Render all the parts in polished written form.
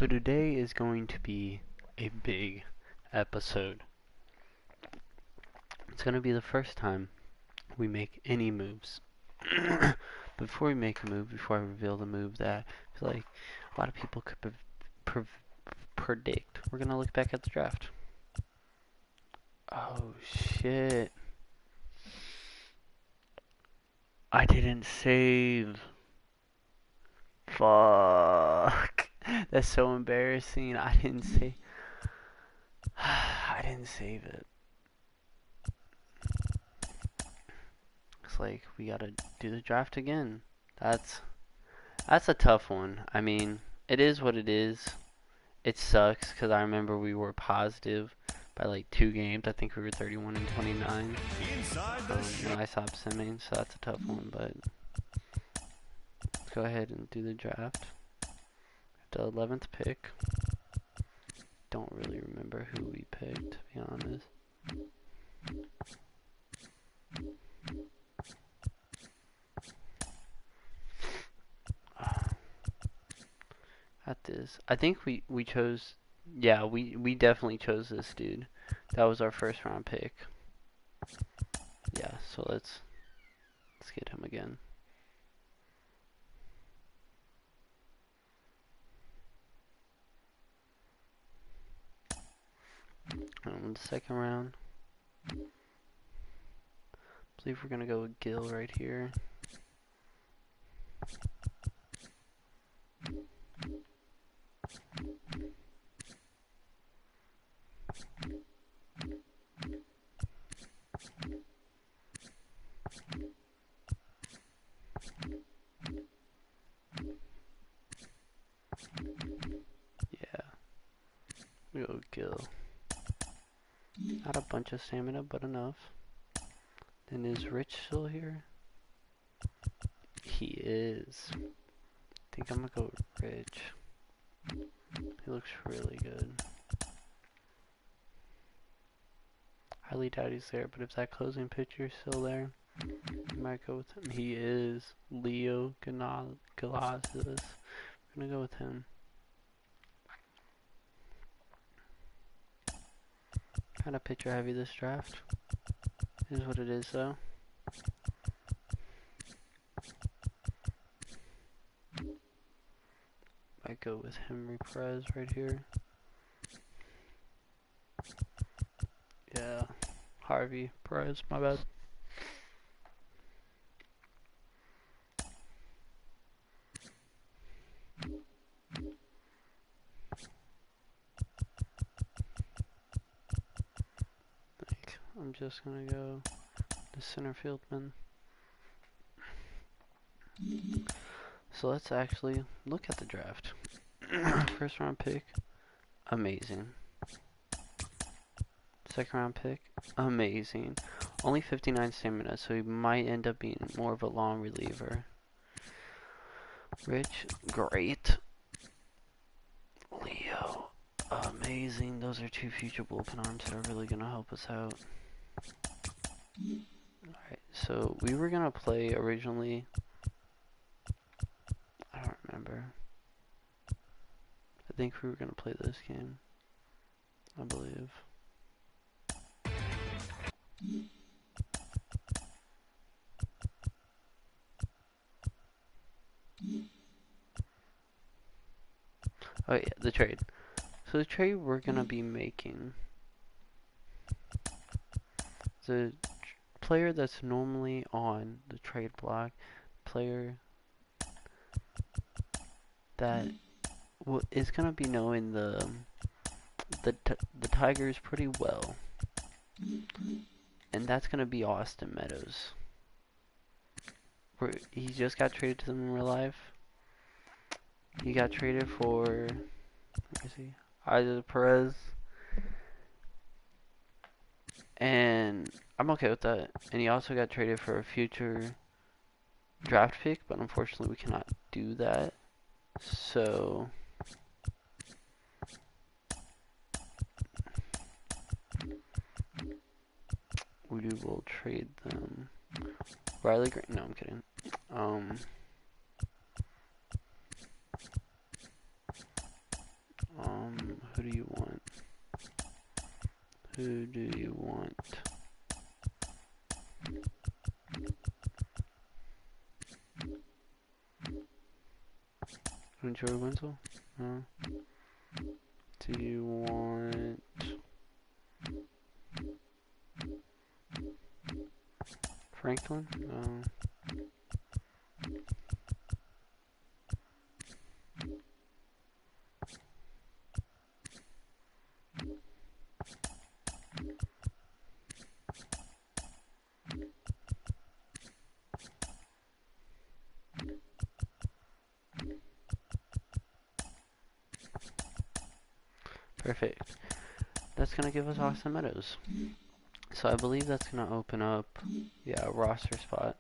So today is going to be a big episode. It's going to be the first time we make any moves. Before we make a move, before I reveal the move that I feel like a lot of people could predict, we're going to look back at the draft. Oh shit. I didn't save. Fuck. That's so embarrassing. I didn't save. I didn't save it. Looks like we gotta do the draft again. That's a tough one. I mean, it is what it is. It sucks because I remember we were positive by like 2 games. I think we were 31 and 29. And I stopped simming, so that's a tough one. But let's go ahead and do the draft. The 11th pick. Don't really remember who we picked, to be honest. At this, I think we chose. Yeah, we definitely chose this dude. That was our first round pick. Yeah, so let's get him again. In the second round, I believe we're gonna go with Gil right here. Yeah, we go with Gil. Not a bunch of stamina, but enough. Then is Rich still here? He is. I think I'm gonna go with Rich. He looks really good. Highly doubt he's there, but if that closing picture is still there, I might go with him. He is. Leo Galazis. I'm gonna go with him. Kind of picture heavy this draft. Is what it is though. I go with Henry Perez right here. Yeah, Harvey Perez, my bad. I'm just gonna go the center fieldman. So let's actually look at the draft. First round pick, amazing. Second round pick, amazing. Only 59 stamina, so he might end up being more of a long reliever. Rich, great. Leo, amazing. Those are 2 future bullpen arms that are really gonna help us out. Alright, so we were gonna play originally. I don't remember. I think we were gonna play this game, I believe. Oh yeah, the trade. So the trade we're gonna be making, the player that's normally on the trade block, player that is gonna be knowing the Tigers pretty well, and that's gonna be Austin Meadows. He just got traded to them in real life. He got traded for, let me see, either Perez, and I'm okay with that. And he also got traded for a future draft pick, but unfortunately we cannot do that. So we will trade them. Riley Green. No, I'm kidding. Who do you want? Who do you want? Joey Wenzel? No. Do you want Franklin? No. Perfect. That's going to give us Austin Meadows. So I believe that's going to open up, yeah, a roster spot.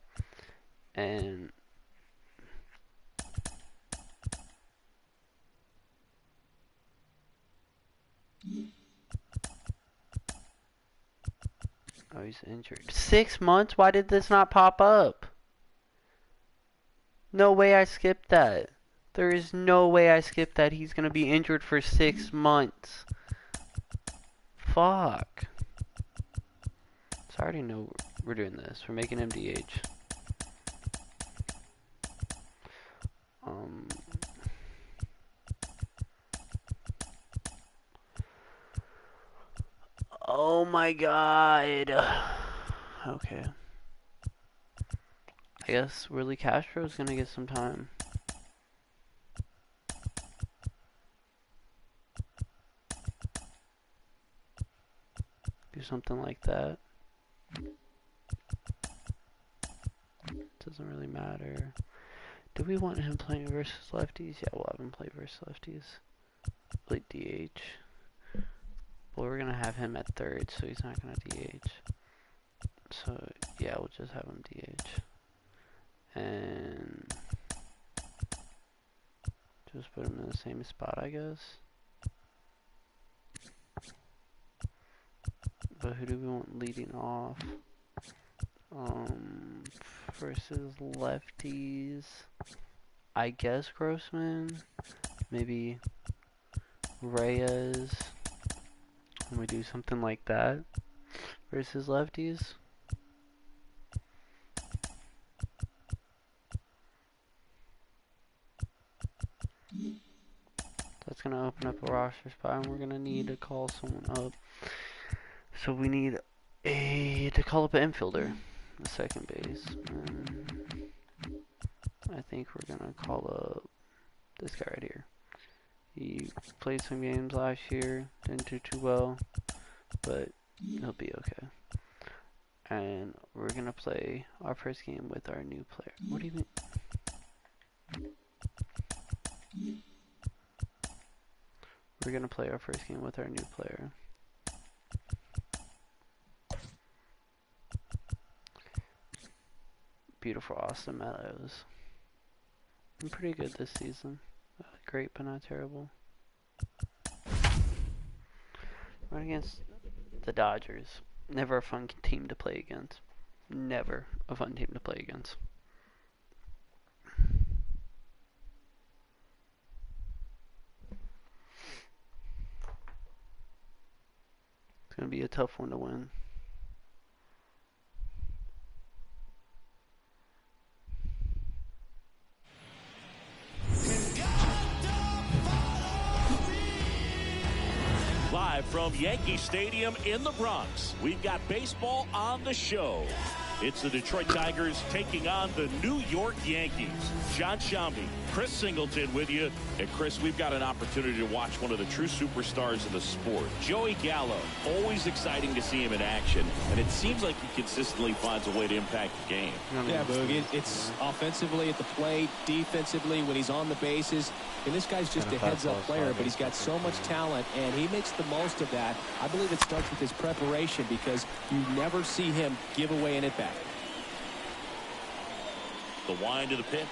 And oh, he's injured. 6 months? Why did this not pop up? No way I skipped that. There is no way I skipped that. He's going to be injured for 6 months. Fuck. So I already know we're doing this. We're making him DH. Oh my god. Okay. I guess Willy Castro is going to get some time. Do something like that. Doesn't really matter. Do we want him playing versus lefties? Yeah, we'll have him play versus lefties. Play DH. But we're going to have him at third, so he's not going to DH. So, yeah, we'll just have him DH. And just put him in the same spot, I guess. But who do we want leading off? Versus lefties. I guess Grossman. Maybe Reyes. And we do something like that. Versus lefties. That's going to open up a roster spot, and we're going to need to call someone up. So we need to call up an infielder, the second base. I think we're going to call up this guy right here. He played some games last year, didn't do too well, but he'll be okay. And we're going to play our first game with our new player. What do you mean? We're going to play our first game with our new player. Beautiful Austin Meadows. I'm pretty good this season. Great, but not terrible. Running against the Dodgers. Never a fun team to play against. Never a fun team to play against. It's going to be a tough one to win. Live from Yankee Stadium in the Bronx, we've got baseball on the show. It's the Detroit Tigers taking on the New York Yankees. John Shambi, Chris Singleton with you. And Chris, we've got an opportunity to watch one of the true superstars in the sport. Joey Gallo, always exciting to see him in action. And it seems like he consistently finds a way to impact the game. Yeah, Boog, it's offensively at the plate, defensively when he's on the bases. And this guy's just a heads-up player, but he's got so much talent, and he makes the most of that. I believe it starts with his preparation because you never see him give away an at-bat. The wind of the pitch.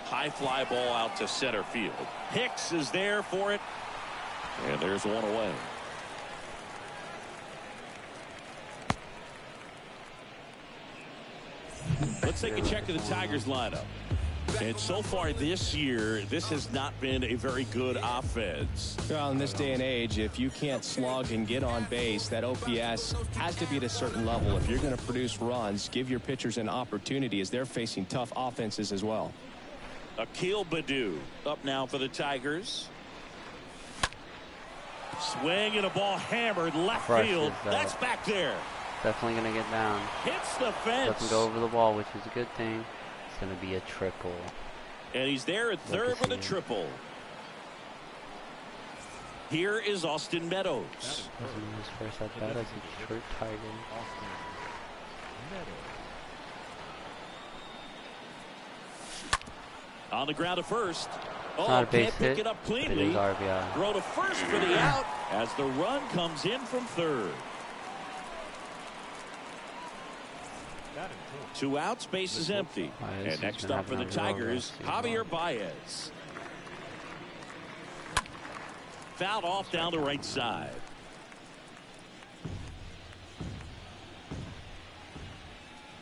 High fly ball out to center field. Hicks is there for it. And there's one away. Let's take a check of the Tigers lineup. And so far this year, this has not been a very good offense. Well, in this day and age, if you can't slug and get on base, that OPS has to be at a certain level. If you're going to produce runs, give your pitchers an opportunity as they're facing tough offenses as well. Akil Badu up now for the Tigers. Swing and a ball hammered left field. That's back there. Definitely going to get down. Hits the fence. Doesn't go over the wall, which is a good thing. It's going to be a triple. And he's there at third with a triple. Here is Austin Meadows. Wasn't his first at bat as a Detroit Tiger. On the ground at first. Not a base can't pick hit, it up but it cleanly. is RBI. Throw to first for the out as the run comes in from third. 2 outs, base is empty. And next up for the Tigers, Javier Baez. Fouled off down the right side.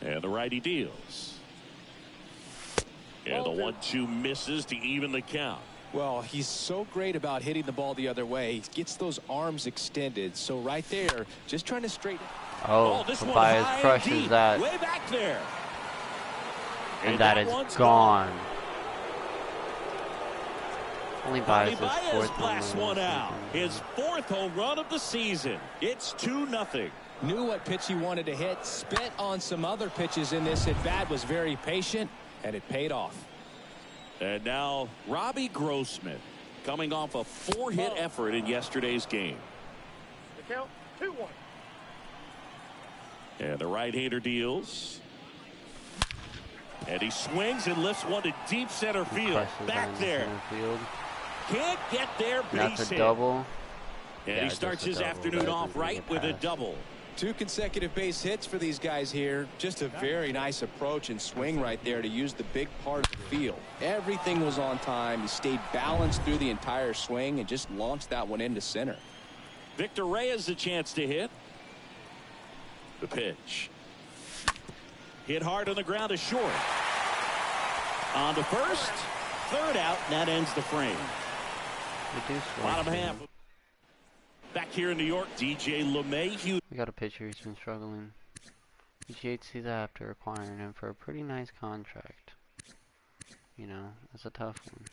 And the righty deals. And the 1-2 misses to even the count. Well, he's so great about hitting the ball the other way. He gets those arms extended. So right there, just trying to straighten. Oh, Baez crushes that. Way back there. And that is gone. Only Baez' fourth blasts one out. His 4th home run of the season. It's 2-0. Knew what pitch he wanted to hit. Spit on some other pitches in this at bat. Was very patient, and it paid off. And now Robbie Grossman coming off a 4-hit effort in yesterday's game. The count 2-1. And the right-hander deals. And he swings and lifts one to deep center field. Back there. Can't get there. That's a double. And he starts his afternoon off right with a double. 2 consecutive base hits for these guys here. Just a very nice approach and swing right there to use the big part of the field. Everything was on time. He stayed balanced through the entire swing and just launched that one into center. Victor Reyes a chance to hit. The pitch. Hit hard on the ground to short. On to first. 3rd out, and that ends the frame. Bottom half. Back here in New York, DJ LeMahieu. We got a pitcher who's been struggling. You hate to see that after acquiring him for a pretty nice contract. You know, it's a tough one.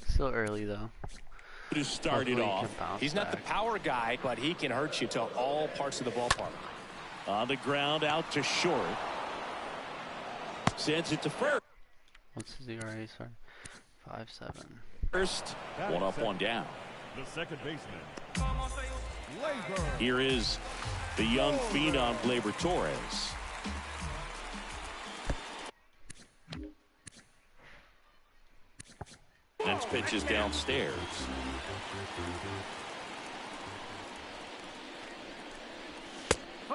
Still early though. To start it off. He's not the power guy, but he can hurt you to all parts of the ballpark. On the ground, out to short. Sends it to first. What's his ERA, sorry? 5.7. First, 1 up, 1 down. The second baseman. Here is the young phenom, Gleyber Torres. Next pitch is downstairs.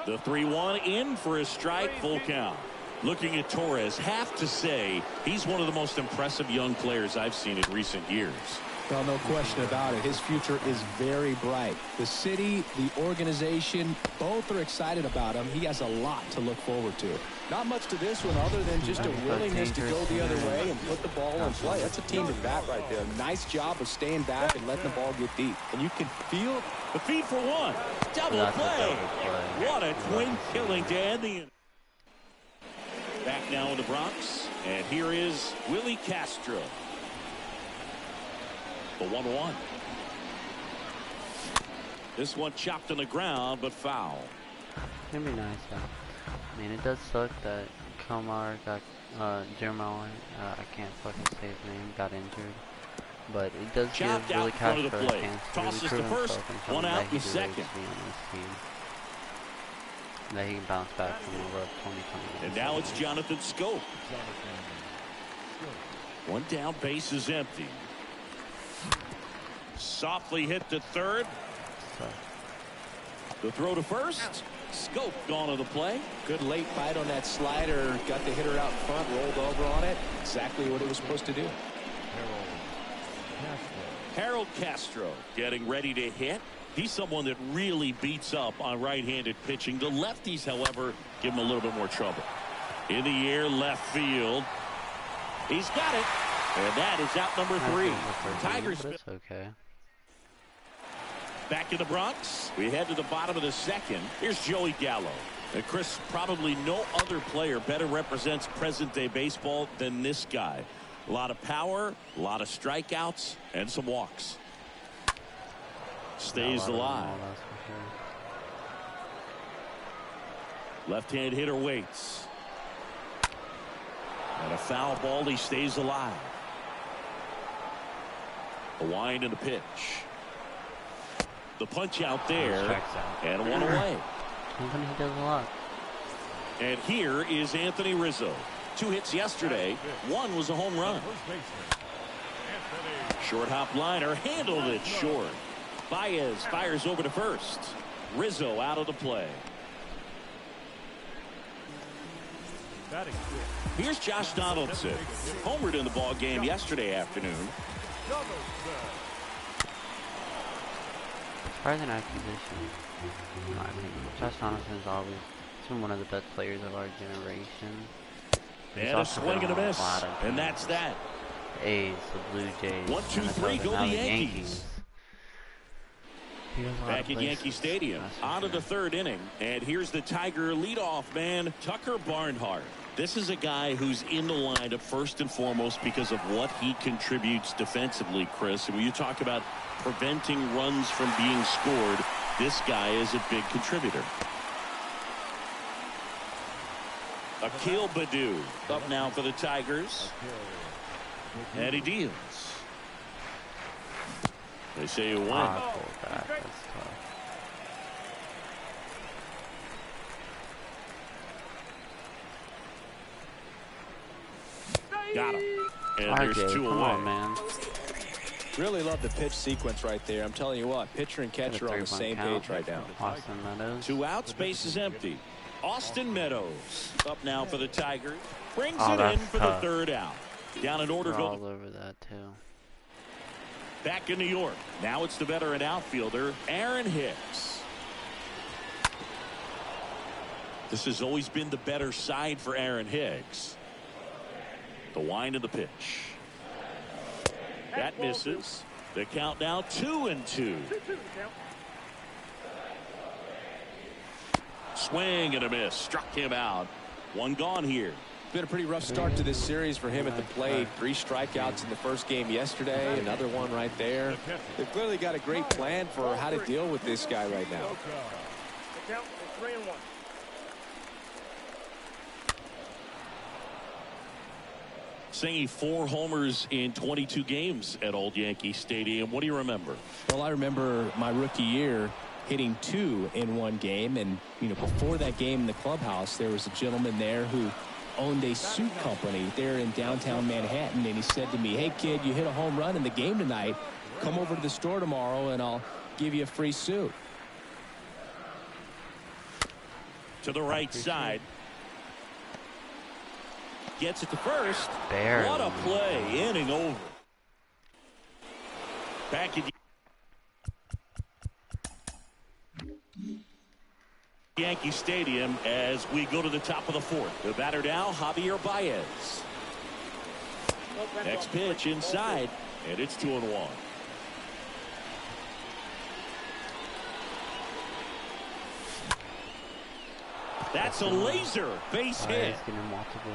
The 3-1 in for a strike, full count. Looking at Torres, have to say he's one of the most impressive young players I've seen in recent years. Well, no question about it. His future is very bright. The city, the organization, both are excited about him. He has a lot to look forward to. Not much to this one other than just a willingness to go the other way and put the ball in play. That's a team at bat right there. Nice job of staying back and letting the ball get deep. And you can feel the feed for one. Double play. What a twin killing to end the inning. Back now in the Bronx. And here is Willy Castro. The 1-1. This one chopped on the ground, but foul. It'd be nice, though. I mean, it does suck that Komar got, Jeremiah, I can't fucking say his name, got injured. But it does give Willy Castro a chance to really prove himself and show that he deserves to be on this team. That he can bounce back from a rough 2021. And now it's Jonathan Scope. One down, base is empty. Softly hit to third. The throw to first. Scope gone to the play. Good late bite on that slider. Got the hitter out front, rolled over on it. Exactly what it was supposed to do. Harold Castro getting ready to hit. He's someone that really beats up on right-handed pitching. The lefties, however, give him a little bit more trouble. In the air, left field. He's got it. And that is out number 3. Tigers. It's okay. Back in the Bronx. We head to the bottom of the 2nd. Here's Joey Gallo. And Chris, probably no other player better represents present-day baseball than this guy. A lot of power, a lot of strikeouts, and some walks. Stays alive. Left-hand hitter waits. And a foul ball, he stays alive. A wind and a pitch. The punch out there. And one away. He does a lot. And here is Anthony Rizzo. 2 hits yesterday. 1 was a home run. Short hop liner, handled it short. Baez fires over to first. Rizzo out of the play. Here's Josh Donaldson. Homered in the ball game yesterday afternoon. Surprising acquisition, in my opinion. Josh Donaldson is always been one of the best players of our generation. And a swing and a miss. And that's that. The A's, the Blue Jays. 1, 2, 3, go the Yankees. Back at Yankee Stadium, on to the 3rd inning. And here's the Tiger leadoff man, Tucker Barnhart. This is a guy who's in the lineup first and foremost because of what he contributes defensively, Chris. And when you talk about preventing runs from being scored, this guy is a big contributor. Akil Badu up now for the Tigers. And he deals. They say you win. That's tough. Got him. And there's 2 away. Come on, man. Really love the pitch sequence right there. I'm telling you what, pitcher and catcher are on the same page right now. Austin Meadows. 2 outs, base is empty. Austin Meadows up now for the Tigers. Brings it in for the 3rd out. Down in order. All over that too. Back in New York. Now it's the veteran outfielder, Aaron Hicks. This has always been the better side for Aaron Hicks. The wind of the pitch. That misses. The count now 2-2. Swing and a miss. Struck him out. 1 gone here. Been a pretty rough start to this series for him at the plate. 3 strikeouts in the first game yesterday. Another one right there. They've clearly got a great plan for how to deal with this guy right now. The count is 3-1. Singing 4 homers in 22 games at Old Yankee Stadium. What do you remember? Well, I remember my rookie year hitting 2 in 1 game. And, you know, before that game in the clubhouse, there was a gentleman there who owned a suit company there in downtown Manhattan. And he said to me, "Hey, kid, you hit a home run in the game tonight. Come over to the store tomorrow and I'll give you a free suit." To the right side. Gets it to first. Barely. What a play. Inning over. Back at Yankee Stadium as we go to the top of the 4th. The batter now, Javier Baez. Next pitch inside, and it's 2-1. That's a laser base hit. He's getting multiple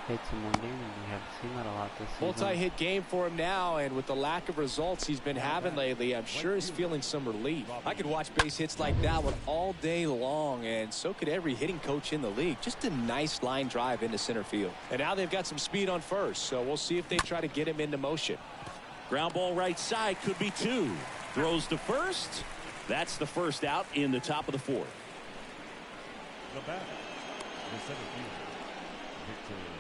hits in 1 game, and we haven't seen that a lot this season. Multi-hit game for him now, and with the lack of results he's been having lately, I'm sure he's feeling some relief. I could watch base hits like that one all day long, and so could every hitting coach in the league. Just a nice line drive into center field. And now they've got some speed on first, so we'll see if they try to get him into motion. Ground ball right side, could be 2. Throws to first. That's the first out in the top of the 4th. The batter, the center fielder, Victor Reyes.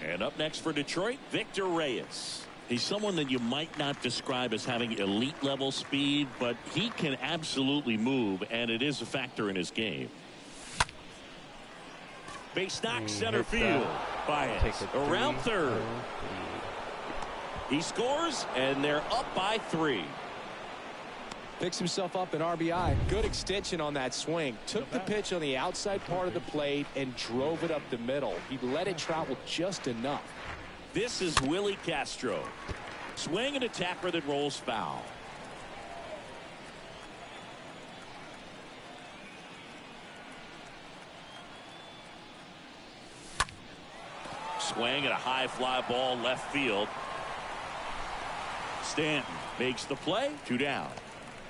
And up next for Detroit, Victor Reyes. He's someone that you might not describe as having elite level speed, but he can absolutely move, and it is a factor in his game. Base knock, center field. Baez around 3rd. He scores, and they're up by 3. Picks himself up an RBI. Good extension on that swing. Took the pitch on the outside part of the plate and drove it up the middle. He let it travel just enough. This is Willy Castro. Swing and a tapper that rolls foul. Swing and a high fly ball left field. Stanton makes the play. 2 down.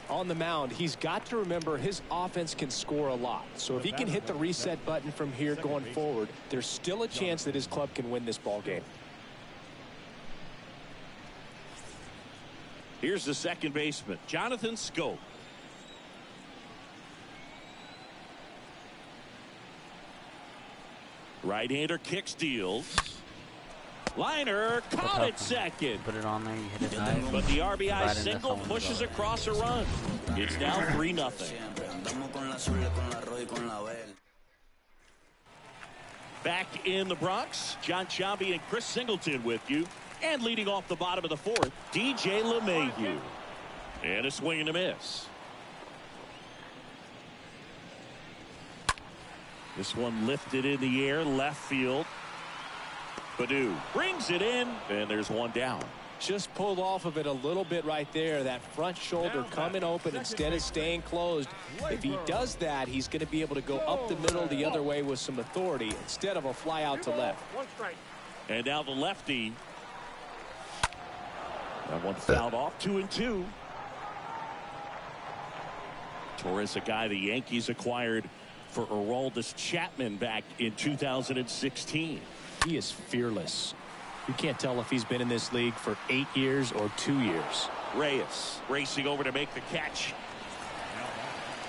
On the mound, he's got to remember his offense can score a lot. So if he can hit the reset button from here going forward, there's still a chance that his club can win this ball game. Here's the second baseman, Jonathan Scope. Right-hander kicks, deals. Liner caught at second. Put it on there, you hit it high. But the RBI single pushes across a run. It's now 3-0. Back in the Bronx, John Sciambi and Chris Singleton with you. And leading off the bottom of the 4th, DJ LeMahieu. And a swing and a miss. This one lifted in the air, left field. Badu brings it in, and there's 1 down. Just pulled off of it a little bit right there. That front shoulder coming open instead of staying closed. If he does that, he's going to be able to go up the middle the other way with some authority instead of a fly out to left. And now the lefty. That one fouled off. 2-2. Torres, a guy the Yankees acquired for Aroldis Chapman back in 2016. He is fearless. You can't tell if he's been in this league for 8 years or 2 years. Reyes racing over to make the catch.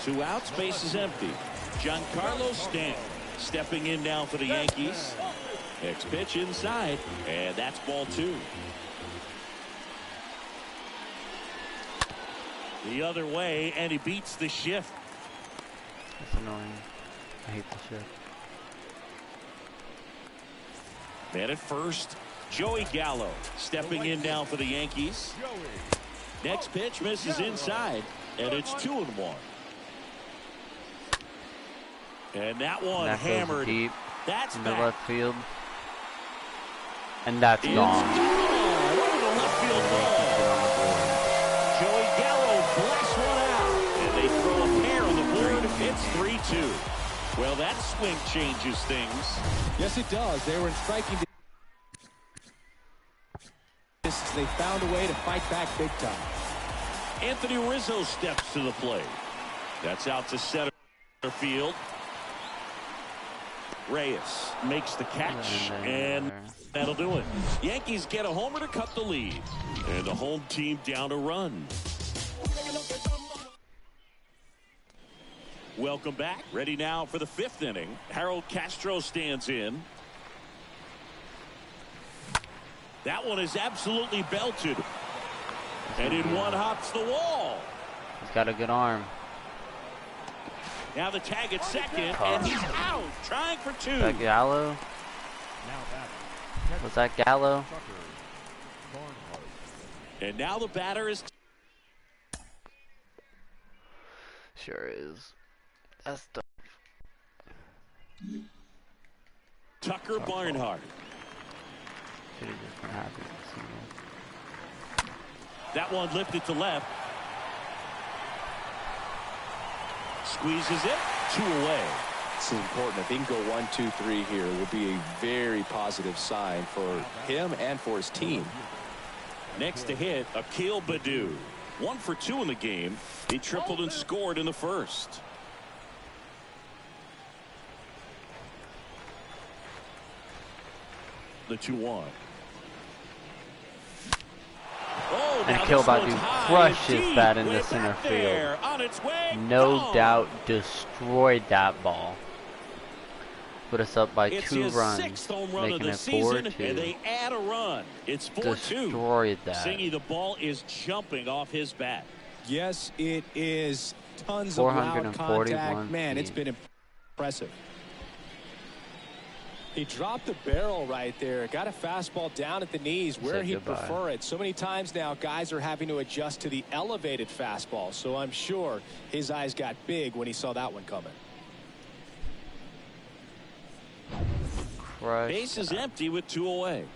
2 outs, base is empty. Giancarlo Stanton stepping in now for the Yankees. Next pitch inside, and that's ball 2. The other way, and he beats the shift. That's annoying. I hate the shift. Man at first, Joey Gallo stepping in now for the Yankees. Next pitch misses inside, and it's 2-1. And that one hammered deep. That's in the back. left field, and that's gone. Over the left field wall. Joey Gallo blasts one out, and they throw a pair on the board. It's 3-2. Well, that swing changes things. Yes, it does. They were in striking distance. They found a way to fight back big time. Anthony Rizzo steps to the plate. That's out to center field. Reyes makes the catch, and that'll do it. Yankees get a homer to cut the lead, and the home team down a run. Welcome back. Ready now for the 5th inning. Harold Castro stands in. That one is absolutely belted. And in one hops the wall. He's got a good arm. Now the tag at second, and he's out. Trying for 2. Was that Gallo? Was that Gallo? And now the batter is... Sure is. That's the Tucker Barnhart. should have just been happy to see him. That one lifted to left. Squeezes it. 2 away. It's important. If he can go 1, 2, 3 here, it will be a very positive sign for him and for his team. Next to hit, Akil Badu. 1 for 2 in the game. He tripled and scored in the first. The 2-1. Oh, And Akil Badu crushes that in the center field. No doubt destroyed that ball. Put us up by 2 runs, making it 4-2. And they add a run. It's 4-2. Destroyed that. Singy, the ball is jumping off his bat. Yes, it is. Tons of loud contact. Man, it's been impressive. He dropped the barrel right there. Got a fastball down at the knees where he'd prefer it. So many times now guys are having to adjust to the elevated fastball. So I'm sure his eyes got big when he saw that one coming. Base is empty with 2 away.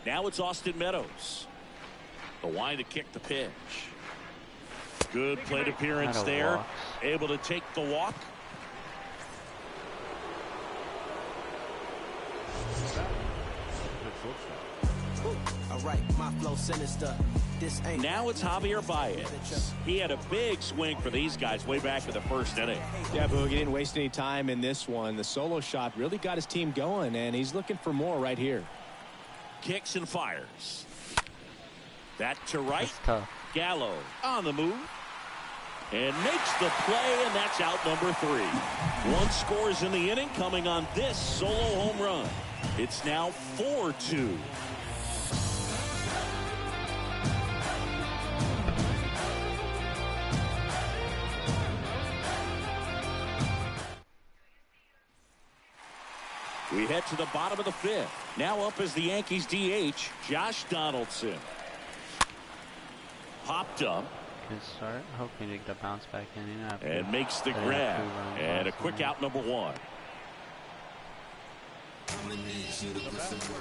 Now it's Austin Meadows. The wind to kick the pitch. Good plate appearance there. Able to take the walk. Now it's Javier Baez. He had a big swing for these guys way back in the first inning. Yeah, Boog, he didn't waste any time in this one. The solo shot really got his team going, and he's looking for more right here. Kicks and fires. That to right. Gallo on the move. And makes the play, and that's out number 3. 1 scores in the inning coming on this solo home run. It's now 4-2. We head to the bottom of the 5th. Now up as the Yankees DH, Josh Donaldson. Popped up. Good start. Hoping to get the bounce back in. And makes the grab. And a quick out number 1.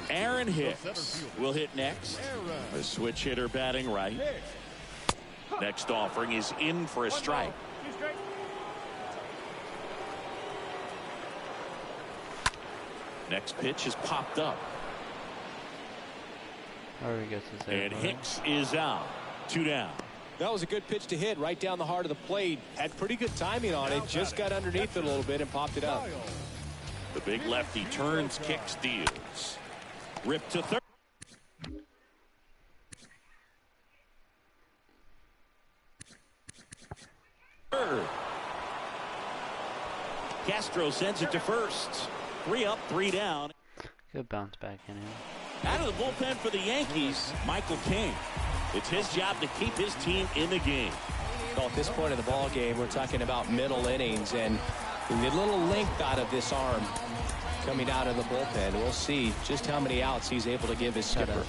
Aaron Hicks will hit next. A switch hitter batting right. Next offering is in for a strike. Next pitch is popped up. And Hicks is out. 2 down. That was a good pitch to hit right down the heart of the plate. Had pretty good timing on it. Just got underneath it a little bit and popped it up. The big lefty turns, kicks, deals. Ripped to third. Castro sends it to first. 3 up, 3 down. Good bounce back in here. Out of the bullpen for the Yankees, Michael King. It's his job to keep his team in the game. Well, at this point of the ball game, we're talking about middle innings, and the little length out of this arm coming out of the bullpen. We'll see just how many outs he's able to give his skipper.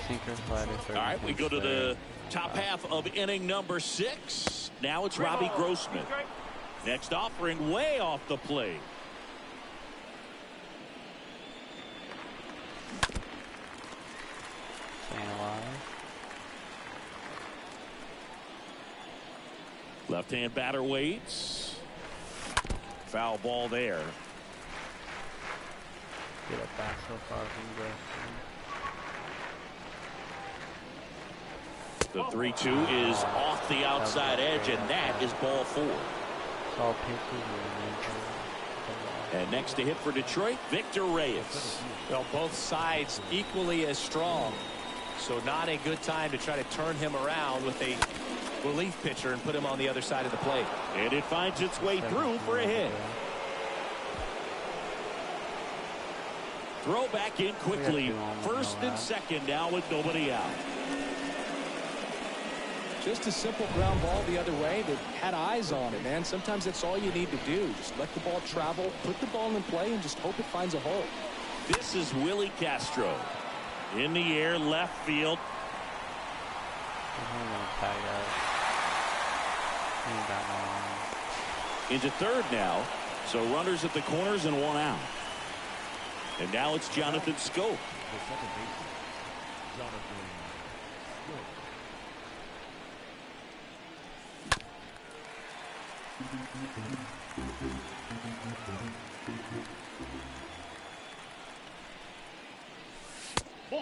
All right, we go to the top half of inning number 6. Now it's Robbie Grossman. Next offering way off the plate. Staying alive. Left-hand batter waits. Foul ball there. Get it back so far from the 3-2 is off the outside edge, and that is ball 4. All pitches and next to hit for Detroit, Victor Reyes. Well, both sides equally as strong, so not a good time to try to turn him around with a relief pitcher and put him on the other side of the plate. And it finds its way through for a hit. Throw back in quickly. First and second now with nobody out. Just a simple ground ball the other way that had eyes on it, man. Sometimes that's all you need to do. Just let the ball travel, put the ball in play, and just hope it finds a hole. This is Willy Castro. In the air, left field. Into third now. So runners at the corners and 1 out. And now it's Jonathan Scope.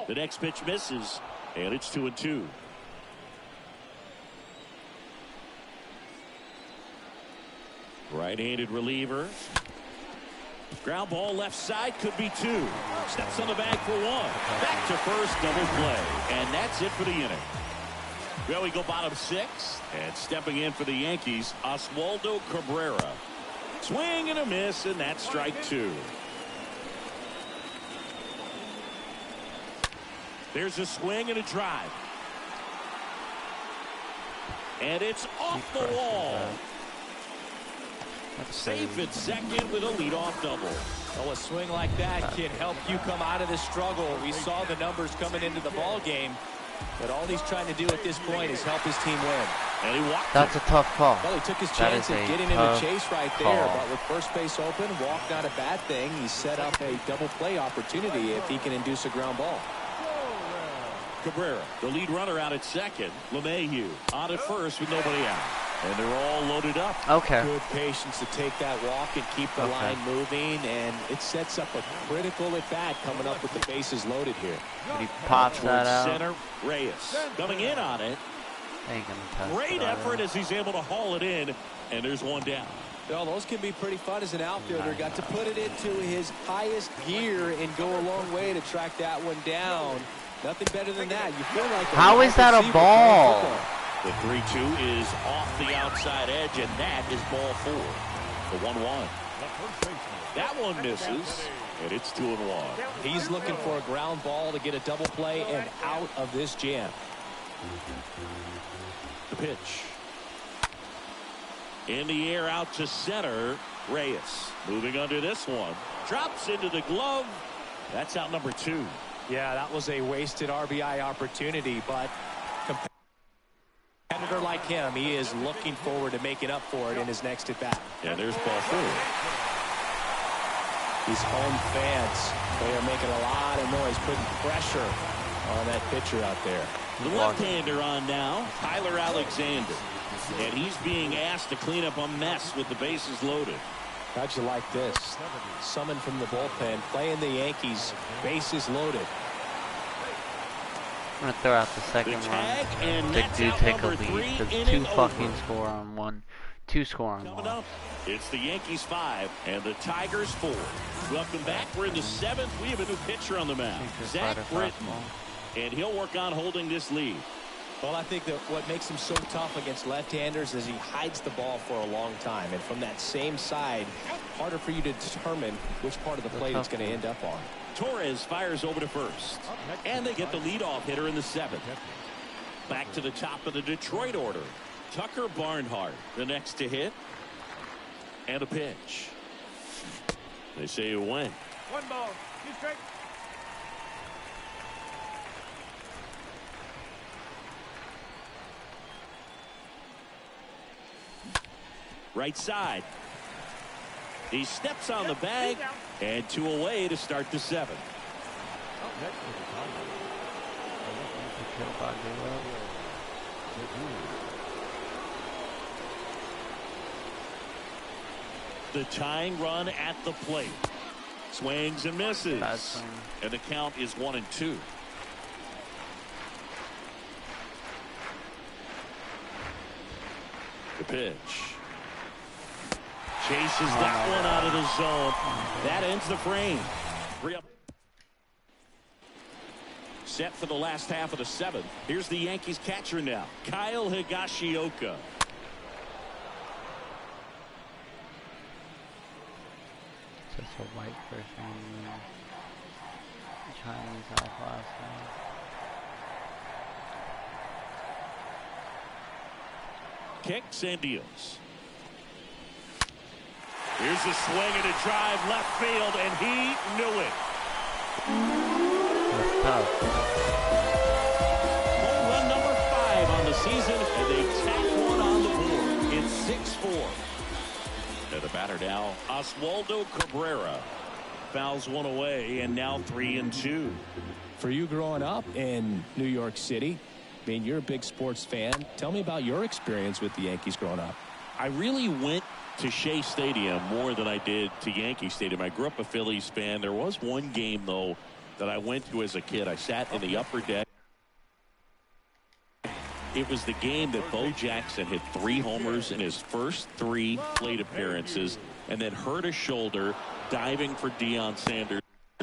The next pitch misses, and it's 2-2. Right-handed reliever. Ground ball left side, could be 2. Steps on the bag for 1. Back to first, double play. And that's it for the inning. Well, we go bottom 6. And stepping in for the Yankees, Oswaldo Cabrera. Swing and a miss, and that's strike 2. There's a swing and a drive. And it's off the wall. Safe at second with a leadoff double. Well, a swing like that can help you come out of this struggle. We saw the numbers coming into the ball game, but all he's trying to do at this point is help his team win. And he walked. That's a tough call. Well, he took his chance at getting in the chase right there, but with first base open, walk not a bad thing. He set up a double play opportunity if he can induce a ground ball. Cabrera, the lead runner, out at second. LeMahieu on at first with nobody out. And they're all loaded up. Okay. Good patience to take that walk and keep the line moving, and it sets up a critical at bat coming up with the bases loaded here. He pops that out. Center, Reyes coming in on it. Great effort as he's able to haul it in, and there's one down. Well, those can be pretty fun as an outfielder. Got to put it into his highest gear and go a long way to track that one down. Nothing better than that. You feel like how is that a ball? The 3-2 is off the outside edge, and that is ball 4. The 1-1. That one misses, and it's 2-1. He's looking for a ground ball to get a double play and out of this jam. The pitch. In the air out to center. Reyes moving under this one. Drops into the glove. That's out number 2. Yeah, that was a wasted RBI opportunity, but competitor like him, he is looking forward to making up for it in his next at bat. And there's ball 4. These home fans, they are making a lot of noise, putting pressure on that pitcher out there. The left-hander on now, Tyler Alexander. And he's being asked to clean up a mess with the bases loaded. How'd you like this? Summoned from the bullpen, playing the Yankees, bases loaded. I'm going to throw out the second one. They do take a lead. There's 2 fucking score on 1. 2 score on 1. It's the Yankees 5 and the Tigers 4. Welcome back. We're in the 7th. We have a new pitcher on the mound, Zach Britton. And he'll work on holding this lead. Well, I think that what makes him so tough against left-handers is he hides the ball for a long time. And from that same side, harder for you to determine which part of the plate it's going to end up on. Torres fires over to first. And they get the leadoff hitter in the 7th. Back to the top of the Detroit order. Tucker Barnhart, the next to hit. And a pitch. They say a win. 1 ball. 2 strikes. Right side. He steps on the bag, and 2 away to start the 7th. The tying run at the plate. Swings and misses. And the count is 1-2. The pitch. Chases that one out of the zone. That ends the frame. 3 up. Set for the last half of the 7th. Here's the Yankees catcher now, Kyle Higashioka. Just a white person. Chinese off last night. Kicks and deals. Here's a swing and a drive left field, and he knew it. That's tough. Home run number 5 on the season, and they tack one on the board. It's 6-4. And the batter now, Oswaldo Cabrera. Fouls one away, and now 3-2. For you growing up in New York City, I mean, you're a big sports fan. Tell me about your experience with the Yankees growing up. I really went to Shea Stadium more than I did to Yankee Stadium. I grew up a Phillies fan. There was one game, though, that I went to as a kid. I sat in the upper deck. It was the game that Bo Jackson hit 3 homers in his first 3 plate appearances and then hurt his shoulder diving for Deion Sanders'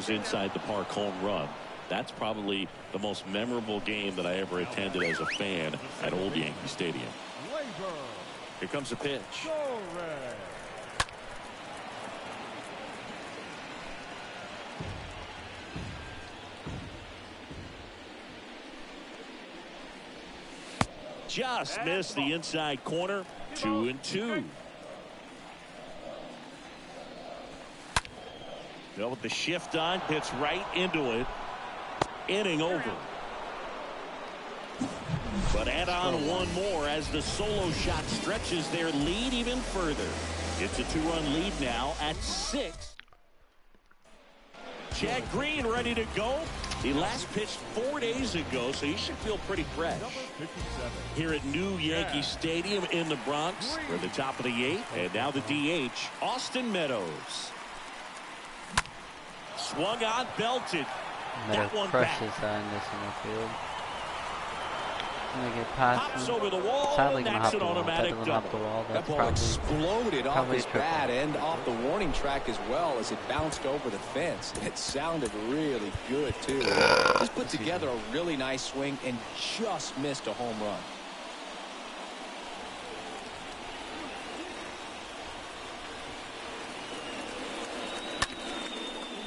inside the park home run. That's probably the most memorable game that I ever attended as a fan at Old Yankee Stadium. Here comes a pitch. Just missed the inside corner. 2-2. Well, with the shift on, hits right into it. Inning over. But add on one more as the solo shot stretches their lead even further. It's a 2-run lead now at 6. Chad Green ready to go. He last pitched 4 days ago, so he should feel pretty fresh. Here at New Yankee Stadium in the Bronx, we're at the top of the 8th, and now the DH, Austin Meadows. Swung on, belted. Meadows crushes that in this infield. Gonna get past Pops him. over the wall. Sadly, And gonna that's hop an the wall. That automatic doesn't hop the double. wall. That That's ball probably exploded off probably his a triple. bat and off the warning track as well as it bounced over the fence. It sounded really good, too. Just put together a really nice swing and just missed a home run.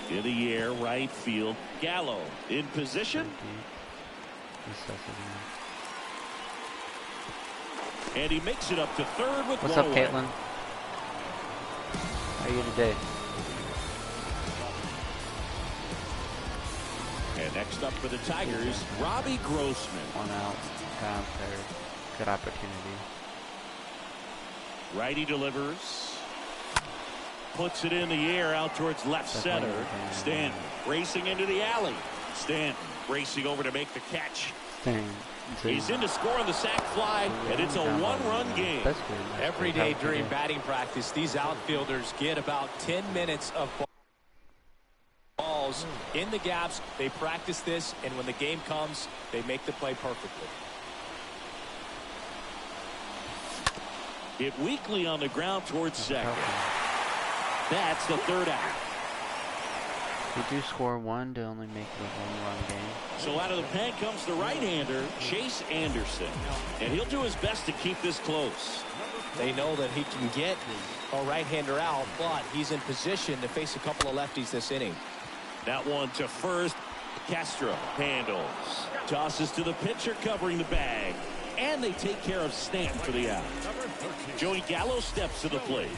In the air, right field. Gallo in position. And he makes it up to third with What's one up, away. Caitlin? How are you today? And next up for the Tigers, Robbie Grossman. 1 out, down third. Good opportunity. Righty delivers. Puts it in the air out towards left center. Stanton racing into the alley. Stanton racing over to make the catch. Dang. He's in to score on the sack fly, and it's a 1-run game. That's good. Every day during batting practice, these outfielders get about 10 minutes of balls in the gaps. They practice this, and when the game comes, they make the play perfectly. Hit weakly on the ground towards second. That's the third out. We do score one to only make it a 1-run game. So out of the pen comes the right-hander, Chase Anderson. And he'll do his best to keep this close. They know that he can get a right-hander out, but he's in position to face a couple of lefties this inning. That one to first. Castro handles. Tosses to the pitcher covering the bag. And they take care of Stanton for the out. Joey Gallo steps to the plate.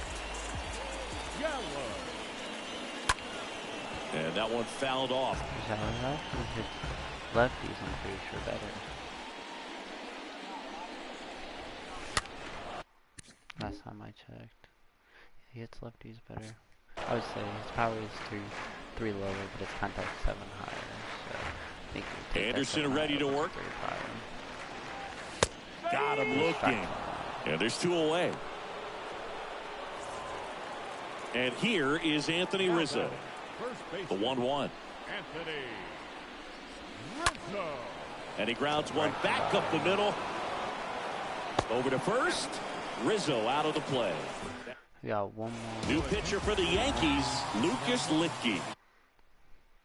And that one fouled off. Lefties, I'm pretty sure, better. Last time I checked. He hits lefties better. I would say his power is 3 lower, but it's contact 7 higher. So I think we take Anderson ready to work. 3 higher. Got him looking. And there's 2 away. And here is Anthony Rizzo. The 1-1. Anthony Rizzo. And he grounds one back up the middle. Over to first. Rizzo out of the play. We got one more. New pitcher for the Yankees, Lucas Litke.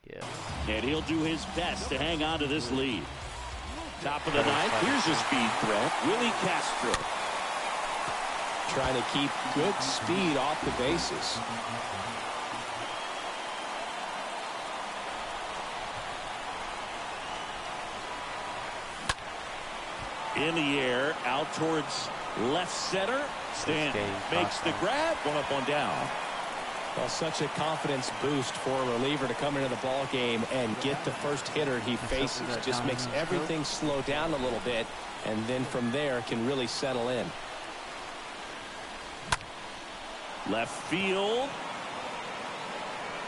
Yeah. And he'll do his best to hang on to this lead. Top of the 9th. Here's a speed threat. Willy Castro. Trying to keep good speed off the bases. In the air, out towards left center. Stanton makes the grab. One up, one down. Well, such a confidence boost for a reliever to come into the ball game and get the first hitter he faces. Just makes everything slow down a little bit, and then from there can really settle in. Left field.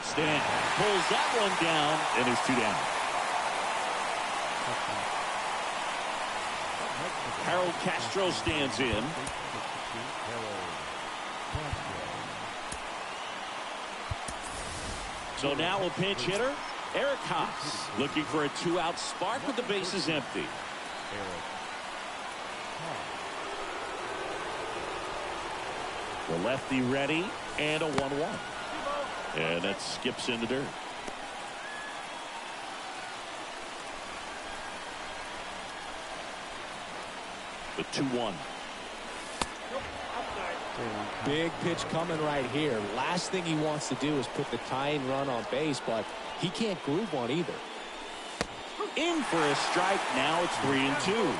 Stanton pulls that one down, and there's 2 down. Harold Castro stands in. So now a pinch hitter, Eric Haas, looking for a 2-out spark with the bases empty. The lefty ready, and a 1-1. And that skips in the dirt. The 2-1. Big pitch coming right here. Last thing he wants to do is put the tying run on base, but he can't groove one either. In for a strike. Now it's 3-2.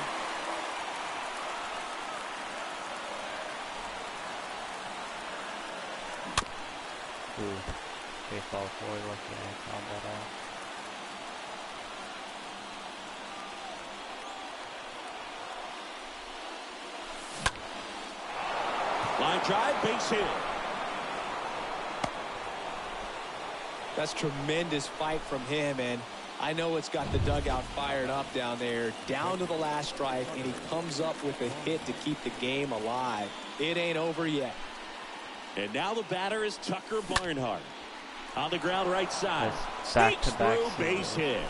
Baseball 4, lucky I found that out. Line drive, base hit. That's tremendous fight from him, and I know it's got the dugout fired up down there, down to the last strike, and he comes up with a hit to keep the game alive. It ain't over yet. And now the batter is Tucker Barnhart. On the ground right side. Back Sneaks to back through, base hit.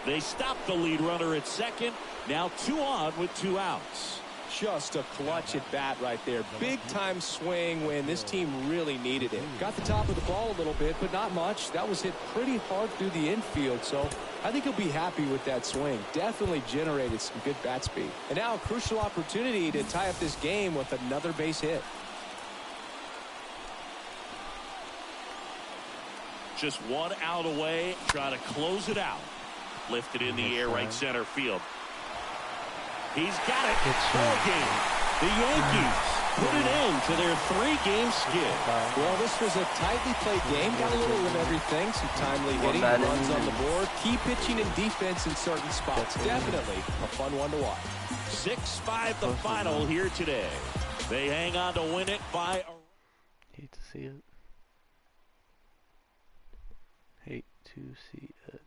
They stop the lead runner at second. Now 2 on with 2 outs. Just a clutch at bat right there. Big time swing when this team really needed it. Got the top of the ball a little bit, but not much. That was hit pretty hard through the infield, so I think he'll be happy with that swing. Definitely generated some good bat speed. And now a crucial opportunity to tie up this game with another base hit. Just 1 out away. Try to close it out. Lifted in the air, right center field. He's got it. Ball game. The Yankees put an end to their 3-game skid. Well, this was a tightly played game. Got a little of everything. Some timely hitting, runs on the board, key pitching and defense in certain spots. Definitely a fun one to watch. 6-5 the final here today. They hang on to win it by Hate to see it. Hate to see it.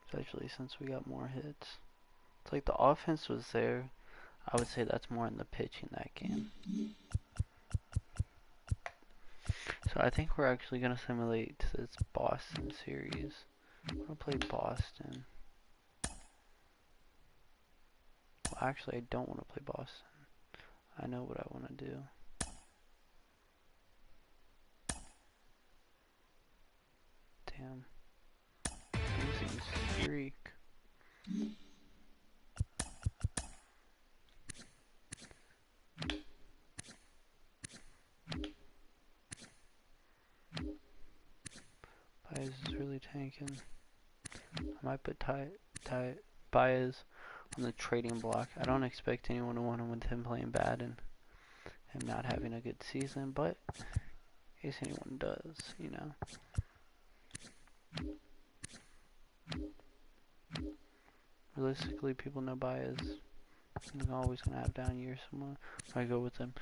Especially since we got more hits. It's like the offense was there. I would say that's more in the pitching that game. So I think we're actually going to simulate this Boston series. We're going to play Boston. Well, actually, I don't want to play Boston. I know what I want to do. Damn. Losing streak. Baez is really tanking. I might put Baez on the trading block. I don't expect anyone to want him with him playing bad and him not having a good season, but in case anyone does, you know. Realistically, people know Baez. He's always going to have down years somewhere. I go with him.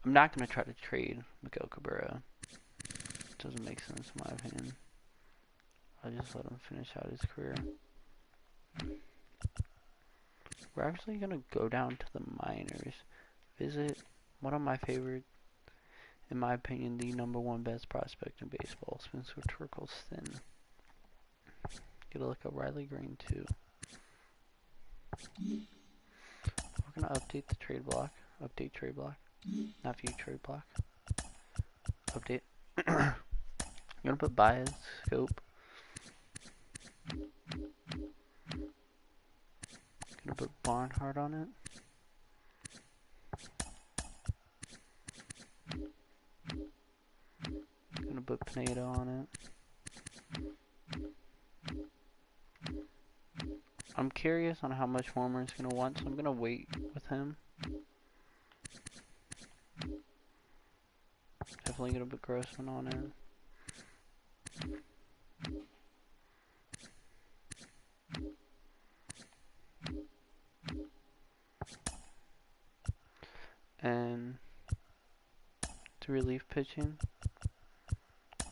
I'm not going to try to trade Miguel Cabrera. Doesn't make sense in my opinion. I'll just let him finish out his career. We're actually going to go down to the minors. Visit one of my favorite, in my opinion, the ¡1 best prospect in baseball, Spencer Torkelson. Get a look at Riley Green too. We're gonna update the trade block. Update trade block. Not view trade block. Update. I'm gonna put Baez, scope. Gonna put Barnhart on it. Gonna put Pineda on it. I'm curious on how much Warmer is going to want, so I'm going to wait with him. Definitely going to put Grossman on it. And to relief pitching,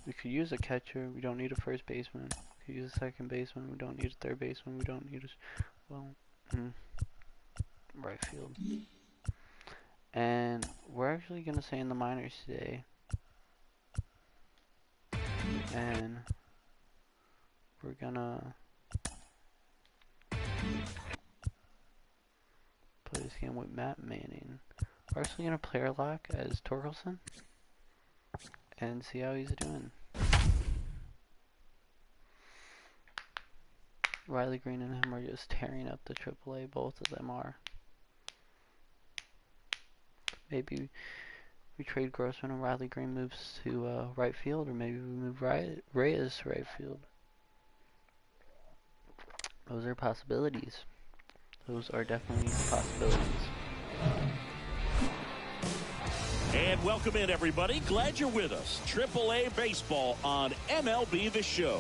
we could use a catcher. We don't need a first baseman. We could use a second baseman. We don't need a third baseman. We don't need a right field. And we're actually gonna stay in the minors today. And we're gonna play this game with Matt Manning. We're actually gonna player lock as Torkelson and see how he's doing. Riley Green and him are just tearing up the AAA. Both of them are. Maybe we trade Grossman and Riley Green moves to right field, or maybe we move Reyes to right field. Those are possibilities. Those are definitely possibilities. And welcome in, everybody. Glad you're with us. AAA Baseball on MLB The Show.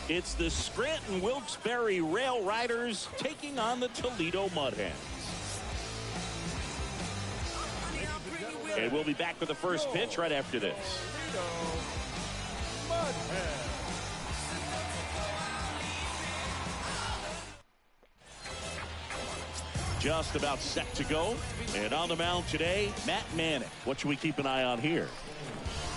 It's the Scranton Wilkes-Barre Rail Riders taking on the Toledo Mud Hens. And we'll be back with the first pitch right after this. Just about set to go. And on the mound today, Matt Manning. What should we keep an eye on here?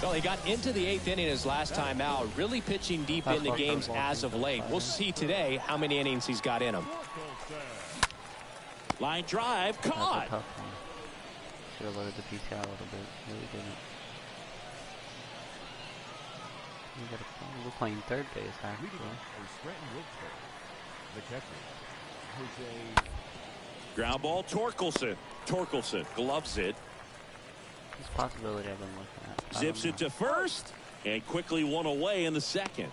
Well, he got into the 8th inning his last time out, really pitching deep into games as of late. We'll see today how many innings he's got in him. Line drive, caught. Should have loaded the PTI a little bit. Really didn't. We're playing third base, actually. Ground ball, Torkelson. Torkelson gloves it. This possibility I've been looking at. Zips it to first, and quickly one away in the second.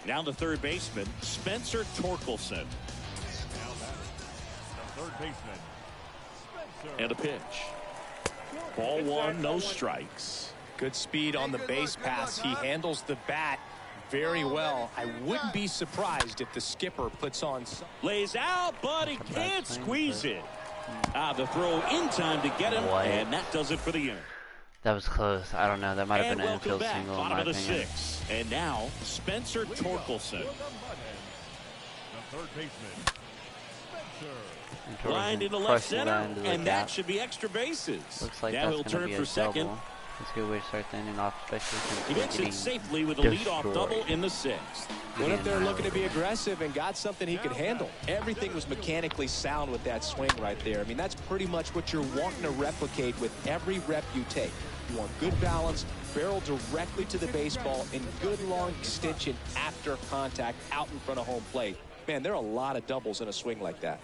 Now the third baseman, Spencer Torkelson. Third baseman. And a pitch. Ball one, no strikes. Good speed on the base pass. He handles the bat very well. I wouldn't be surprised if the skipper puts on. Lays out, but he can't squeeze it. The throw in time to get him, and that does it for the inning. That was close. I don't know. That might have been an infield single in my opinion. And now Spencer Torkelson. The third baseman. Lined into left center, and that should be extra bases. Looks like now that's he'll going to turn be for a second. double. That's a good way to start the inning off, especially since He makes it safely with a leadoff double in the 6th. What if they're looking to be aggressive and got something he could handle? Everything was mechanically sound with that swing right there. I mean, that's pretty much what you're wanting to replicate with every rep you take. You want good balance, barrel directly to the baseball, and good long extension after contact out in front of home plate. Man, there are a lot of doubles in a swing like that.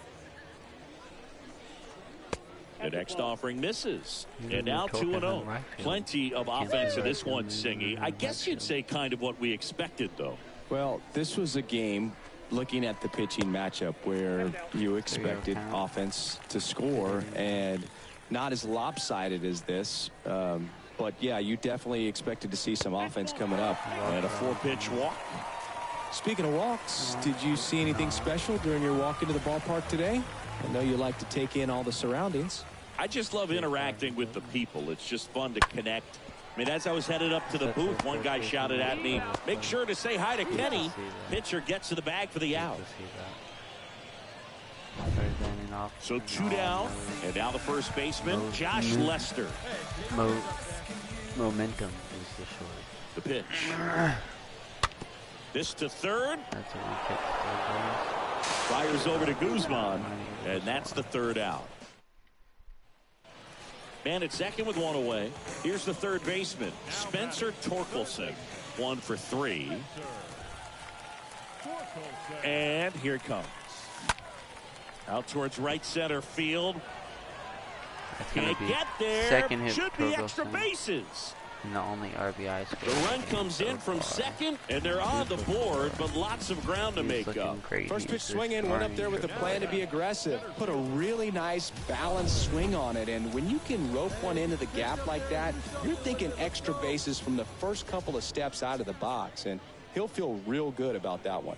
The next offering misses. And now 2-0. Plenty of offense in this one, Singy. I guess you'd say kind of what we expected, though. Well, this was a game, looking at the pitching matchup, where you expected offense to score, and not as lopsided as this. But, yeah, you definitely expected to see some offense coming up. And a 4-pitch walk. Speaking of walks, did you see anything special during your walk into the ballpark today? I know you like to take in all the surroundings. I just love interacting with the people. It's just fun to connect. I mean, as I was headed up to the booth, one guy shouted at me, "Make sure to say hi to Kenny." Pitcher gets to the bag for the out. So 2 down, and now the first baseman, Josh Lester. Momentum is the short. The pitch. This to third. That's a weak hit. Fires over to Guzman, and that's the third out. Man at second with one away. Here's the third baseman, Spencer Torkelson. 1 for 3. And here it comes. Out towards right center field. Can't get there. Second hit. Should be extra bases. And the only RBI score. The run comes in from second, and they're on the board, but lots of ground to make up. First pitch swinging, went up there with a plan to be aggressive. Put a really nice balanced swing on it, and when you can rope one into the gap like that, you're thinking extra bases from the first couple of steps out of the box, and he'll feel real good about that one.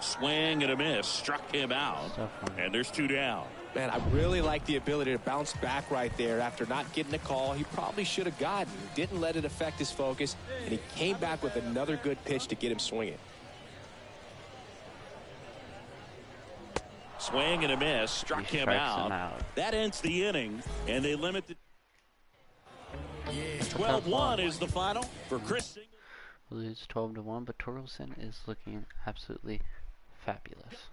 Swing and a miss, struck him out, and there's 2 down. Man, I really like the ability to bounce back right there after not getting a call he probably should have gotten. Didn't let it affect his focus, and he came back with another good pitch to get him swinging. Swing and a miss, struck him out. That ends the inning, and they limit the 12-1 is the final for Chris Singleton. Lose 12-1, but Torkelson is looking absolutely fabulous.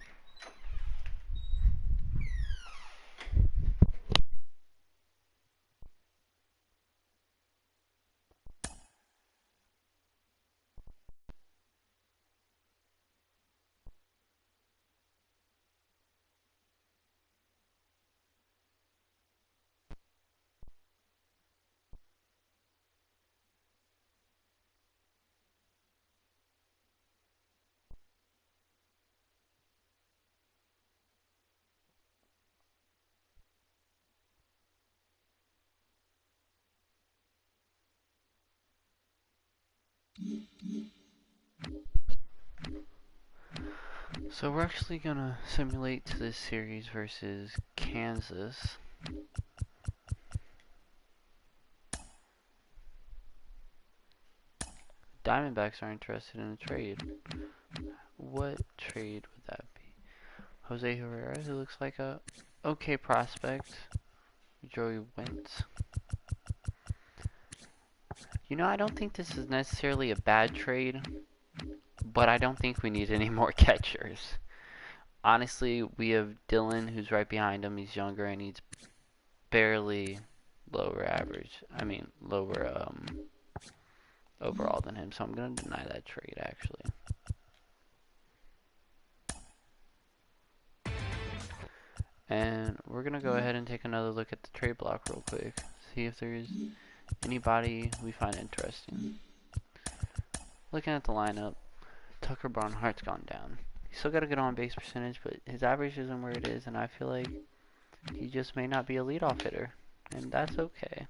So we're actually gonna simulate this series versus Kansas. Diamondbacks are interested in a trade. What trade would that be? Jose Herrera, who looks like a okay prospect. Joey Wentz. You know, I don't think this is necessarily a bad trade, but I don't think we need any more catchers. Honestly, we have Dylan, who's right behind him. He's younger and he's barely lower average. I mean, lower overall than him. So I'm going to deny that trade, actually. And we're going to go ahead and take another look at the trade block real quick. See if there's anybody we find interesting. Looking at the lineup, Tucker Barnhart's gone down. He's still got a good on-base percentage, but his average isn't where it is, and I feel like he just may not be a leadoff hitter, and that's okay.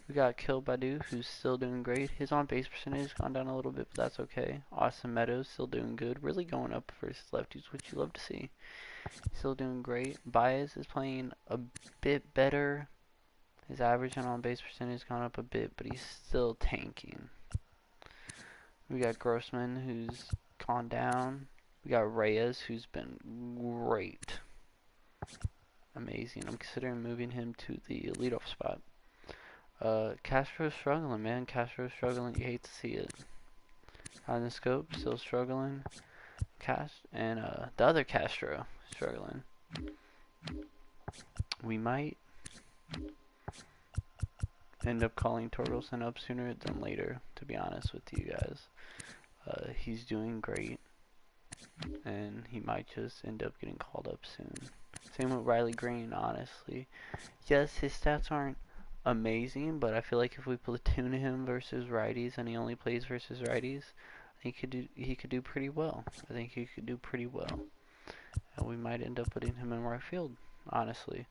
We got Akil Badu, who's still doing great. His on-base percentage has gone down a little bit, but that's okay. Austin Meadows, still doing good. Really going up versus lefties, which you love to see. Still doing great. Baez is playing a bit better. His average and on-base percentage has gone up a bit, but he's still tanking. We got Grossman, who's gone down. We got Reyes, who's been great. Amazing. I'm considering moving him to the leadoff spot. Castro's struggling, man. Castro's struggling. You hate to see it. On the scope, still struggling. And the other Castro struggling. We might end up calling Torkelson up sooner than later, to be honest with you guys. He's doing great, and he might just end up getting called up soon. Same with Riley Green, honestly. Yes, his stats aren't amazing, but I feel like if we platoon him versus righties and he only plays versus righties, I think he could do pretty well. I think he could do pretty well. And we might end up putting him in right field, honestly.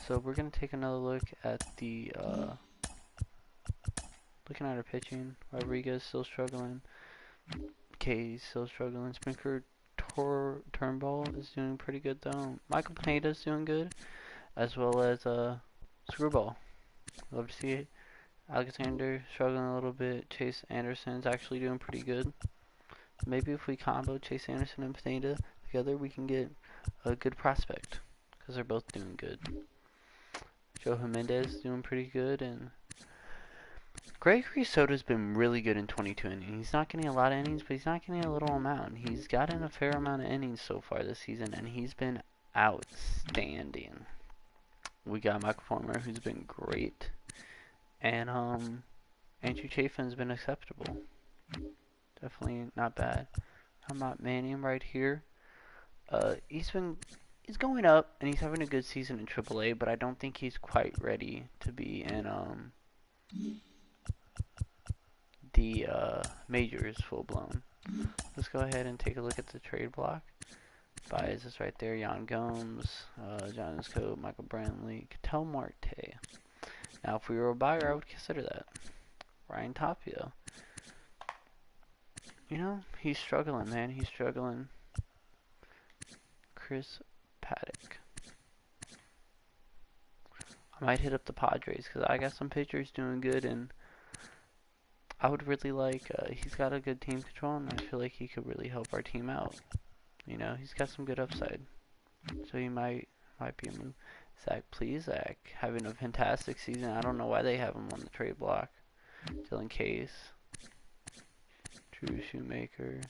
So we're going to take another look at the looking at our pitching. Rodriguez still struggling. K's still struggling. Sprinkler Turnbull is doing pretty good though. Michael Pineda's doing good, as well as Screwball. Love to see it. Alexander struggling a little bit. Chase Anderson's actually doing pretty good. Maybe if we combo Chase Anderson and Pineda together, we can get a good prospect, because they're both doing good. Joe Jimenez doing pretty good, and Gregory Soto's been really good in 22 innings. He's not getting a lot of innings, but he's not getting a little amount. He's gotten a fair amount of innings so far this season, and he's been outstanding. We got Michael Farmer, who's been great, and Andrew Chafin's been acceptable. Definitely not bad. How about Manning right here? He's going up, and he's having a good season in AAA, but I don't think he's quite ready to be in the majors full blown. Let's go ahead and take a look at the trade block. Baez is right there. Yan Gomes, John Escobar, Michael Brantley, Ketel Marte. Now, if we were a buyer, I would consider that. Ryan Tapia. You know, he's struggling, man. He's struggling. Chris Paddock. I might hit up the Padres because I got some pitchers doing good, and I would really like. He's got a good team control, and I feel like he could really help our team out. You know, he's got some good upside, so he might be a move. Zach Plesac having a fantastic season. I don't know why they have him on the trade block. Dylan Case, Drew Shoemaker.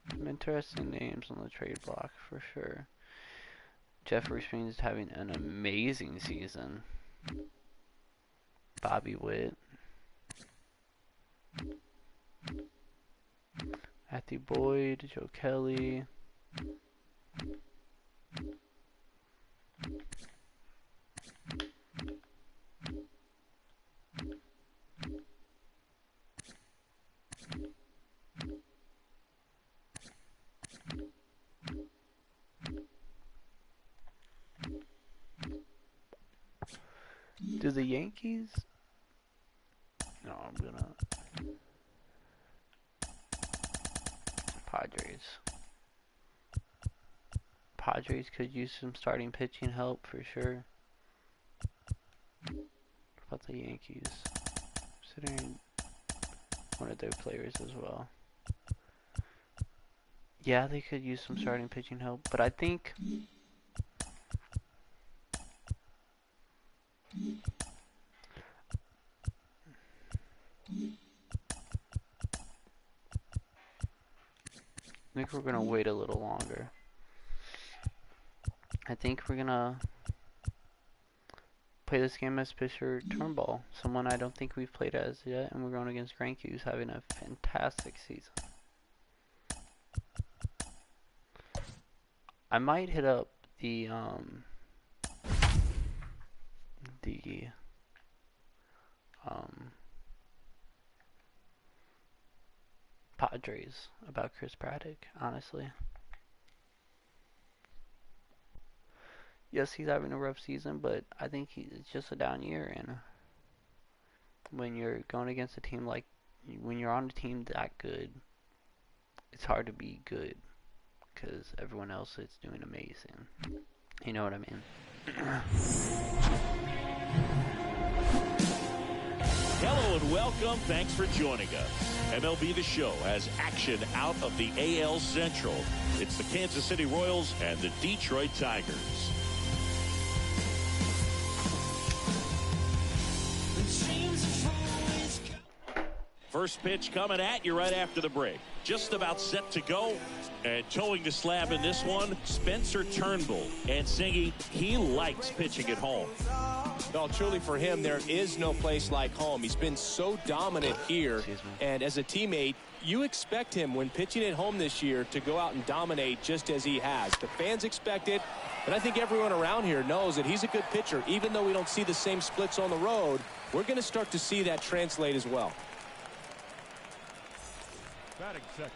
Some interesting names on the trade block for sure. Jeffrey Springs is having an amazing season. Bobby Witt. Matthew Boyd, Joe Kelly. Do the Yankees I'm gonna Padres could use some starting pitching help for sure. What about the Yankees? Considering one of their players as well. Yeah, they could use some starting pitching help, but I think we're gonna wait a little longer. I think we're gonna play this game as pitcher Turnbull, someone I don't think we've played as yet, and we're going against Greinke, who's having a fantastic season. I might hit up the Padres about Chris Braddock, honestly. Yes, he's having a rough season, but I think it's just a down year, and when you're going against a team when you're on a team that good, it's hard to be good, because everyone else is doing amazing. You know what I mean? Hello and welcome. Thanks for joining us. MLB The Show has action out of the AL Central. It's the Kansas City Royals and the Detroit Tigers. First pitch coming at you right after the break. Just about set to go. And towing the slab in this one, Spencer Turnbull. And Singy, he likes pitching at home. Well, truly for him, there is no place like home. He's been so dominant here. And as a teammate, you expect him when pitching at home this year to go out and dominate just as he has. The fans expect it. And I think everyone around here knows that he's a good pitcher. Even though we don't see the same splits on the road, we're going to start to see that translate as well. Batting second.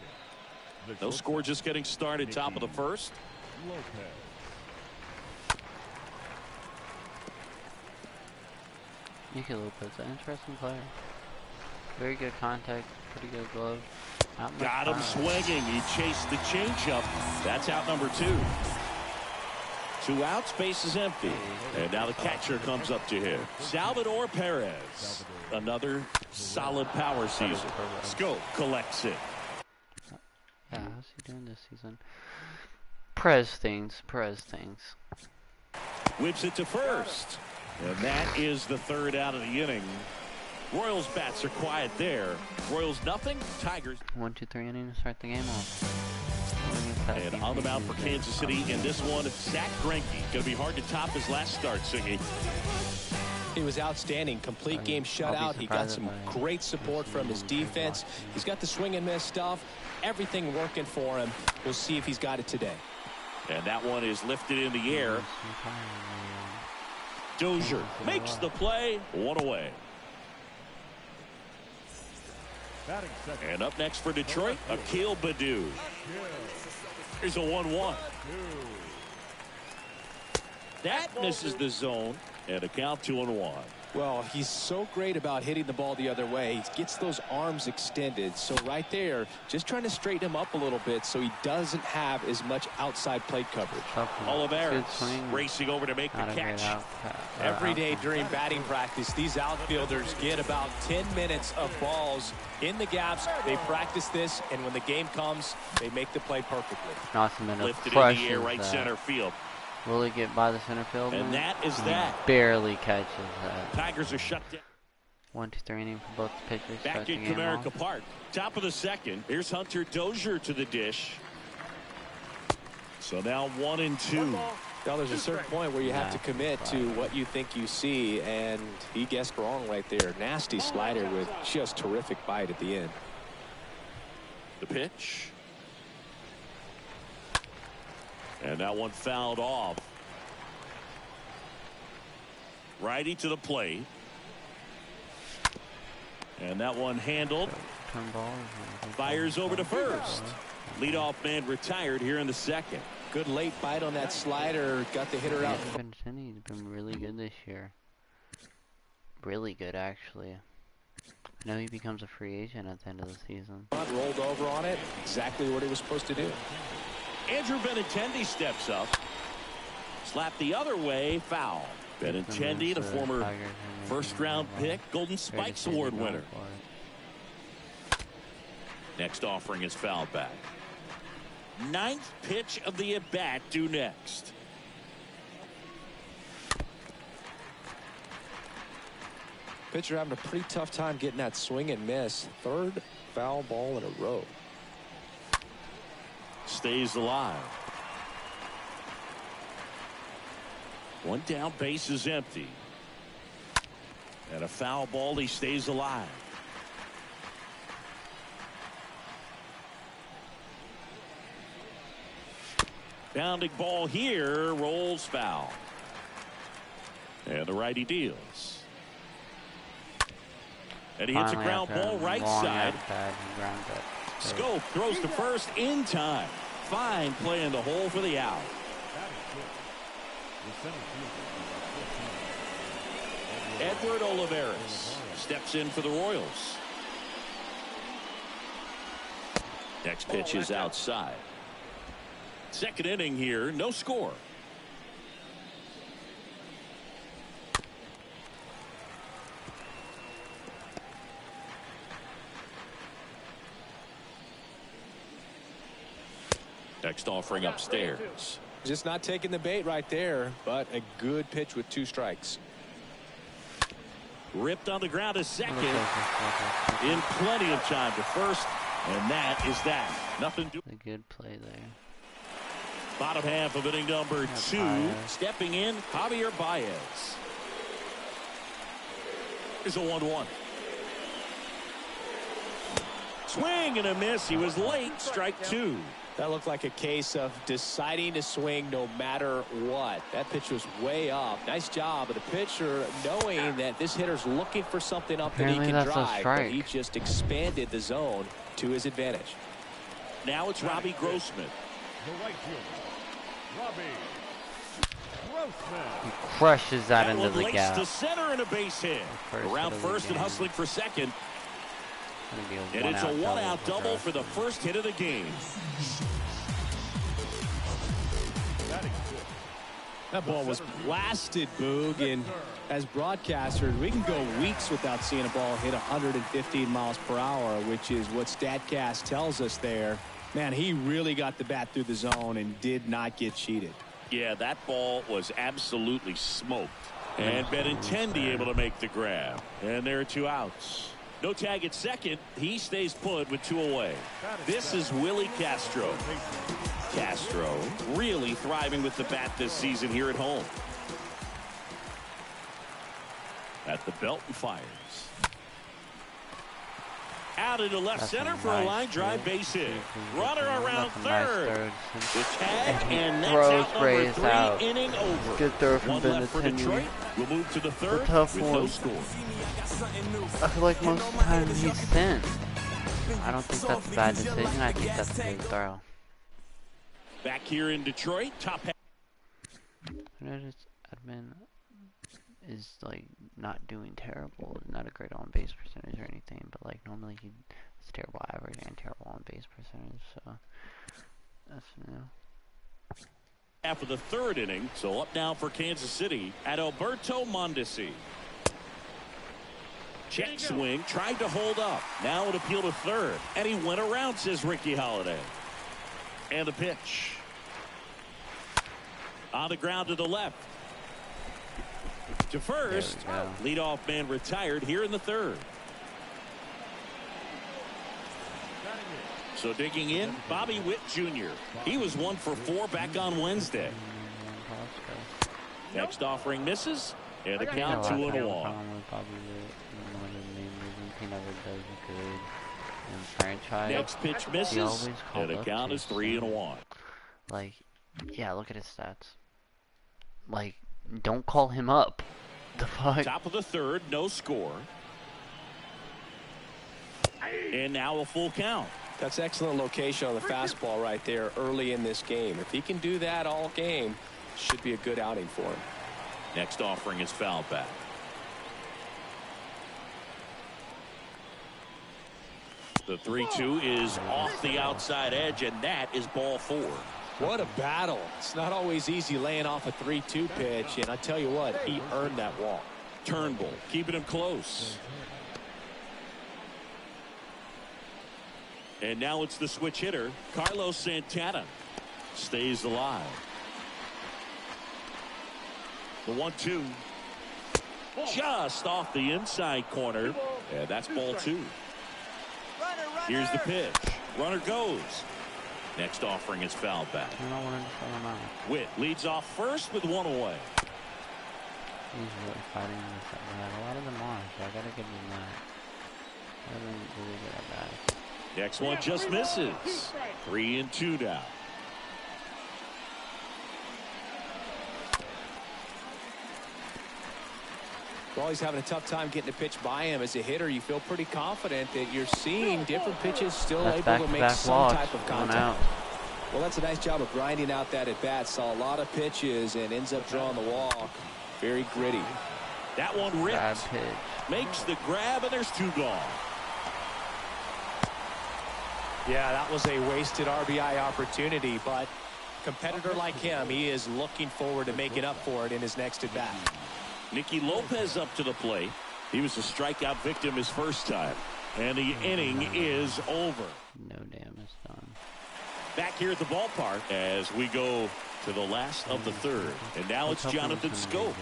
No score, just getting started, top of the first. Nicky Lopez, an interesting player. Very good contact, pretty good glove. Got him swinging. He chased the changeup. That's out number 2. 2 outs, base is empty. And now the catcher comes up to him. Salvador Perez. Another solid power season. Scope collects it. Yeah, how's he doing this season? Perez things. Whips it to first. And that is the 3rd out of the inning. Royals bats are quiet there. Royals nothing. Tigers. 1, 2, 3 inning to start the game off. And on the mound for Kansas City in this one, Zach Greinke. Going to be hard to top his last start, Singy. He was outstanding. Complete game shutout. He got some great support from his defense. He's got the swing and miss stuff. Everything working for him. We'll see if he's got it today. And that one is lifted in the air. Dozier makes the play. 1 away. And up next for Detroit, Akil Badu. Here's a 1-1. That misses the zone. And a count 2-1. Well, he's so great about hitting the ball the other way. He gets those arms extended. So right there, just trying to straighten him up a little bit so he doesn't have as much outside plate coverage. Olivares racing over to make the catch. Every day during batting practice, these outfielders get about 10 minutes of balls in the gaps. They practice this, and when the game comes, they make the play perfectly. Lifted in the air, right center field. Will he get by the center field? And that is that. Barely catches that. Tigers are shut down. 1, 2, 3 inning for both pitchers. Back in Comerica Park. Top of the second. Here's Hunter Dozier to the dish. So now 1-2. Well, there's a certain point where you have to commit to what you think you see, and he guessed wrong right there. Nasty slider with just terrific bite at the end. The pitch. And that one fouled off. Righty to the plate. And that one handled. Fires over to first. Leadoff man retired here in the second. Good late bite on that slider. Got the hitter out. He's been really good this year. Really good, actually. I know he becomes a free agent at the end of the season. Rolled over on it. Exactly what he was supposed to do. Andrew Benintendi steps up. Slap the other way. Foul. Benintendi, the former first-round pick, Golden Spikes Award winner. Next offering is fouled back. Ninth pitch of the at-bat due next. Pitcher having a pretty tough time getting that swing and miss. Third foul ball in a row. Stays alive. One down, base is empty. And a foul ball, he stays alive. Bounding ball here, rolls foul. And the righty deals. And he hits a ground ball right side. Scope throws to first in time. Fine play in the hole for the out. Edward Olivares steps in for the Royals. Next pitch is outside. Second inning here, no score. Next offering upstairs. Just not taking the bait right there, but a good pitch with 2 strikes. Ripped on the ground to second. In plenty of time to first, and that is that. Nothing to. A good play there. Bottom half of inning number 2. Stepping in, Javier Baez. Here's a 1-1. Swing and a miss. He was late. Strike 2. That looked like a case of deciding to swing no matter what. That pitch was way up. Nice job of the pitcher knowing that this hitter's looking for something up that he can drive. But he just expanded the zone to his advantage. Now it's Robbie Grossman. The right fielder, Robbie Grossman. He crushes that into the gap. To center and a base hit. Around first and hustling for second. And it's a one-out double for the first hit of the game. That ball was blasted, Boog, and as broadcasters, we can go weeks without seeing a ball hit 115 miles per hour, which is what StatCast tells us there. Man, he really got the bat through the zone and did not get cheated. Yeah, that ball was absolutely smoked. And Benintendi able to make the grab. And there are 2 outs. No tag at second. He stays put with 2 away. This is Willy Castro. Castro really thriving with the bat this season here at home. At the belt and fires. Out into left center for a line drive base hit. Runner around third. The tag, and that's out number 3, inning over. Good throw from 1 left for Detroit. We'll move to the third with no score. I feel like most of the time he's thin. I don't think that's a bad decision. I think that's a good throw. Back here in Detroit, top half. I noticed Edman is like not doing terrible, not a great on base percentage or anything, but like normally he has terrible average and terrible on base percentage, so that's new. Half of the third inning, so up now for Kansas City at Alberto Mondesi. Check swing, tried to hold up. Now an appeal to third, and he went around, says Ricky Holiday. And the pitch. On the ground to the left. To first, leadoff man retired here in the third. So digging in, Bobby Witt Jr. He was 1 for 4 back on Wednesday. Next offering misses, and the count 2-1. He never does good in franchise. Next pitch misses, and the count is 3-1. Like, yeah, look at his stats. Like, don't call him up. The fuck? Top of the third, no score. And now a full count. That's excellent location on the fastball right there early in this game. If he can do that all game, should be a good outing for him. Next offering is fouled back. The 3-2 is off the outside edge, and that is ball 4. What a battle. It's not always easy laying off a 3-2 pitch, and I tell you what, he earned that walk. Turnbull keeping him close. And now it's the switch hitter, Carlos Santana. Stays alive. The 1-2. Just off the inside corner. And that's ball 2. Here's the pitch. Runner goes. Next offering is fouled back. Witt leads off first with 1 away. He's really fighting this up. A lot of them are, so I gotta give him that. I haven't really good at that. Next one just misses. 3-2 now. Well, he's having a tough time getting a pitch by him. As a hitter, you feel pretty confident that you're seeing different pitches still able to make some type of contact. Well, that's a nice job of grinding out that at bat. Saw a lot of pitches and ends up drawing the walk. Very gritty. That one ripped. Makes the grab, and there's 2 gone. Yeah, that was a wasted RBI opportunity, but a competitor like him, he is looking forward to making up for it in his next at bat. Nicky Lopez up to the plate. He was a strikeout victim his first time, and the inning is over. No damage done. Back here at the ballpark as we go to the last of the 3rd, and now it's Jonathan Scope.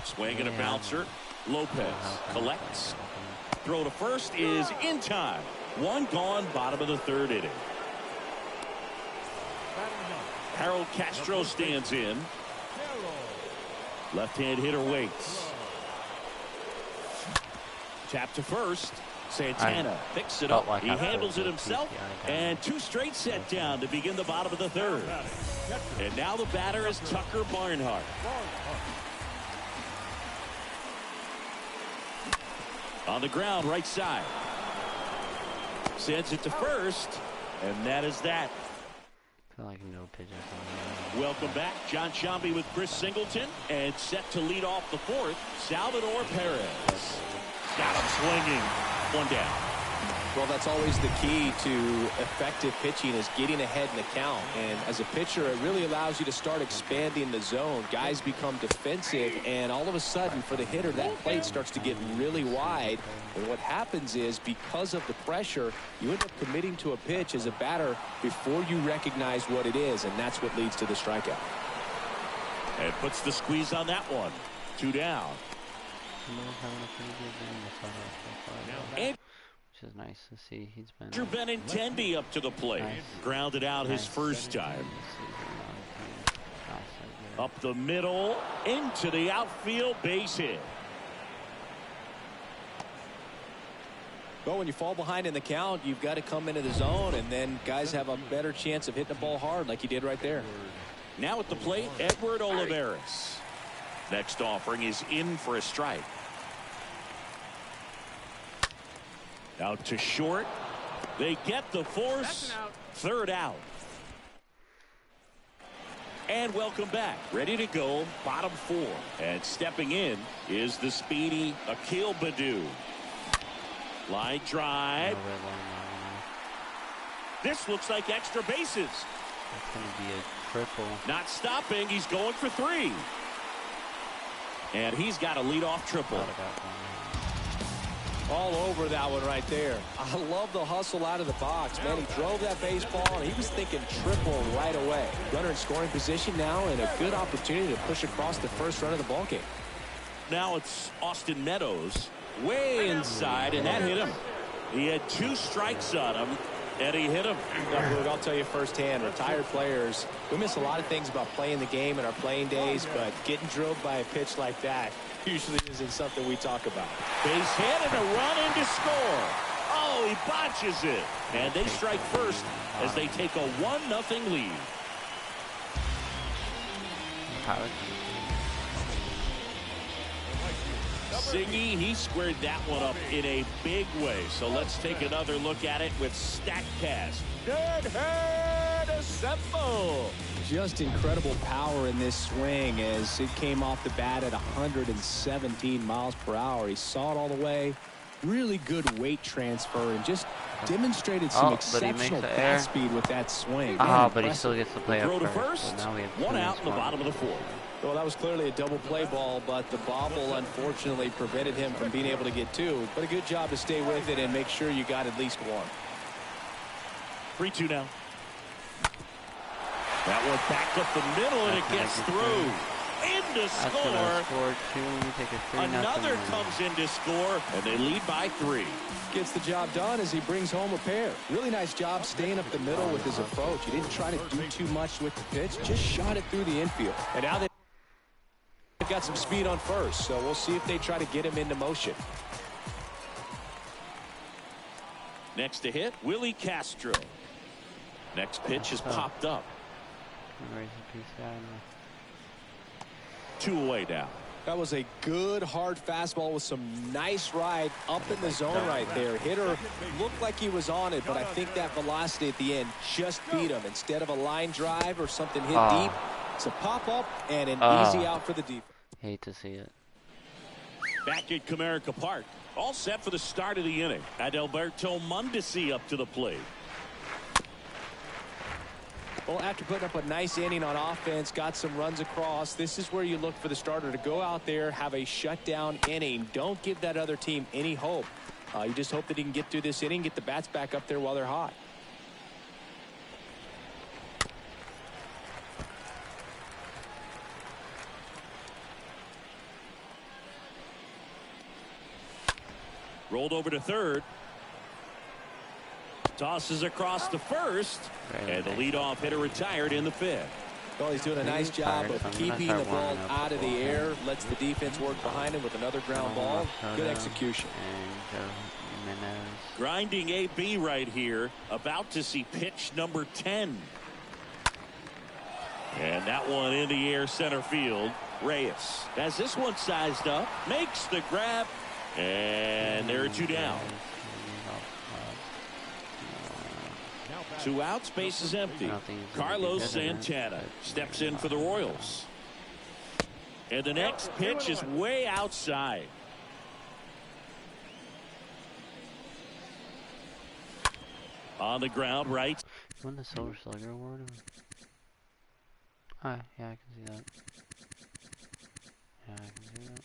Swing and a bouncer. Lopez collects. Throw to first is in time. 1 gone, bottom of the 3rd inning. Harold Castro stands in. Left-hand hitter waits. Tap to first. Santana picks it up. He handles it himself. And 2 straight set down to begin the bottom of the 3rd. And now the batter is Tucker Barnhart. On the ground, right side. Sends it to first. And that is that. I feel like no pitches. Welcome back. John Shambi with Chris Singleton. And set to lead off the 4th, Salvador Perez. Got him swinging. 1 down. Well, that's always the key to effective pitching, is getting ahead in the count. And as a pitcher, it really allows you to start expanding the zone. Guys become defensive, and all of a sudden, for the hitter, that plate starts to get really wide. And what happens is, because of the pressure, you end up committing to a pitch as a batter before you recognize what it is, and that's what leads to the strikeout. And puts the squeeze on that one. 2 down. And which is nice to see. He's been Andrew Benintendi up to the plate. Nice. Grounded out his first time. Up the middle, into the outfield, base hit. Well, when you fall behind in the count, you've got to come into the zone, and then guys have a better chance of hitting the ball hard like he did right there. Now at the plate, Edward Olivares. Next offering is in for a strike. Out to short. They get the force. 3rd out. And welcome back. Ready to go. Bottom 4. And stepping in is the speedy Akil Badu. Line drive. This looks like extra bases. That's going to be a triple. Not stopping. He's going for 3. And he's got a leadoff triple. All over that one right there. I love the hustle out of the box, man. He drove that baseball, and he was thinking triple right away. Runner in scoring position now, and a good opportunity to push across the first run of the ballgame. Now it's Austin Meadows way inside, and that hit him. He had 2 strikes on him, and he hit him. I'll tell you firsthand, retired players, we miss a lot of things about playing the game in our playing days, but getting drilled by a pitch like that usually isn't something we talk about. Base hit and a run in to score. Oh, he botches it. And they strike first as they take a 1-0 lead. Siggy, he squared that one up in a big way. So let's take another look at it with StatCast. Deadhead assemble. Just incredible power in this swing as it came off the bat at 117 miles per hour. He saw it all the way. Really good weight transfer and just demonstrated some exceptional bat speed with that swing. But he still gets to play up first. So now we have one out in the bottom of the fourth. Well, that was clearly a double play ball, but the bobble unfortunately prevented him from being able to get two. But a good job to stay with it and make sure you got at least one. 3-2 now. That one back up the middle, and it gets through. In to score. Another comes in to score, and they lead by 3. Gets the job done as he brings home a pair. Really nice job staying up the middle with his approach. He didn't try to do too much with the pitch, just shot it through the infield. And now they've got some speed on first, so we'll see if they try to get him into motion. Next to hit, Willy Castro. Next pitch is popped up. 2 away now. That was a good hard fastball with some nice ride up in the zone right there. Hitter looked like he was on it, but I think that velocity at the end just beat him. Instead of a line drive or something hit deep, it's a pop up and an easy out for the defense. Hate to see it. Back at Comerica Park, all set for the start of the inning. Adalberto Mondesi up to the plate. Well, after putting up a nice inning on offense, got some runs across, this is where you look for the starter to go out there, have a shutdown inning. Don't give that other team any hope. You just hope that he can get through this inning, get the bats back up there while they're hot. Rolled over to third. Tosses across to first, and the leadoff hitter retired in the 5th. Well, he's doing a nice job of keeping the ball out of the air, lets the defense work behind him with another ground ball. Good execution. Grinding AB right here, about to see pitch number 10. And that one in the air center field. Reyes has this one sized up, makes the grab, and there are 2 down. 2 outs, base is empty. Carlos Santana steps in for the Royals. And the next pitch is way outside. On the ground, right. Won the Silver Slugger Award? Yeah, I can see that. Yeah, I can see that.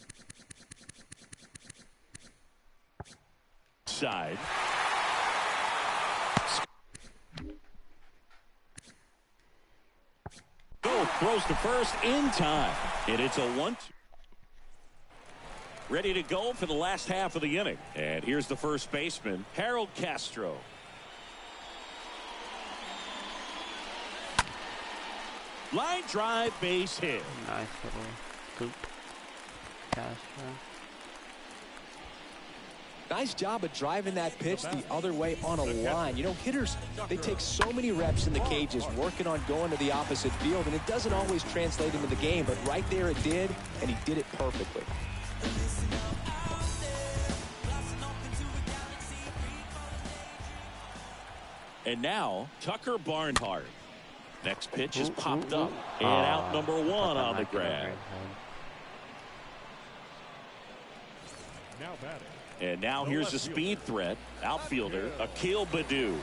Side. Throws to first in time, and it's a 1-2. Ready to go for the last half of the inning. And here's the first baseman, Harold Castro. Line drive, base hit. Nice little scoop. Castro. Nice job of driving that pitch the other way on a line. You know, hitters, they take so many reps in the cages working on going to the opposite field, and it doesn't always translate into the game, but right there it did, and he did it perfectly. And now, Tucker Barnhart. Next pitch is popped up, and out number 1 on the grab. Now batting. And now here's a speed threat, outfielder Akil Badu.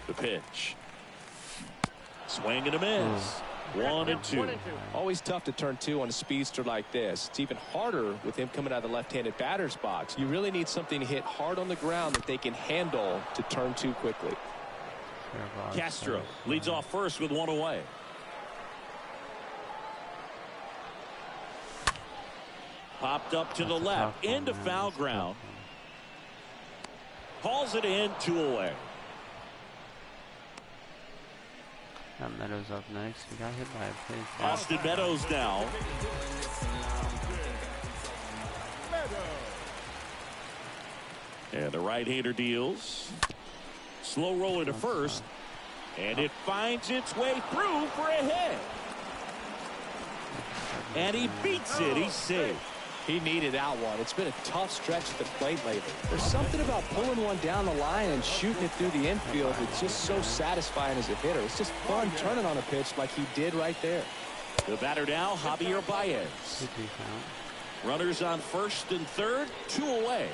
The pitch. Swing and a miss. 1-2. Always tough to turn 2 on a speedster like this. It's even harder with him coming out of the left-handed batter's box. You really need something to hit hard on the ground that they can handle to turn 2 quickly. Castro leads off first with 1 away. Popped up to the left, into foul ground. Hauls it in, 2 away. Got Meadows up next. He got hit by a plate. Austin Meadows now. And the right-hander deals. Slow roller to first. And it finds its way through for a hit. And he beats it. He's safe. He needed that one. It's been a tough stretch at the plate lately. There's something about pulling one down the line and shooting it through the infield. It's just so satisfying as a hitter. It's just fun turning on a pitch like he did right there. The batter now, Javier Baez. Runners on first and third, 2 away.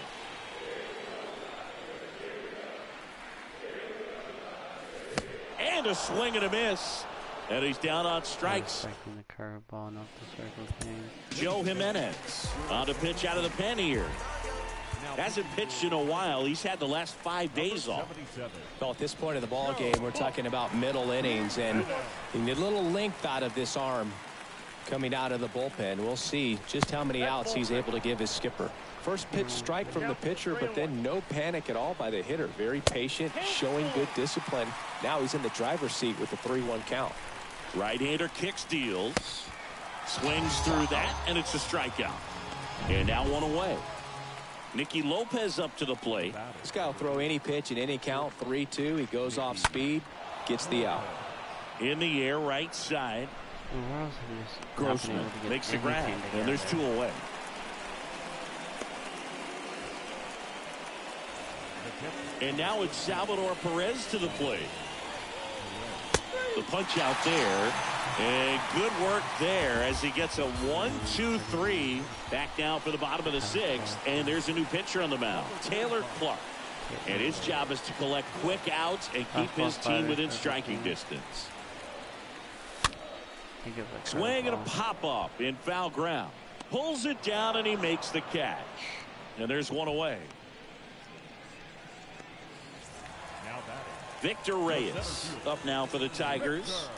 And a swing and a miss. And he's down on strikes. The curveball, not the circle thing. Joe Jimenez on to pitch out of the pen here. Hasn't pitched in a while. He's had the last 5 days off. Well, at this point of the ball game, we're talking about middle innings, and you need a little length out of this arm coming out of the bullpen. We'll see just how many outs he's able to give his skipper. First pitch strike from the pitcher, but then no panic at all by the hitter. Very patient, showing good discipline. Now he's in the driver's seat with the 3-1 count. Right-hander kicks, deals, swings through that, and it's a strikeout. And now 1 away. Nicky Lopez up to the plate. This guy will throw any pitch in any count. 3-2. He goes off speed, gets the out. In the air, right side. Grossman makes the grab, and there's 2 away. And now it's Salvador Perez to the plate. The punch out there, and good work there as he gets a 1-2-3. Back now for the bottom of the 6th, and there's a new pitcher on the mound, Taylor Clark. And his job is to collect quick outs and keep his team within striking distance. Swing and a pop-up in foul ground. Pulls it down, and he makes the catch. And there's 1 away. Victor Reyes up now for the Tigers.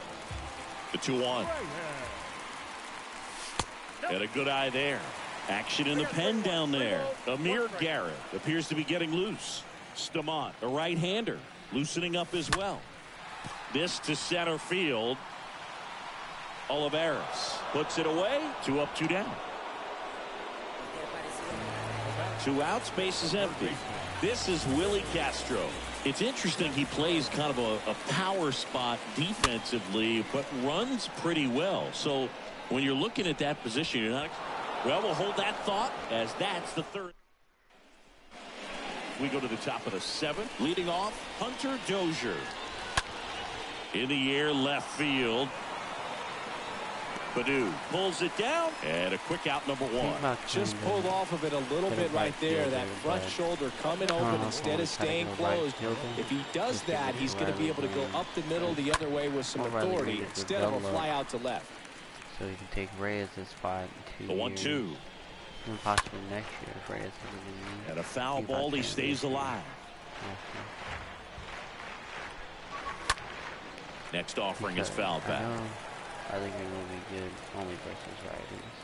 The 2-1. And a good eye there. Action in the pen down there. Amir Garrett appears to be getting loose. Stamont, a right-hander, loosening up as well. This to center field. Olivares puts it away. 2 up, 2 down. 2 outs, base is empty. This is Willy Castro. It's interesting, he plays kind of a power spot defensively, but runs pretty well. So when you're looking at that position, you're not, well, we'll hold that thought as that's the 3rd. We go to the top of the 7th. Leading off, Hunter Dozier. In the air, left field. Badu pulls it down, and a quick out, number 1. Just pulled off of it a little bit right there. That front shoulder coming open instead of staying closed. If he does that, he's going to be able to go up the middle the other way with some authority instead of a fly out to left. So he can take Reyes' spot in 2 years. The 1-2. And possibly next year if Reyes is And a foul ball, he stays alive. Next offering is foul back. I think it will be good only versus Riders,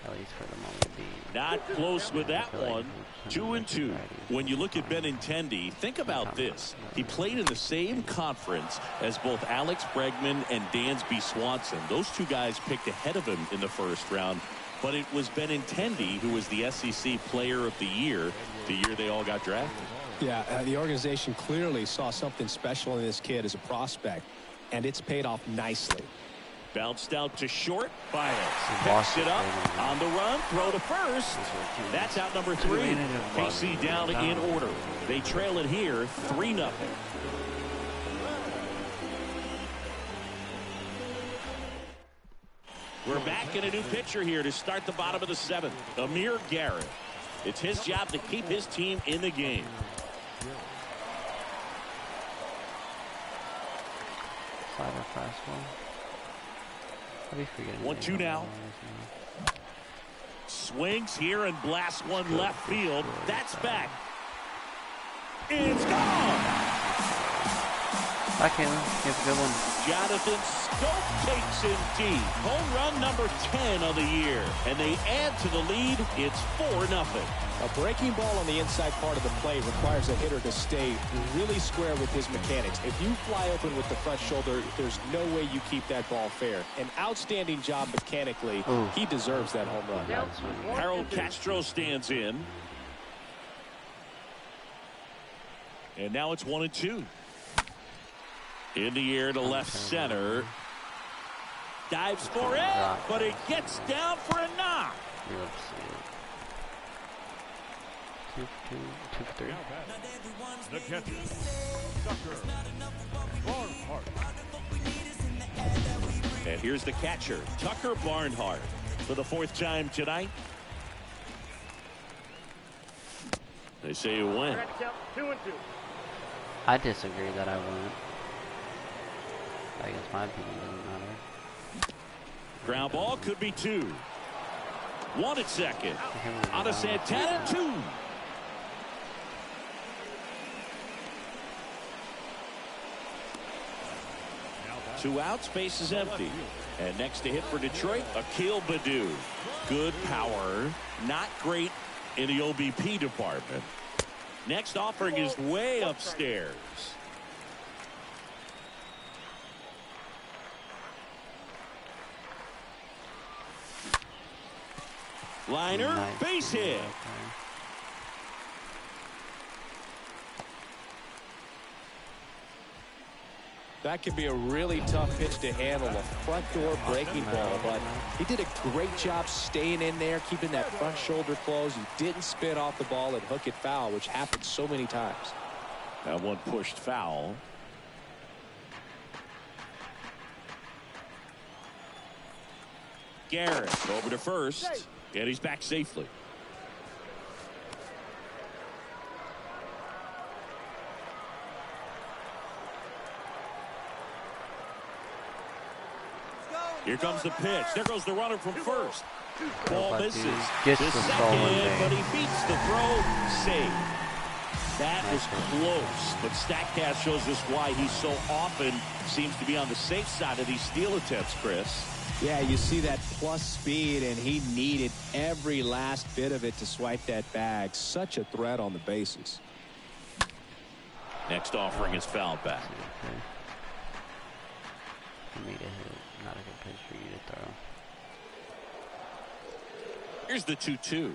at least for the moment being. Not close with that one. 2-2. When you look at Benintendi, think about this. He played in the same conference as both Alex Bregman and Dansby Swanson. Those 2 guys picked ahead of him in the 1st round. But it was Benintendi who was the SEC Player of the Year they all got drafted. Yeah, the organization clearly saw something special in this kid as a prospect, and it's paid off nicely. Bounced out to short. Baez picks it up on the run. Throw to first. That's out number 3. KC down in order. They trail it here 3-0. We're back in a new pitcher here to start the bottom of the 7th. Amir Garrett. It's his job to keep his team in the game. Slider fastball. 1-2 now. Swings here and blasts one left field. That's back. It's gone. Bye, Caitlin. You have a good one. Jonathan Scope takes him deep. Home run number 10 of the year. And they add to the lead. It's 4-0. A breaking ball on the inside part of the plate requires a hitter to stay really square with his mechanics. If you fly open with the front shoulder, there's no way you keep that ball fair. An outstanding job mechanically. Ooh. He deserves that home run. Harold Castro stands in. And now it's 1-2. In the air to left center. Dives for it, but it gets down for a knock. Two for three. Now batting. The catcher. Tucker. Barnhart. And here's the catcher, Tucker Barnhart, for the 4th time tonight. They say you win. 2-2. I disagree that I won. I guess my opinion doesn't matter. Ground ball could be 2. 1 at second. Out of Santana, 2. Two outs, base is empty. And next to hit for Detroit, Akil Badu. Good power, not great in the OBP department. Next offering is way upstairs. Liner, base hit. That could be a really tough pitch to handle, a front door breaking ball, but he did a great job staying in there, keeping that front shoulder closed. He didn't spin off the ball and hook it foul, which happens so many times. That one pushed foul. Garrett over to first, and he's back safely. Here comes the pitch. There goes the runner from first. Ball misses. Gets the the second, stolen but he beats the throw. Save. That was close, but StatCast shows us why he so often seems to be on the safe side of these steal attempts, Chris. Yeah, you see that plus speed, and he needed every last bit of it to swipe that bag. Such a threat on the bases. Next offering is fouled back. Okay. For me to hit. Not a good pitch for you to throw. Here's the 2-2.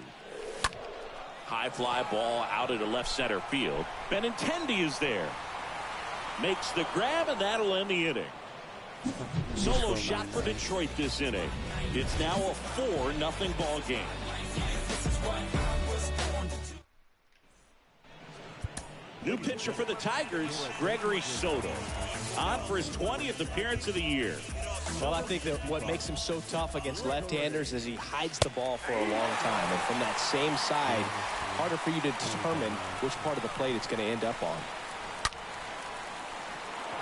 High fly ball out into left center field. Benintendi is there. Makes the grab, and that'll end the inning. Solo shot for Detroit this inning. It's now a 4-0 ball game. New pitcher for the Tigers, Gregory Soto. On for his 20th appearance of the year. Well, I think that what makes him so tough against left-handers is he hides the ball for a long time. And from that same side, harder for you to determine which part of the plate it's going to end up on.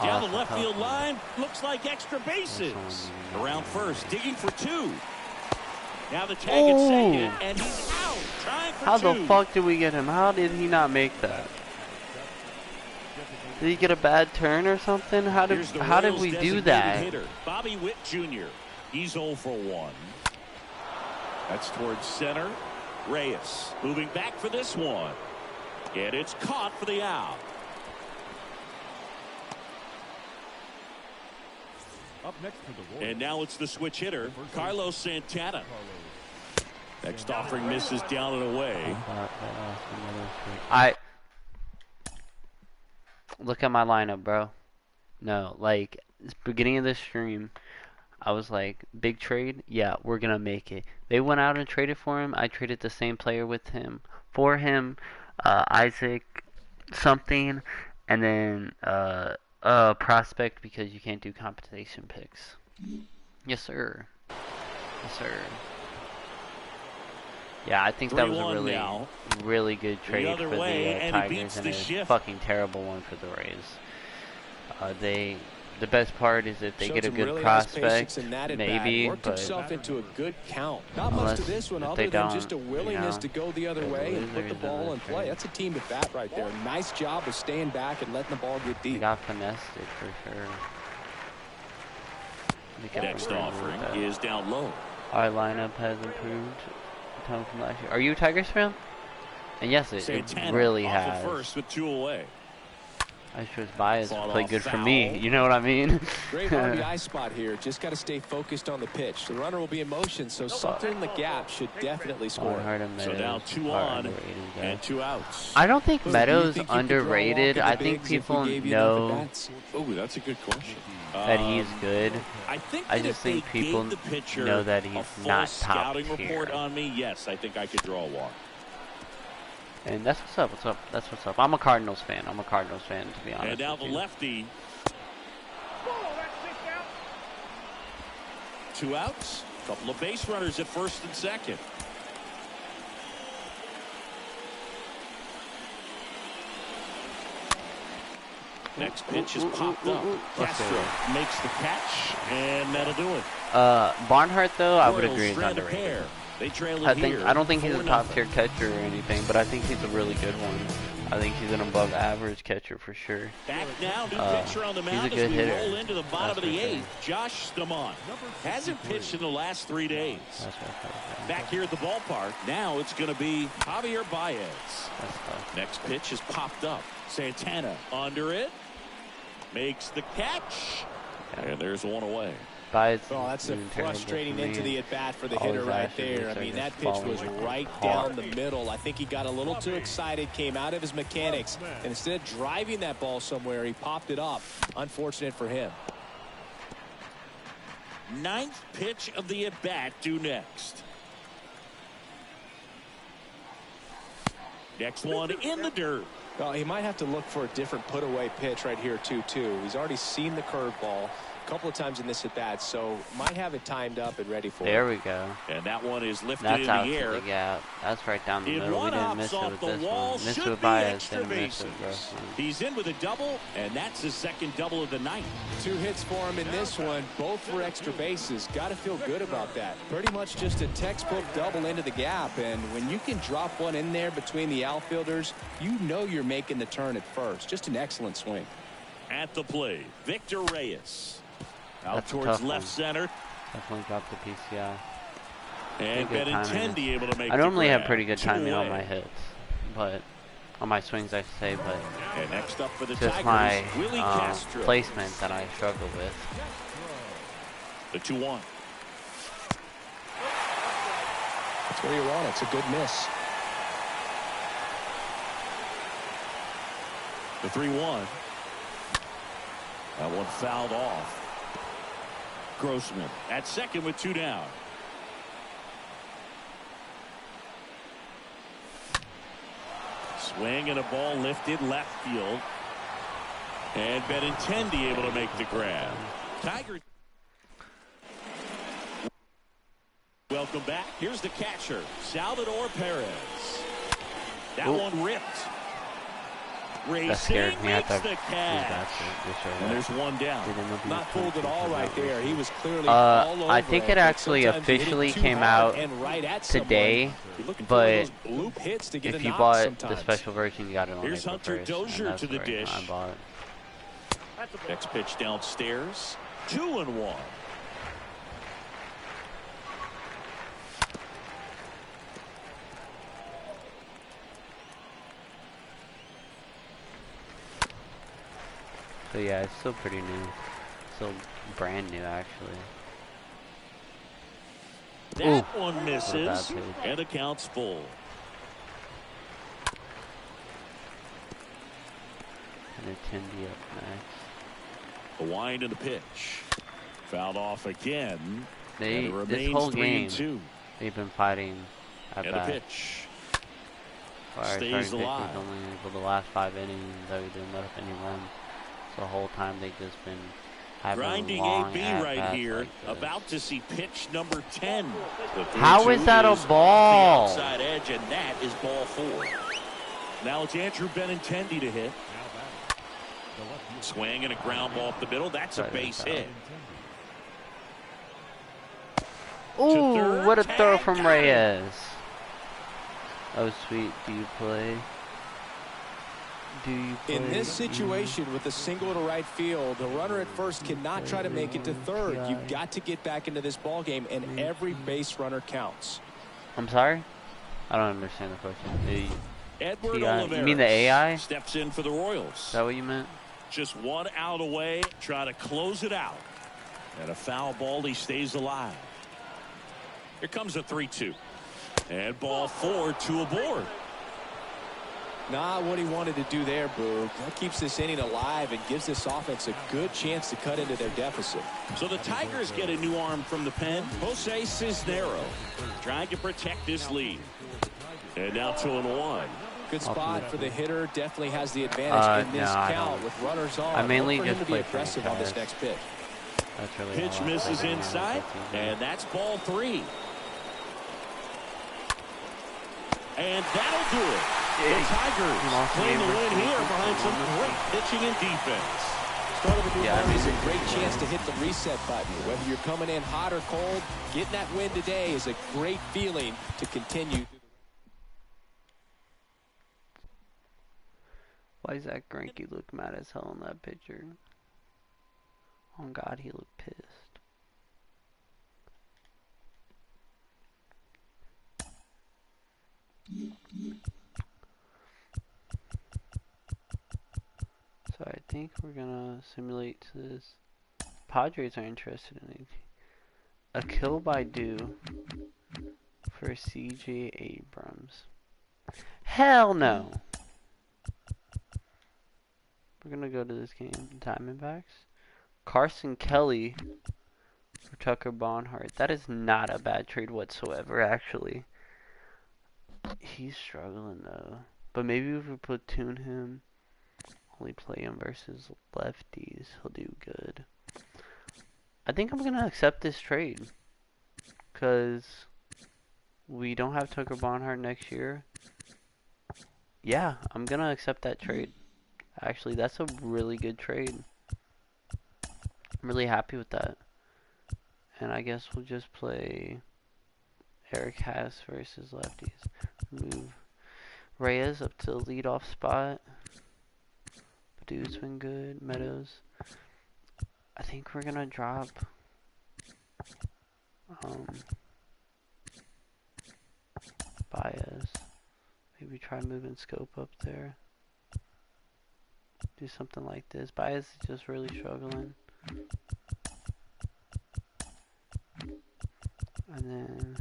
Down the left field line, looks like extra bases. Around first, digging for 2. Now the tag at second, and he's out, trying for 2. How the fuck did we get him? How did he not make that? Did he get a bad turn or something? How did we do that? Hitter, Bobby Witt Jr. He's 0 for 1. That's towards center. Reyes moving back for this one. And it's caught for the out. Up next for the Royals. And now it's the switch hitter, Carlos Santana. Next offering misses down and away. Look at my lineup, bro. No, like, beginning of this stream, I was like, big trade? Yeah, we're going to make it. They went out and traded for him. I traded the same player with him. For him, Isaac something, and then prospect because you can't do compensation picks. Yes, sir. Yes, sir. Yeah, I think that was a really good trade for the Tigers and a fucking terrible one for the Rays. The best part is if they get a good prospect, maybe, worked himself into a good count. Not much to this one other than just a willingness to go the other way and put the ball in play. That's a team at bat right there. Nice job of staying back and letting the ball get deep. They got finessed it for sure. Next offering is down low. Our lineup has improved a ton from last year. Are you a Tigers fan? And yes, it really has. First with 2 away. I chose Baez to play good for me. You know what I mean? Great RBI spot here. Just got to stay focused on the pitch. The runner will be in motion, so something in the gap should definitely score. So now 2 on and 2 outs. I don't think Meadows underrated. I think people know. Oh, that's a good question. That he's good. I just think people know that he's not top tier. Report on me, yes, I think I could draw a walk. And that's what's up. What's up? That's what's up. I'm a Cardinals fan. I'm a Cardinals fan, to be honest. And now the lefty. 2 outs. Couple of base runners at first and second. Next pitch is popped up. Castro makes the catch, and that'll do it. Barnhart, though, I would agree is underrated. They trail I don't think he's a top tier catcher or anything, but I think he's a really good one. I think he's an above average catcher for sure. Back now, new pitcher on the mound he's a good as we hitter. roll into the bottom of the 8th. Josh Stamont hasn't pitched in the last 3 days. Back here at the ballpark, now it's going to be Javier Baez. Next pitch is popped up. Santana under it. Makes the catch. And there's one away. Baez, that's a frustrating into the at-bat for the hitter right there. I mean, that pitch was right down the middle. I think he got a little too excited, came out of his mechanics, and instead of driving that ball somewhere, he popped it up. Unfortunate for him. 9th pitch of the at-bat due next. Next one in the dirt. Well, he might have to look for a different put-away pitch right here, too. He's already seen the curveball a couple of times in this at-bat, so might have it timed up and ready for it. There we go. And that one is lifted That's in the out air. to the gap. That's right down the middle. We didn't miss it with this one. Missed it with Baez. Didn't miss it with Grossman. He's in with a double, and that's his second double of the night. 2 hits for him in this one, both for extra bases. Got to feel good about that. Pretty much just a textbook double into the gap, and when you can drop one in there between the outfielders, you know you're making the turn at first. Just an excellent swing. At the plate, Victor Reyes. Out That's towards left center. Definitely dropped the PCI. And Benintendi able to make I normally have grab. pretty good timing on my away. hits, but on my swings I should say, but And next up for the just Tigers, my Willy Castro. placement that I struggle with. The 2-1. That's where you want it. It's a good miss. The 3-1. That one fouled off. Grossman at second with 2 down. Swing and a ball lifted left field. And Benintendi able to make the grab. Tigers. Welcome back. Here's the catcher, Salvador Perez. That one ripped. That scared me. I thought the catch. And there's one down. Not fooled at all right there. He was clearly all over I think it actually officially came out today, but if you bought the special version, you got it on Here's April Hunter 1st, Dozier to the dish. I bought it. Next pitch downstairs. 2-1. So yeah, it's still pretty new. Still brand new, actually. That one misses, and accounts full. And Attendee up next. The wind and the pitch. Fouled off again. This whole game, they've been fighting at and bat. A pitch. Stays alive. Only for the last 5 innings, though he didn't let up any runs. The whole time they've just been having grinding long AB right here, like about to see pitch number 10. How is that a ball? The outside edge, and that is ball 4. Now it's Andrew Benintendi to hit. Swing and a ground ball up the middle. That's a base hit. Ooh, what a throw from Reyes. Oh, sweet. Do you play? In this situation with a single to right field, the runner at first cannot try to make it to third. You've got to get back into this ball game, and every base runner counts. I'm sorry? I don't understand the question. Edward Oliveira, you mean the AI? Steps in for the Royals. Is that what you meant? Just 1 out away, try to close it out. And a foul ball, he stays alive. Here comes a 3-2. And ball 4, 2 aboard. Not what he wanted to do there, Boo. That keeps this inning alive and gives this offense a good chance to cut into their deficit. So the Tigers get a new arm from the pen. Jose Cisnero trying to protect this lead. And now 2-1. Good spot for the hitter. Definitely has the advantage in this count with runners on. I mainly just to be aggressive on this next pitch. That's really pitch misses inside, and that's ball 3. And that'll do it. The Tigers claim the win here behind some great pitching and defense. Start of a new ball is a great chance to hit the reset button. Whether you're coming in hot or cold, getting that win today is a great feeling to continue. Why does that Greinke look mad as hell in that picture? Oh God, he looked pissed. So I think we're gonna simulate this. Padres are interested in it. Akil Badu for CJ Abrams. Hell no! We're gonna go to this game. Diamondbacks. Carson Kelly for Tucker Barnhart. That is not a bad trade whatsoever, actually. He's struggling though. But maybe if we platoon him, only play him versus lefties, he'll do good. I think I'm gonna accept this trade because we don't have Tucker Barnhart next year. Yeah, I'm gonna accept that trade. Actually, that's a really good trade. I'm really happy with that. And I guess we'll just play Eric Haas versus lefties. Move Reyes up to the leadoff spot. Badu's been good. Meadows. I think we're gonna drop Baez. Maybe try moving Scope up there. Do something like this. Baez is just really struggling. And then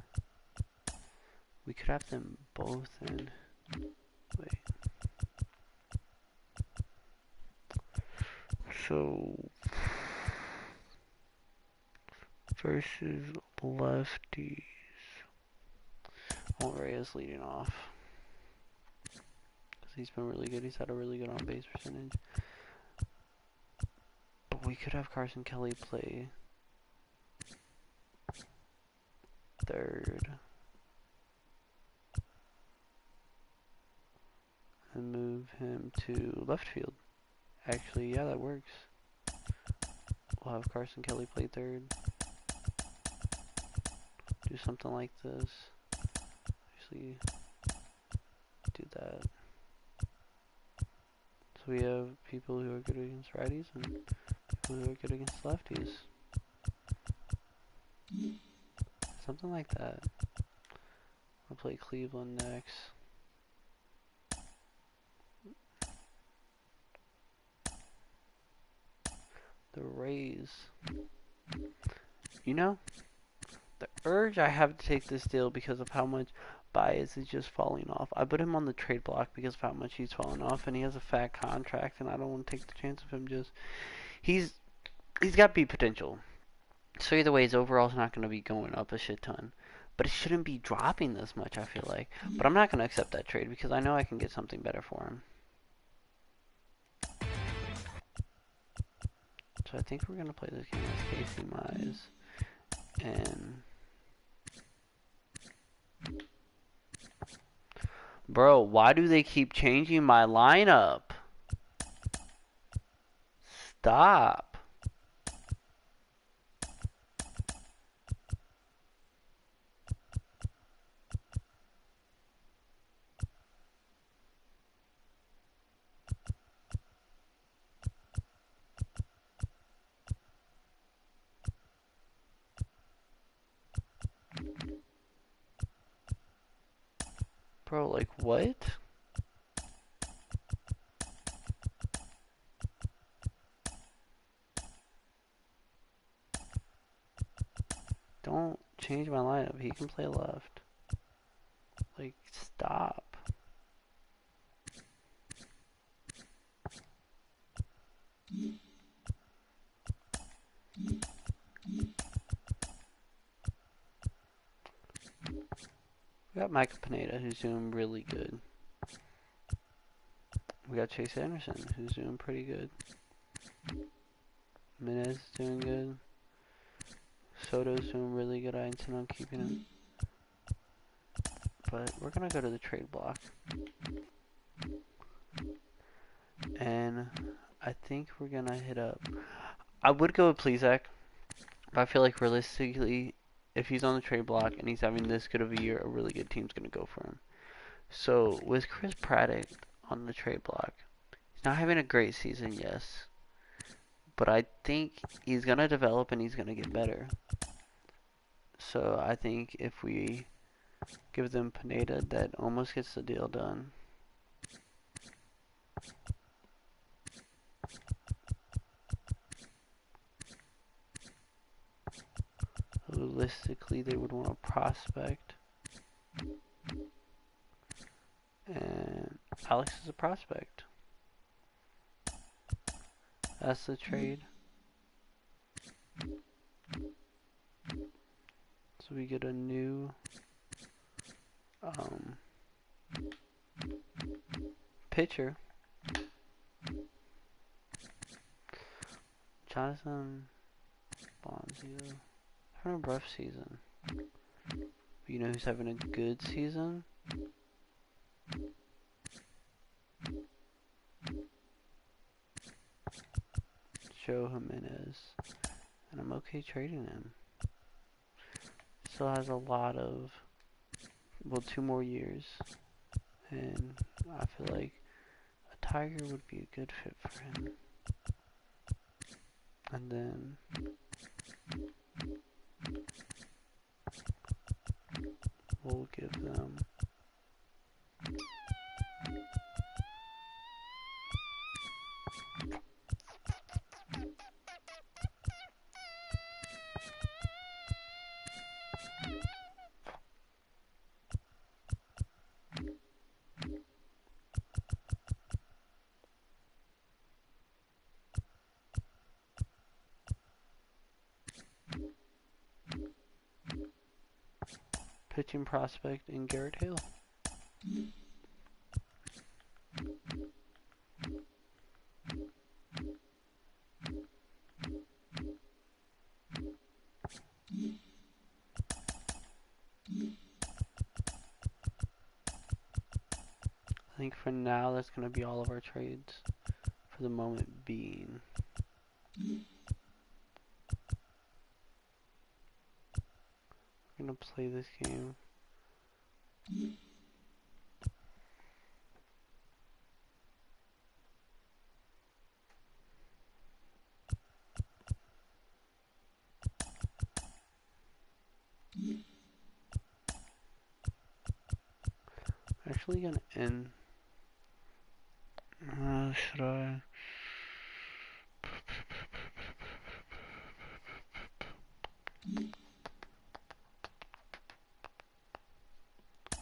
we could have them both in. Wait. So versus lefties. I want Reyes leading off. Because he's been really good. He's had a really good on base percentage. But we could have Carson Kelly play third. And move him to left field. Actually, yeah, that works. We'll have Carson Kelly play third. Do something like this. Actually, do that. So we have people who are good against righties and people who are good against lefties. Something like that. I'll play Cleveland next. The Rays. You know, the urge I have to take this deal because of how much Baez is just falling off. I put him on the trade block because of how much he's falling off, and he has a fat contract, and I don't want to take the chance of him just... He's got big potential. So either way, his overall's not going to be going up a shit ton. But it shouldn't be dropping this much, I feel like. But I'm not going to accept that trade because I know I can get something better for him. So I think we're going to play this game as Casey Mize. And... Bro, why do they keep changing my lineup? Stop. Bro, like, what? Don't change my lineup. He can play left. Like, stop. We got Michael Pineda, who's doing really good. We got Chase Anderson, who's doing pretty good. Meadows is doing good. Soto's doing really good. I intend on keeping him. But we're going to go to the trade block. And I think we're going to hit up... I would go with Plezak. But I feel like realistically, if he's on the trade block and he's having this good of a year, a really good team's going to go for him. So with Chris Paddock on the trade block, he's not having a great season, yes. But I think he's going to develop and he's going to get better. So I think if we give them Pineda, that almost gets the deal done. Realistically, they would want a prospect. And Alex is a prospect. That's the trade. So we get a new pitcher. Jonathan Bonzio. Having a rough season. But you know who's having a good season? Joe Jimenez. And I'm okay trading him. Still has a lot of, well, 2 more years. And I feel like a Tiger would be a good fit for him. And then we'll give them pitching prospect in Garrett Hill. I think for now that's going to be all of our trades for the moment being. We're going to play this game. Actually going to end. Should I?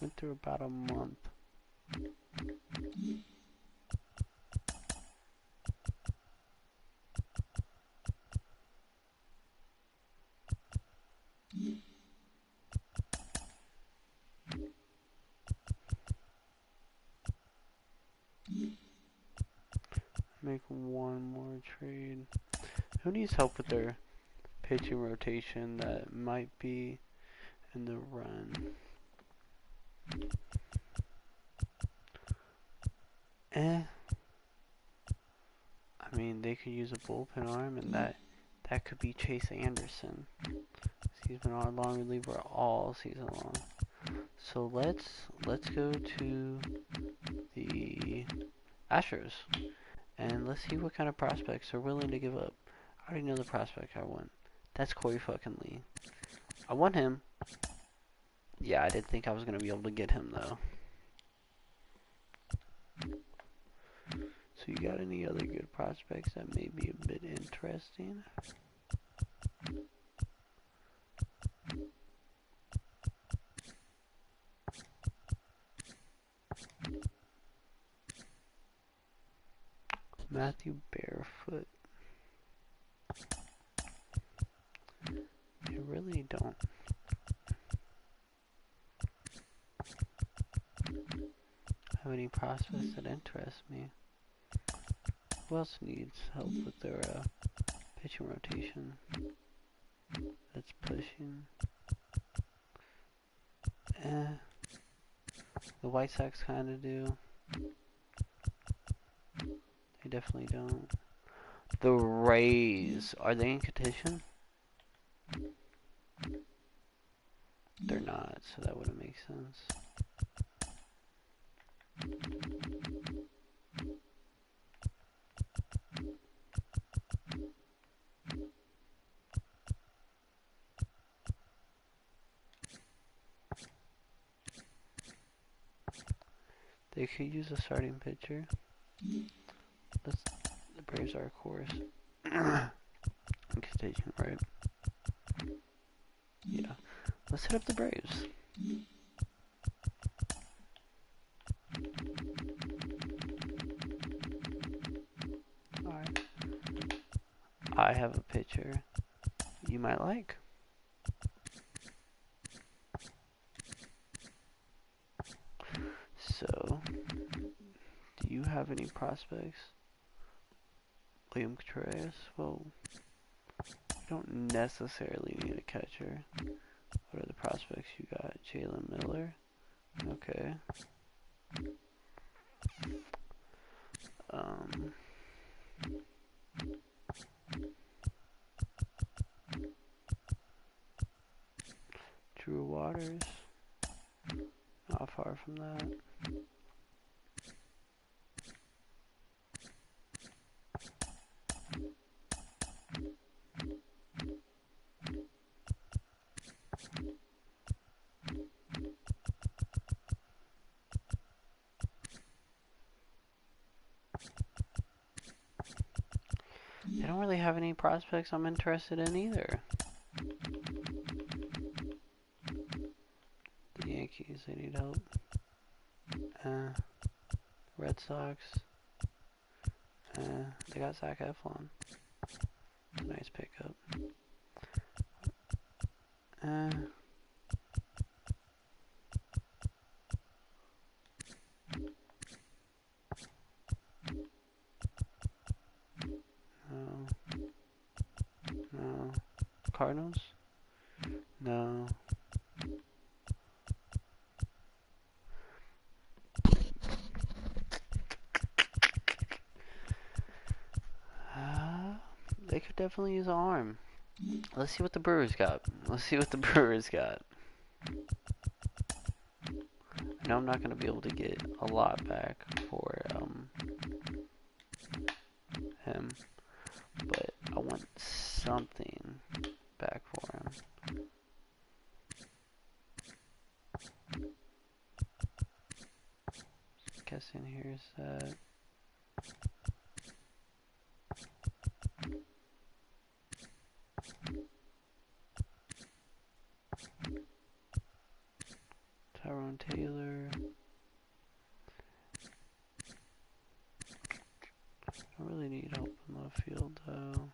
Went through about a month. Make one more trade. Who needs help with their pitching rotation that might be in the run? I mean, they could use a bullpen arm, and that could be Chase Anderson. He's been our long reliever all season long. So let's go to the Astros, and let's see what kind of prospects are willing to give up. I already know the prospect I want. That's Corey fucking Lee. I want him. Yeah, I didn't think I was gonna be able to get him though. So you got any other good prospects that may be a bit interesting? Matthew Barefoot. I really don't have any prospects that interest me. Who else needs help with their pitching rotation? That's pushing. The White Sox kind of do. They definitely don't. The Rays, are they in contention? They're not, so that wouldn't make sense. They could use a starting pitcher. The Braves are, of course, in contention, right? Yeah. Let's hit up the Braves. Alright. I have a pitcher you might like. So, do you have any prospects? William Contreras? Well, you don't necessarily need a catcher. What are the prospects you got? Jalen Miller? Okay. Drew Waters? Not far from that. They don't really have any prospects I'm interested in either. The Yankees, they need help. Red Sox. They got Zach Eflin. It's a nice pickup. No. Cardinals? No. They could definitely use an arm. Let's see what the Brewers got. I know I'm not going to be able to get a lot back for him, but I want something back for him. Guessing here's that. Tyrone Taylor. Don't really need help in left field though.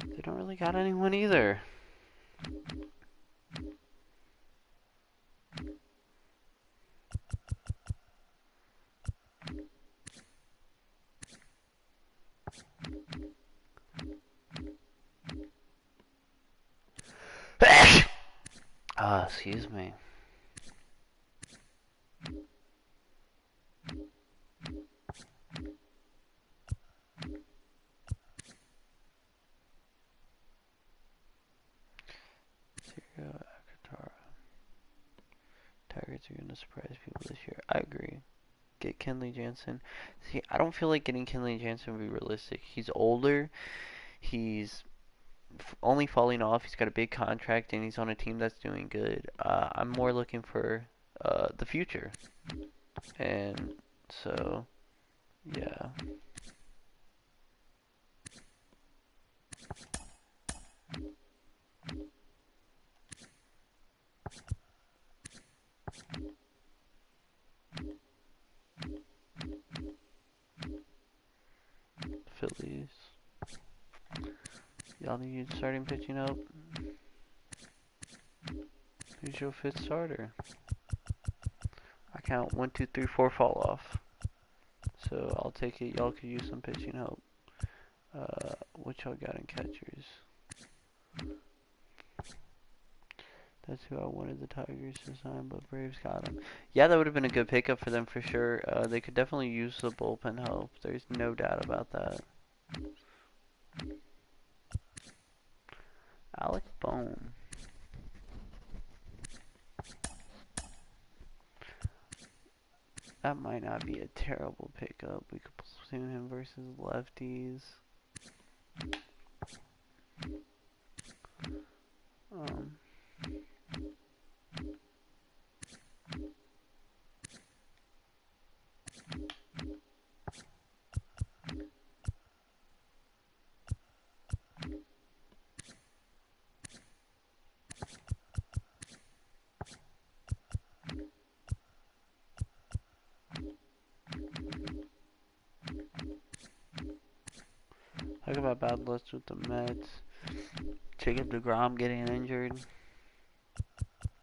They don't really got anyone either. Excuse me. Tigers are going to surprise people this year. I agree. Get Kenley Jansen. See, I don't feel like getting Kenley Jansen would be realistic. He's older. He's only falling off. He's got a big contract, and he's on a team that's doing good. I'm more looking for the future. And so, yeah. Phillies. Y'all need starting pitching up. Who's your fifth starter? I count 1, 2, 3, 4 fall off. So I'll take it. Y'all could use some pitching help. What y'all got in catchers? That's who I wanted the Tigers to sign, but Braves got him. Yeah, that would have been a good pickup for them for sure. They could definitely use the bullpen help. There's no doubt about that. Alec Bohm. That might not be a terrible pickup. We could platoon him versus lefties. Talk about bad luck with the Mets. Jacob deGrom getting injured.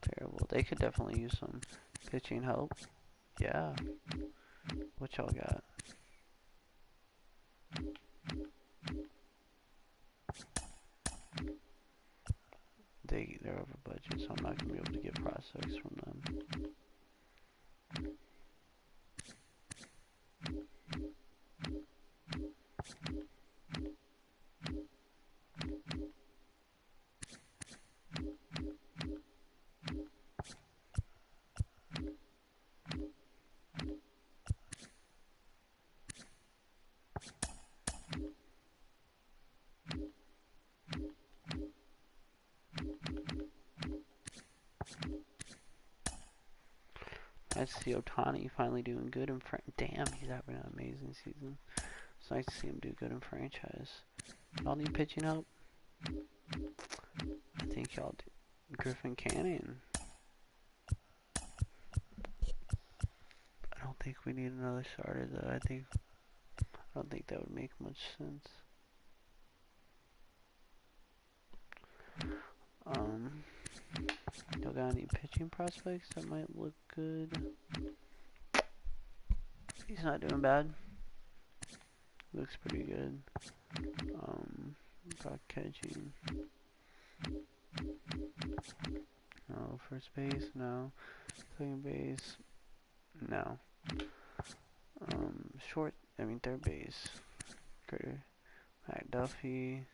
Terrible. They could definitely use some pitching help. Yeah. What y'all got? They're over budget, so I'm not gonna be able to get prospects from them. Nice to see Ohtani finally doing good in Damn, he's having an amazing season. It's nice to see him do good in franchise. Y'all need pitching help? I think y'all do. Griffin Canning. I don't think we need another starter though. I don't think that would make much sense. Y'all got any pitching prospects that might look good? He's not doing bad. Looks pretty good. About catching. No. First base? No. Second base? No. Third base. Critter. McDuffie.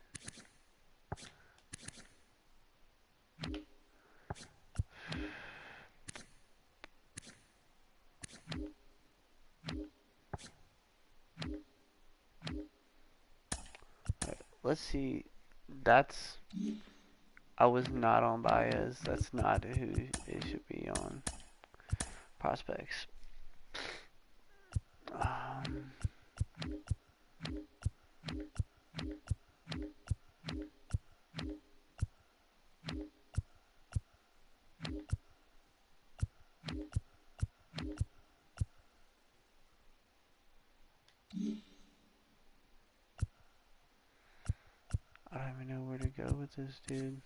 Let's see. I was not on Baez. That's not who it should be on. Prospects. I don't even know where to go with this dude.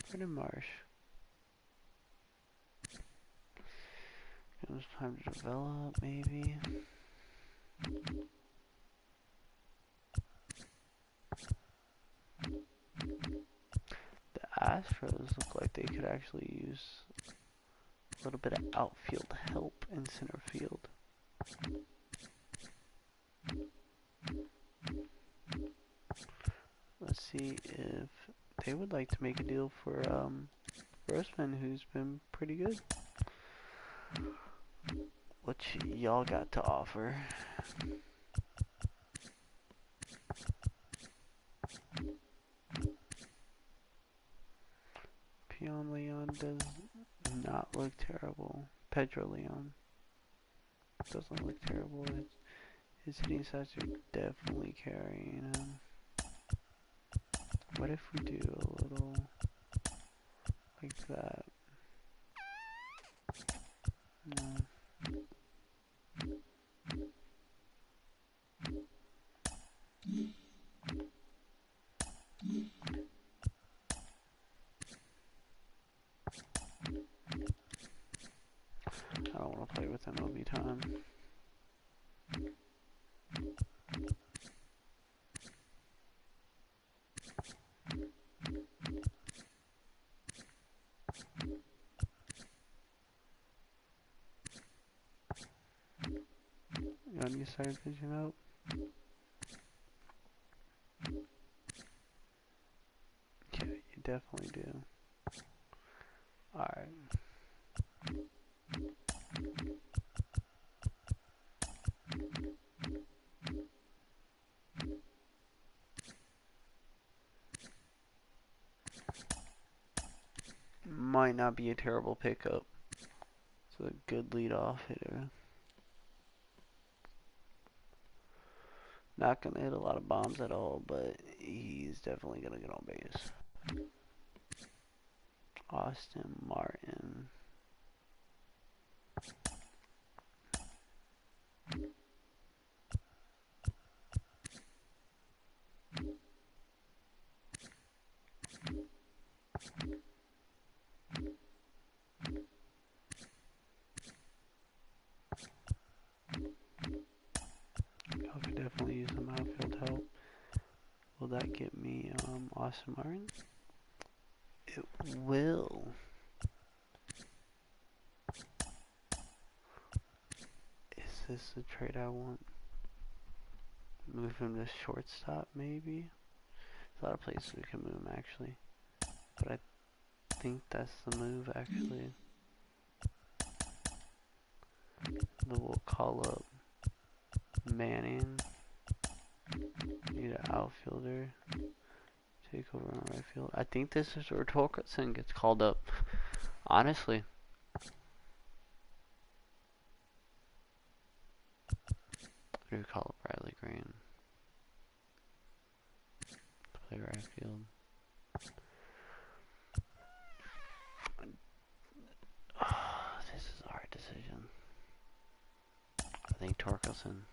Brendan Marsh. It was time to develop, maybe. The Astros look like they could actually use a little bit of outfield help in center field. Let's see if they would like to make a deal for Grossman, who's been pretty good. What y'all got to offer? Peon Leon does not look terrible. Pedro Leon doesn't look terrible. His hitting stats are definitely carrying him. What if we do a little like that? No. I don't want to play with MLB time. You want to get started pitching out? Yeah, you definitely do. Alright. Might not be a terrible pickup. It's a good leadoff hitter. Not gonna hit a lot of bombs at all, but he's definitely gonna get on base. Austin Martin. I could definitely use some outfield help. Will that get me Austin Martin? It will. Is this the trade I want? Move him to shortstop, maybe? There's a lot of places we can move him, actually. But I think that's the move, actually. Then we'll call up Manning. Need an outfielder. Take over on right field. I think this is where Torkelson gets called up. Honestly. Who do we call up? Bradley Green. Play right field. Oh, this is a hard decision. I think Torkelson.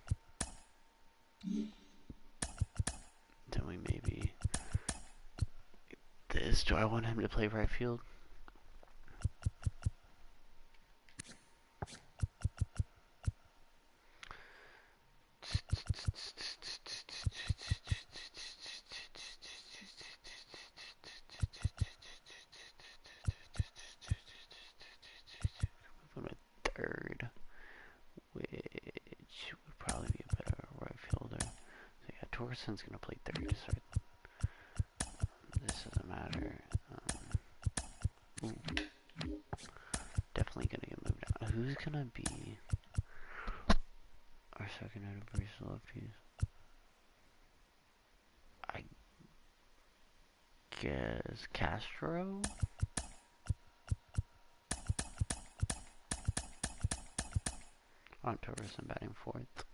Then we maybe this. Do I want him to play right field? Move him to third, which would probably be a better right fielder. So yeah, Torkelson's gonna play third to start. This doesn't matter. Definitely gonna get moved out. Who's gonna be our second anniversary lefties? I guess Castro? On Torkelson batting fourth.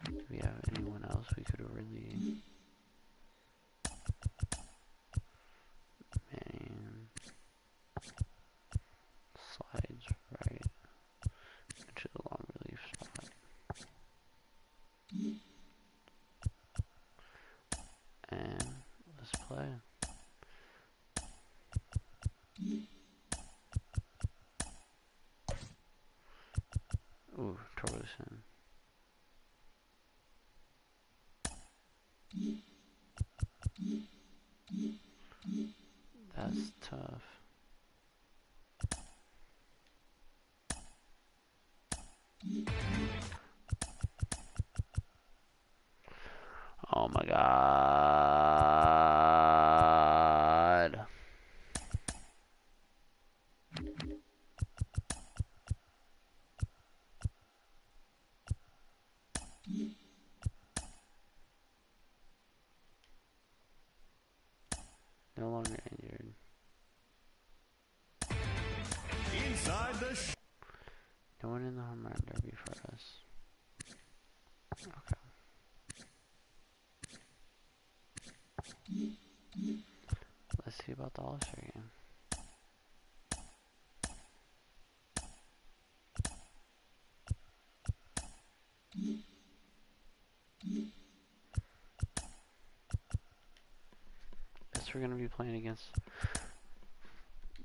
Do we have anyone else we could really... Manning slides right into the long relief spot. And let's play. Ooh, Torkelson. That's tough. Oh my god. see about the All-Star game. Guess we're gonna be playing against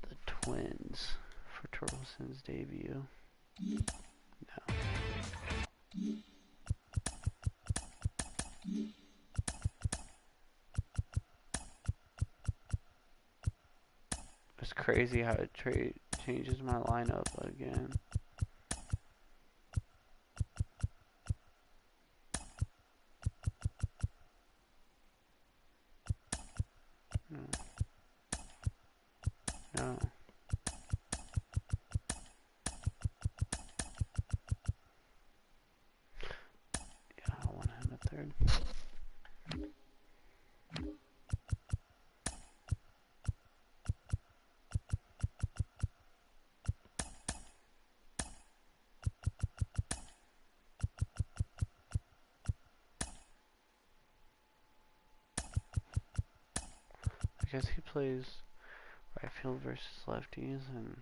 the Twins for Torkelson's debut. No. It's crazy how it changes my lineup again. No. No. Yeah, I want him at third. I guess he plays right field versus lefties and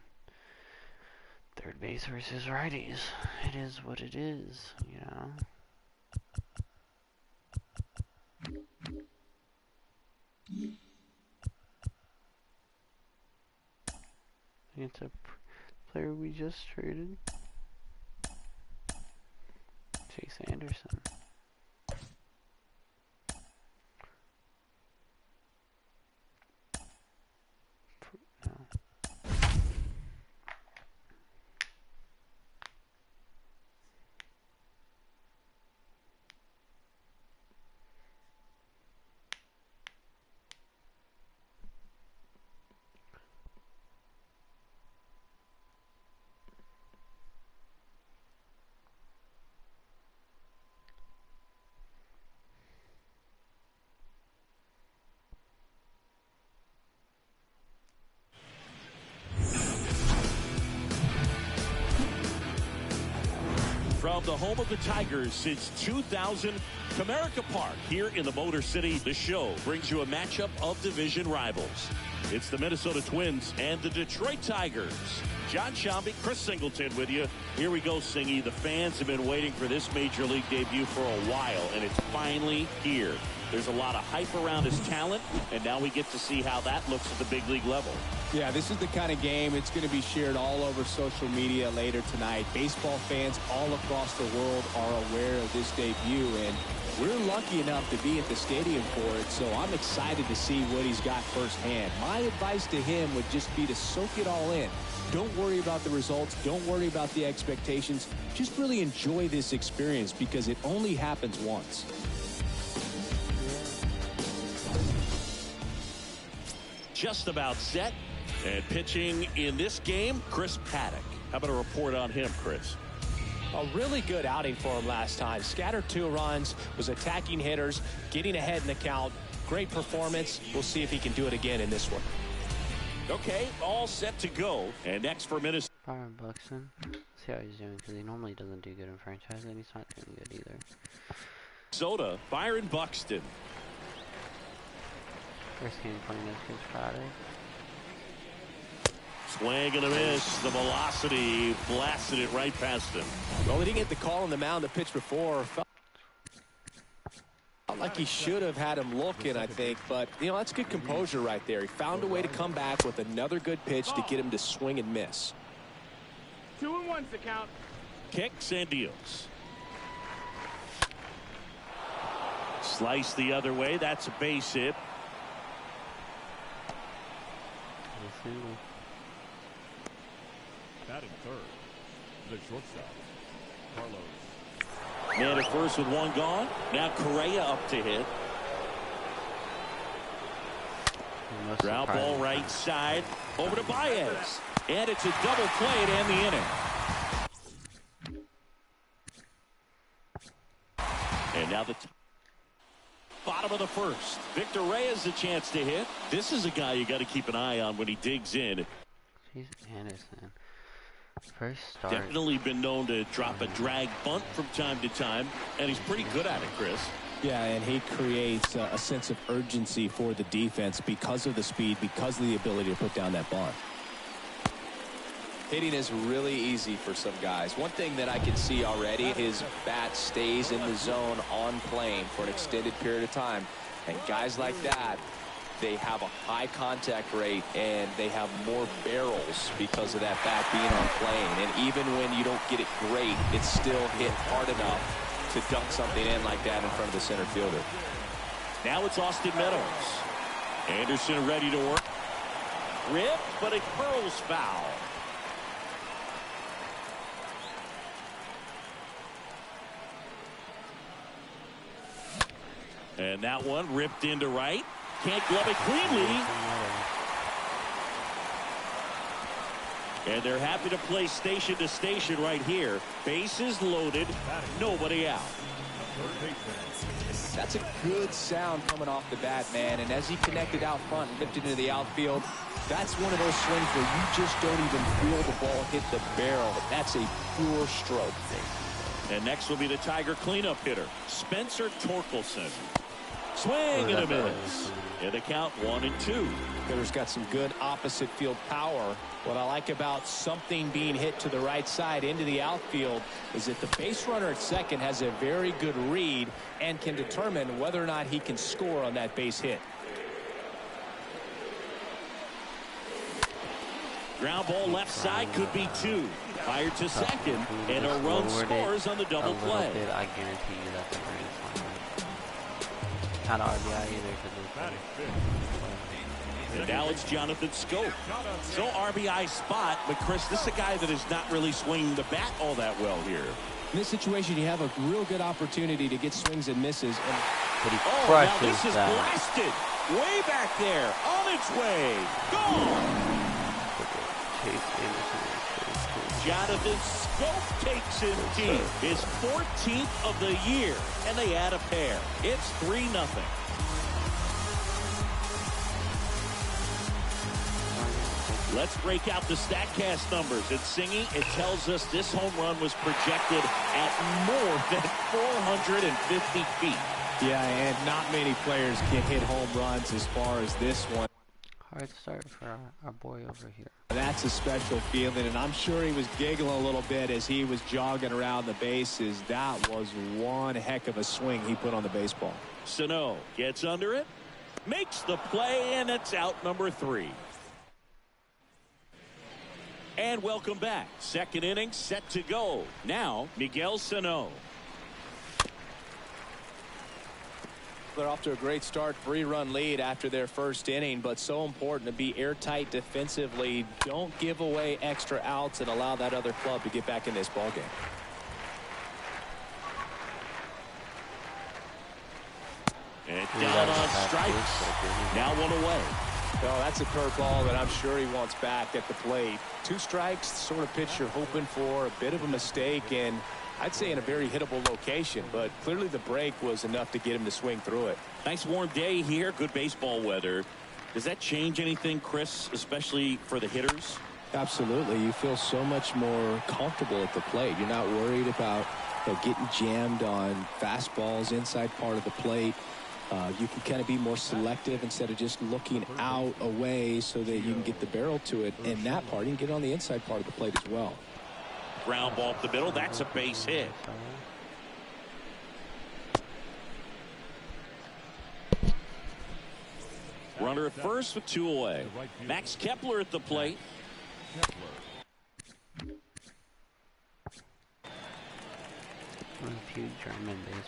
third base versus righties. It is what it is, you know. It's a player we just traded, Chase Anderson. From the home of the Tigers since 2000, Comerica Park here in the Motor City. The show brings you a matchup of division rivals. It's the Minnesota Twins and the Detroit Tigers. John Shambi, Chris Singleton with you. Here we go, Singy. The fans have been waiting for this Major League debut for a while, and it's finally here. There's a lot of hype around his talent, and now we get to see how that looks at the big league level. Yeah, this is the kind of game it's going to be shared all over social media later tonight. Baseball fans all across the world are aware of this debut, and we're lucky enough to be at the stadium for it, so I'm excited to see what he's got firsthand. My advice to him would just be to soak it all in. Don't worry about the results. Don't worry about the expectations. Just really enjoy this experience because it only happens once. Just about set. And pitching in this game, Chris Paddock. How about a report on him, Chris? A really good outing for him last time. Scattered 2 runs, was attacking hitters, getting ahead in the count. Great performance. We'll see if he can do it again in this one. Okay, all set to go. And next for Minnesota. Byron Buxton. See how he's doing, because he normally doesn't do good in franchise, and he's not doing good either. Minnesota, Byron Buxton. First game playing this kids Friday. Swing and a miss. The velocity blasted it right past him. Well, he didn't get the call on the mound the pitch before. Felt like he should have had him looking, I think. But, you know, that's good composure right there. He found a way to come back with another good pitch to get him to swing and miss. 2-1's the count. Hicks and deals. Slice the other way. That's a base hit. Batting third, the shortstop, Carlos. Man at first with 1 gone. Now Correa up to hit. Ground ball right side. Over to Baez. And it's a double play to end the inning. And now the bottom of the first. Victor Reyes a chance to hit. This is a guy you got to keep an eye on when he digs in. Jeez, Anderson. First start. Definitely been known to drop a drag bunt from time to time, and he's pretty good at it, Chris. Yeah, and he creates a sense of urgency for the defense because of the speed, because of the ability to put down that bunt. Hitting is really easy for some guys. One thing that I can see already, his bat stays in the zone on plane for an extended period of time. And guys like that, they have a high contact rate and they have more barrels because of that bat being on plane. And even when you don't get it great, it's still hit hard enough to dunk something in like that in front of the center fielder. Now it's Austin Meadows. Anderson ready to work. Ripped, but it curls foul. And that one ripped into right. Can't glove it cleanly. And they're happy to play station to station right here. Bases loaded, nobody out. That's a good sound coming off the bat, man. And as he connected out front and ripped it into the outfield, that's one of those swings where you just don't even feel the ball hit the barrel. That's a pure stroke. And next will be the Tiger cleanup hitter, Spencer Torkelson. Swing and a miss. And the count 1-2. Hitter's got some good opposite field power. What I like about something being hit to the right side into the outfield is that the base runner at second has a very good read and can determine whether or not he can score on that base hit. Ground ball left side could be 2. Fired to second, and a run scores on the double play. I guarantee you that the Braves won. Not RBI either. And now it's Jonathan Scope. So RBI spot, but Chris, this is a guy that is not really swinging the bat all that well here. In this situation, you have a real good opportunity to get swings and misses. But he now this is blasted. Way back there. On its way. Gone. Jonathan Scope takes in deep. His 14th of the year. And they add a pair. It's 3-0. Let's break out the StatCast numbers. It's singing. It tells us this home run was projected at more than 450 feet. Yeah, and not many players can hit home runs as far as this one. Hard start for our boy over here. That's a special feeling, and I'm sure he was giggling a little bit as he was jogging around the bases. That was one heck of a swing he put on the baseball. Sano gets under it, makes the play, and it's out number 3. And welcome back. Second inning set to go. Now, Miguel Sano. They're off to a great start, 3-run lead after their first inning, but so important to be airtight defensively. Don't give away extra outs and allow that other club to get back in this ballgame. And down on strikes. Now 1 away. Well, that's a curveball that I'm sure he wants back at the plate. 2 strikes, sort of pitch you're hoping for, a bit of a mistake, and I'd say in a very hittable location, but clearly the break was enough to get him to swing through it. Nice warm day here, good baseball weather. Does that change anything, Chris, especially for the hitters? Absolutely. You feel so much more comfortable at the plate. You're not worried about getting jammed on fastballs inside part of the plate. You can kind of be more selective instead of just looking out away so that you can get the barrel to it. And that part, you can get on the inside part of the plate as well. Ground ball up the middle. That's a base hit. Runner at first with 2 away. Max Kepler at the plate.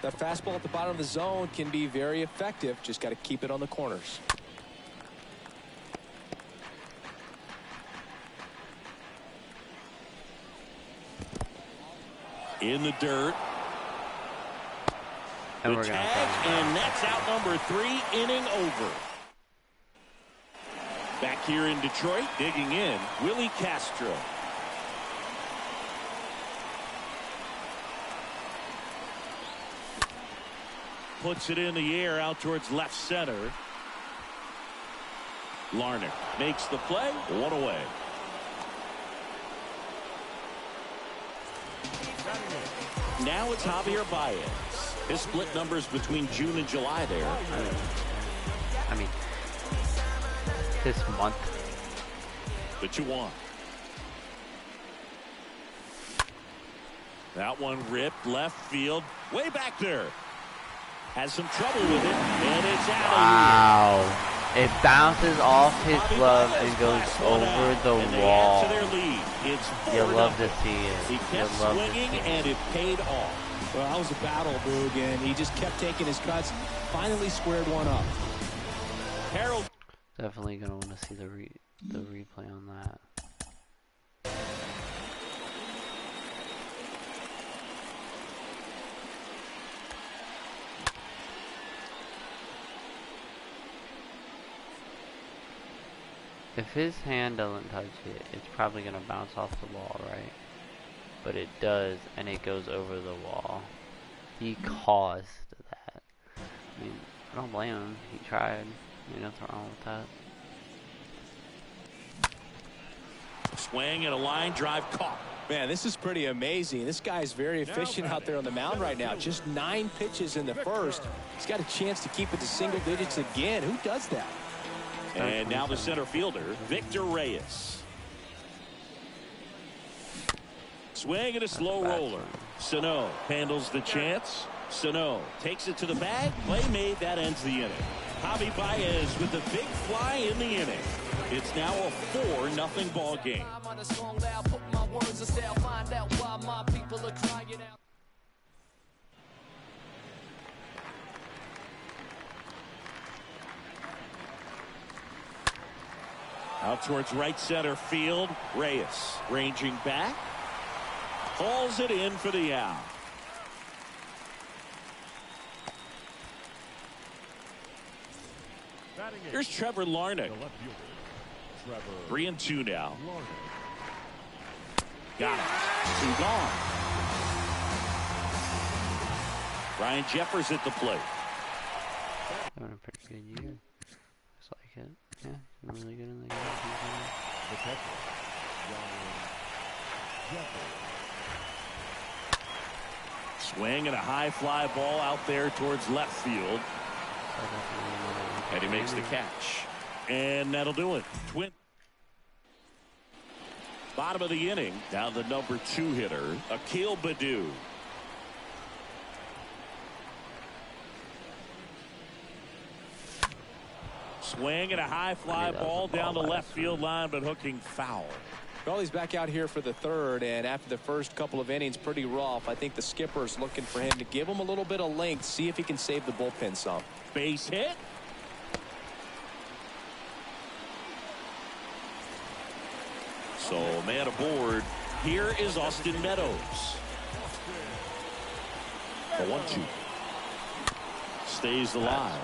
That fastball at the bottom of the zone can be very effective. Just got to keep it on the corners. In the dirt. And the tag, and that's out number 3, inning over. Back here in Detroit, digging in, Willy Castro. Puts it in the air out towards left center. Larnach makes the play, 1 away. Now it's Javier Baez. His split numbers between June and July there. I mean, this month. The 2-1. That one ripped left field, way back there. Has some trouble with it, and it's out. Wow. It bounces off his glove and goes over the wall. You love to see it. He kept swinging, and it paid off. Well, that was a battle, Boog, and he just kept taking his cuts. Finally squared one up. Harold. Definitely gonna want to see the replay on that. If his hand doesn't touch it, it's probably going to bounce off the wall, right? But it does, and it goes over the wall. He caused that. I mean, I don't blame him. He tried. I mean, nothing wrong with that. Swing and a line drive caught. Man, this is pretty amazing. This guy is very efficient out there on the mound right now. Just 9 pitches in the first. He's got a chance to keep it to single digits again. Who does that? And now the center fielder, Victor Reyes. Swing and a slow roller. Sano handles the chance. Sano takes it to the bag. Play made. That ends the inning. Javier Baez with the big fly in the inning. It's now a 4-0 ball game. Out towards right center field. Reyes ranging back. Hauls it in for the out. Here's Trevor Larnach. 3-2 now. Got it. 2 gone. Ryan Jeffers at the plate. Having a pretty good year. Just like it. Yeah, really good in the game. Swing and a high fly ball out there towards left field. And he makes the catch. And that'll do it. Bottom of the inning. Now the number 2 hitter, Akil Badu. Swing and a high fly ball down the left field line, but hooking foul. Well, he's back out here for the 3rd, and after the first couple of innings, pretty rough. I think the skipper's looking for him to give him a little bit of length, see if he can save the bullpen some. Base hit. So, man aboard. Here is Austin Meadows. A 1-2. Stays alive.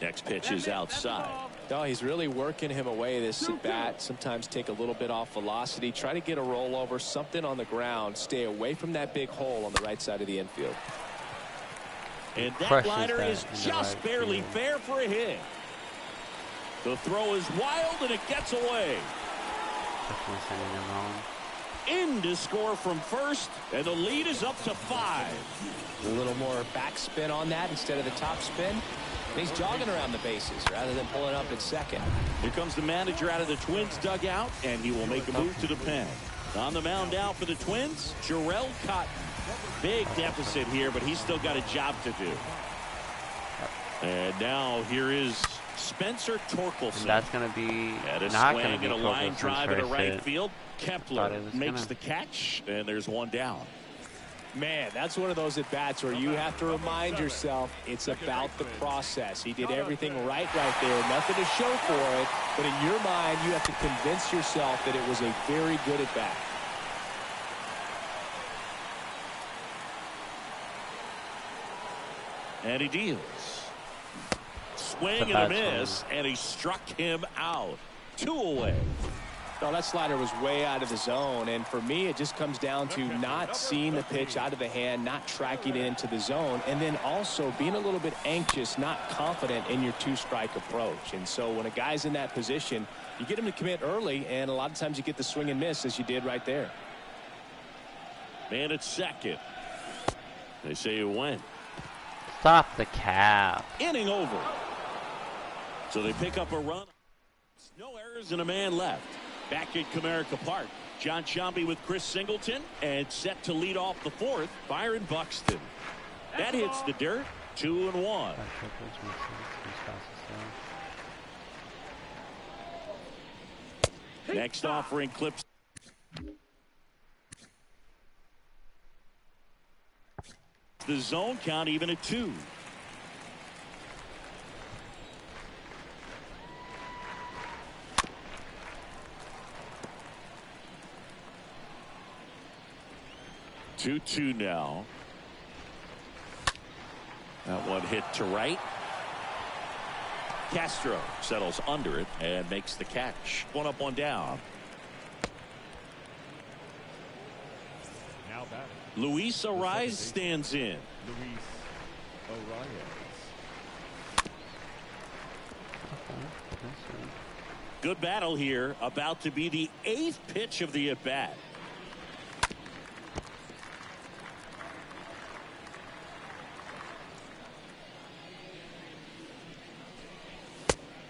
Next pitch is outside. No, he's really working him away this at bat. Sometimes take a little bit off velocity. Try to get a rollover, something on the ground. Stay away from that big hole on the right side of the infield. And that liner is just barely fair for a hit. The throw is wild and it gets away. Definitely sending him home. In to score from first, and the lead is up to 5. A little more backspin on that instead of the top spin. And he's jogging around the bases rather than pulling up at second. Here comes the manager out of the Twins dugout, and he will make a move to the pen. On the mound now for the Twins, Jarrell Cotton. Big deficit here, but he's still got a job to do. And now here is Spencer Torkelson. And that's going to be not going to be a line drive into right field. Kepler makes the catch, and there's one down. Man, that's one of those at-bats where you have to remind yourself it's about the process. He did everything right there. Nothing to show for it. But in your mind, you have to convince yourself that it was a very good at-bat. And he deals. Swing and a miss, and he struck him out. 2 away. No, that slider was way out of the zone, and for me, it just comes down to not seeing the pitch out of the hand, not tracking it into the zone, and then also being a little bit anxious, not confident in your two-strike approach. And so when a guy's in that position, you get him to commit early, and a lot of times you get the swing and miss, as you did right there. Man at second. They say it went. Stop the cap. Inning over. So they pick up a run. No errors and a man left. Back at Comerica Park, John Sciambi with Chris Singleton, and set to lead off the fourth, Byron Buxton. That hits the dirt. 2-1. Next offering clips. The zone count even at 2. Two now. That one hit to right. Castro settles under it and makes the catch. 1 up, 1 down. Now batting. Luis Reyes stands in. Luis Reyes. Good battle here. About to be the 8th pitch of the at-bat.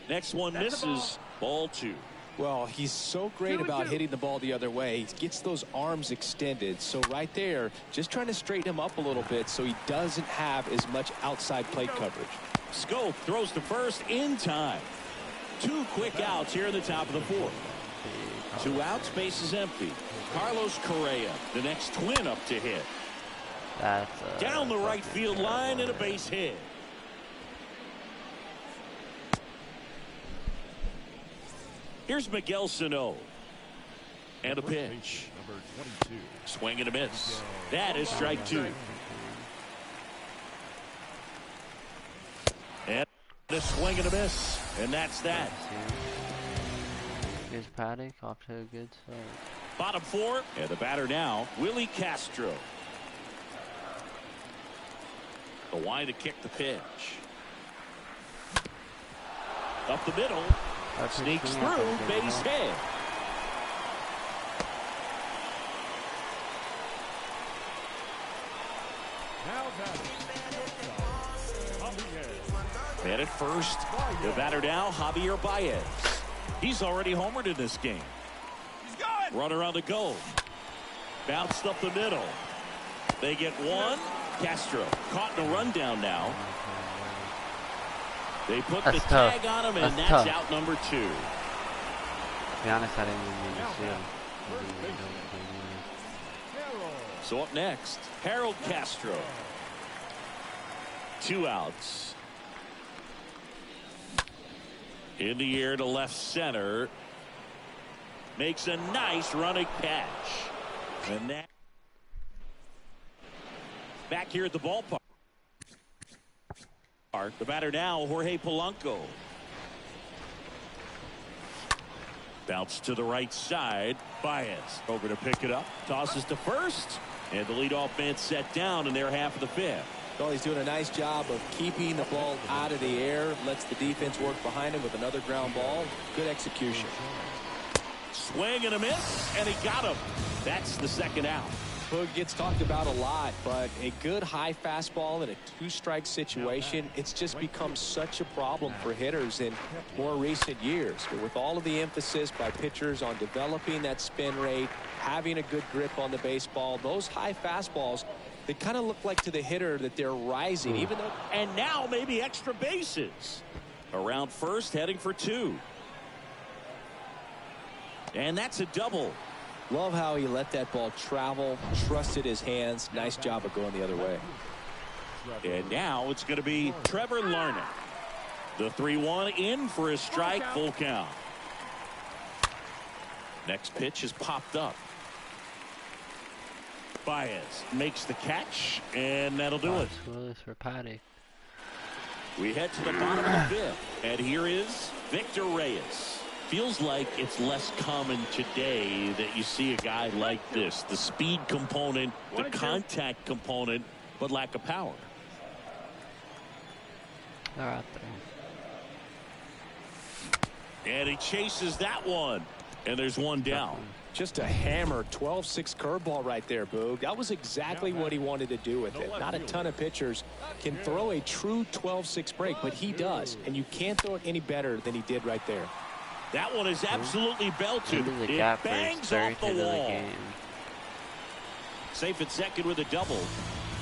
Next one misses. Ball 2. Well, he's so great about hitting the ball the other way. He gets those arms extended. So right there, just trying to straighten him up a little bit so he doesn't have as much outside plate coverage. Scope throws to first in time. 2 quick outs here in the top of the 4th. 2 outs, base is empty. Carlos Correa, the next twin up to hit. That's down the right field line and a base hit. Here's Miguel Sano. And a pitch. Number 22. Swing and a miss. That is strike 2. And a swing and a miss. And that's that. Here's Paddock off to a good start. Bottom 4. And the batter now, Willy Castro. The wide to kick the pitch. Up the middle. Sneaks through, base hit. Man at first, the batter now, Javier Baez. He's already homered in this game. Runner on the go. Bounced up the middle. They get 1. Castro caught in a rundown now. They put the tag on him, and that's out number 2. To be honest, I didn't even mean to see him. So up next, Harold Castro. 2 outs. In the air to left center. Makes a nice running catch. And that back here at the ballpark. The batter now, Jorge Polanco. Bounce to the right side. Baez over to pick it up. Tosses to first. And the leadoff man set down in their half of the 5th. Well, he's doing a nice job of keeping the ball out of the air. Lets the defense work behind him with another ground ball. Good execution. Swing and a miss. And he got him. That's the 2nd out. Boog gets talked about a lot, but a good high fastball in a 2-strike situation, it's just become such a problem for hitters in more recent years. But with all of the emphasis by pitchers on developing that spin rate, having a good grip on the baseball, those high fastballs, they kind of look like to the hitter that they're rising, even though. And now maybe extra bases. Around first, heading for 2. And that's a double. Love how he let that ball travel, trusted his hands. Nice job of going the other way. And now it's going to be Trevor Larnach. The 3-1 in for a strike, full count. Next pitch is popped up. Baez makes the catch, and that'll do it. For Paddock. We head to the bottom of the 5th, and here is Victor Reyes. Feels like it's less common today that you see a guy like this. The speed component, the contact component, but lack of power. They're out there. And he chases that one. And there's one down. Just a hammer 12-6 curveball right there, Boog. That was exactly what he wanted to do with it. Not a ton of pitchers can throw a true 12-6 break, but he does. And you can't throw it any better than he did right there. That one is absolutely belted. It bangs off the wall. Safe at second with a double.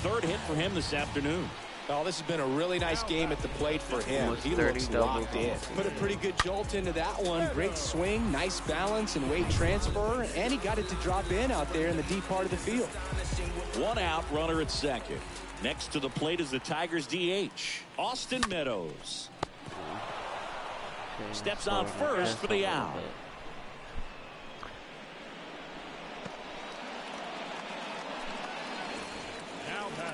Third hit for him this afternoon. Oh, this has been a really nice game at the plate for him. He looks locked in. Put a pretty good jolt into that one. Great swing, nice balance and weight transfer, and he got it to drop in out there in the deep part of the field. One out, runner at second. Next to the plate is the Tigers DH, Austin Meadows. Steps on first for the out.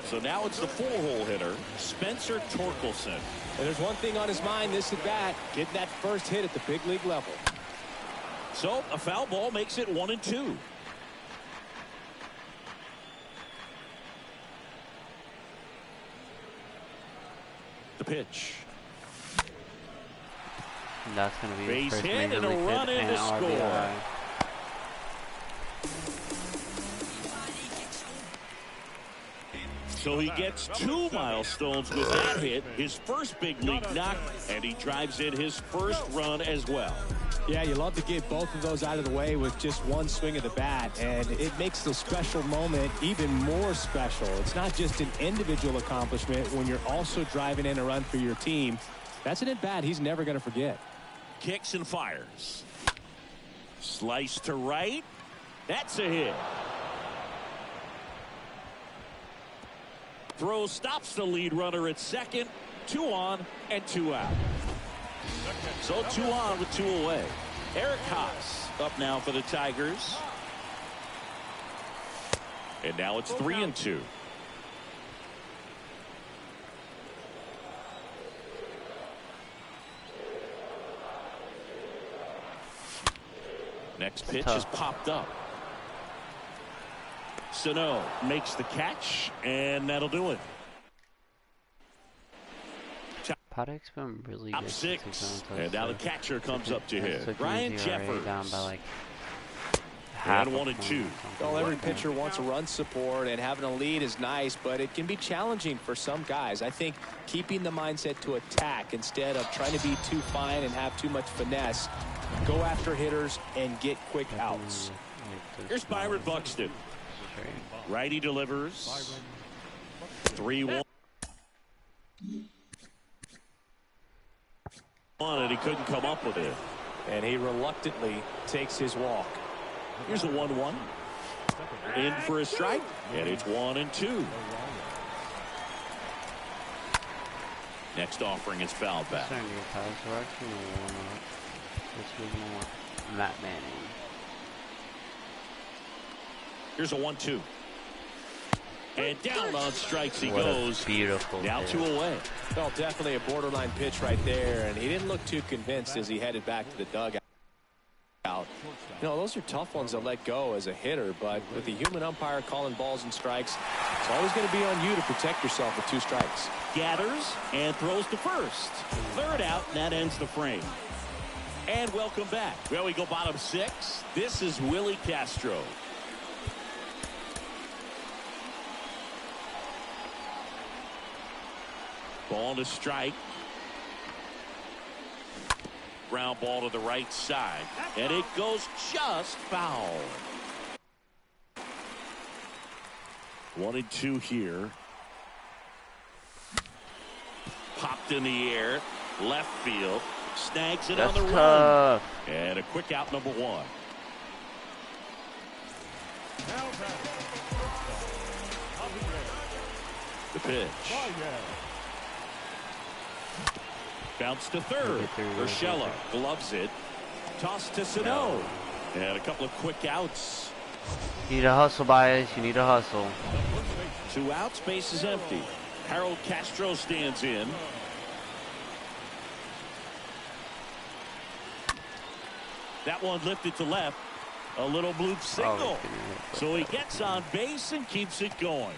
So now it's the four-hole hitter, Spencer Torkelson. And there's one thing on his mind this at bat, getting that first hit at the big league level. So a foul ball makes it 1-2. The pitch. And that's going to be base his first hit and a run in to score. So he gets 2 milestones with that hit, his first big league knock, and he drives in his first run as well. Yeah, you love to get both of those out of the way with just one swing of the bat, and it makes the special moment even more special. It's not just an individual accomplishment when you're also driving in a run for your team. That's an at-bat he's never going to forget. Kicks and fires. Slice to right. That's a hit. Throw stops the lead runner at second. 2 on and 2 out. So 2 on with 2 away. Eric Haas up now for the Tigers. And now it's 3-2. Next pitch is popped up. Sano makes the catch, and that'll do it. Paddock's been really Up good. 6, and now the catcher comes up to hit. Ryan Jeffers. Down by like and 1-2. Well, every pitcher wants a run support, and having a lead is nice, but it can be challenging for some guys. I think keeping the mindset to attack instead of trying to be too fine and have too much finesse, go after hitters and get quick outs. Here's Byron Buxton. Righty delivers. 3-1. And he couldn't come up with it. And he reluctantly takes his walk. Here's a 1-1. In for a strike. And it's 1-2. Next offering is fouled back. Matt Manning. Here's a 1-2. And down on strikes he What goes. A beautiful. Now hit. 2 away. Well, definitely a borderline pitch right there, and he didn't look too convinced as he headed back to the dugout. You know, those are tough ones to let go as a hitter, but with the human umpire calling balls and strikes, it's always going to be on you to protect yourself with 2 strikes. Gathers and throws to first. Third out, and that ends the frame. And welcome back. Well, we go bottom 6. This is Willy Castro. Ball to strike. Ground ball to the right side. And it goes just foul. 1-2 here. Popped in the air. Left field. Snags it on the run. And a quick out, number 1. The pitch. Bounce to third. Urshela gloves it. Toss to Sano. And a couple of quick outs. You need a hustle, Baez. You need a hustle. 2 outs. Base is empty. Harold Castro stands in. That one lifted to left. A little bloop single. So he gets on base and keeps it going.